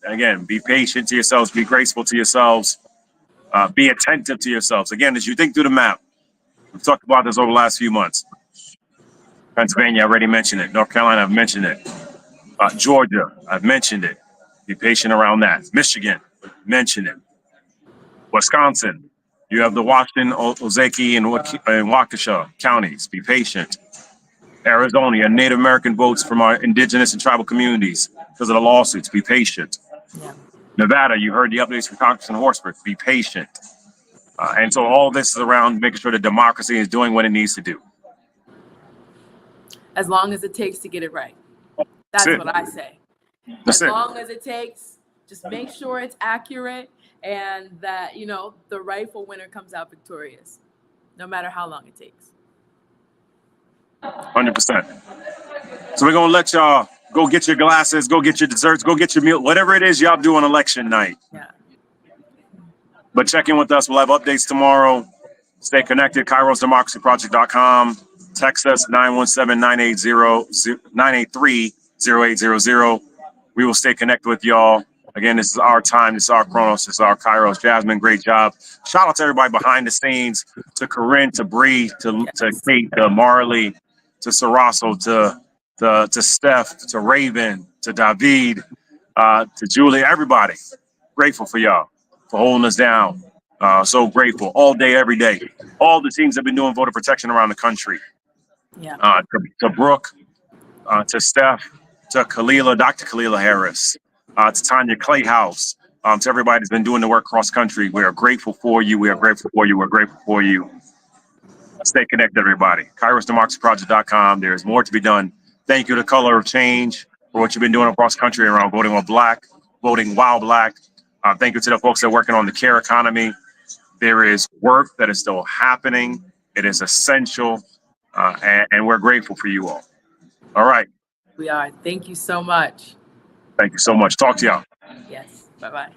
again, be patient to yourselves. Be graceful to yourselves. Be attentive to yourselves. Again, as you think through the map, we've talked about this over the last few months. Pennsylvania, I already mentioned it. North Carolina, I've mentioned it. Georgia, I've mentioned it. Be patient around that. Michigan, mentioned it. Wisconsin, you have the Washington, Ozaukee, and Waukesha counties. Be patient. Arizona, you have Native American votes from our indigenous and tribal communities because of the lawsuits. Be patient. Yeah. Nevada, you heard the updates from Congressman Horsford. Be patient. And so all this is around making sure that democracy is doing what it needs to do. As long as it takes to get it right. That's what I say. As long as it takes, just make sure it's accurate and that, you know, the rightful winner comes out victorious, no matter how long it takes. 100%. So we're going to let y'all go get your glasses, go get your desserts, go get your meal, whatever it is y'all do on election night. Yeah. But check in with us. We'll have updates tomorrow. Stay connected, KAIROSDemocracyProject.com. Text us 917-983-0800. We will stay connected with y'all. Again, this is our time. This is our Chronos. This is our KAIROS. Jasmine, great job. Shout out to everybody behind the scenes, to Corinne, to Bree, to Kate, to Marley, to Sarasso, to Steph, to Raven, to David, to Julie, everybody. Grateful for y'all for holding us down. So grateful all day, every day. All the teams have been doing voter protection around the country. Yeah. To Brooke, to Steph, to Kalila, Dr. Kalila Harris, to Tanya Clayhouse, to everybody that's been doing the work cross country. We are grateful for you. We are grateful for you. We're grateful for you. Stay connected, everybody. KAIROSDemocracyProject.com. There's more to be done. Thank you to Color of Change for what you've been doing across country around voting on Black, voting while Black. Thank you to the folks that are working on the care economy. There is work that is still happening. It is essential, and we're grateful for you all. All right. We are. Thank you so much. Thank you so much. Talk to y'all. Yes. Bye-bye.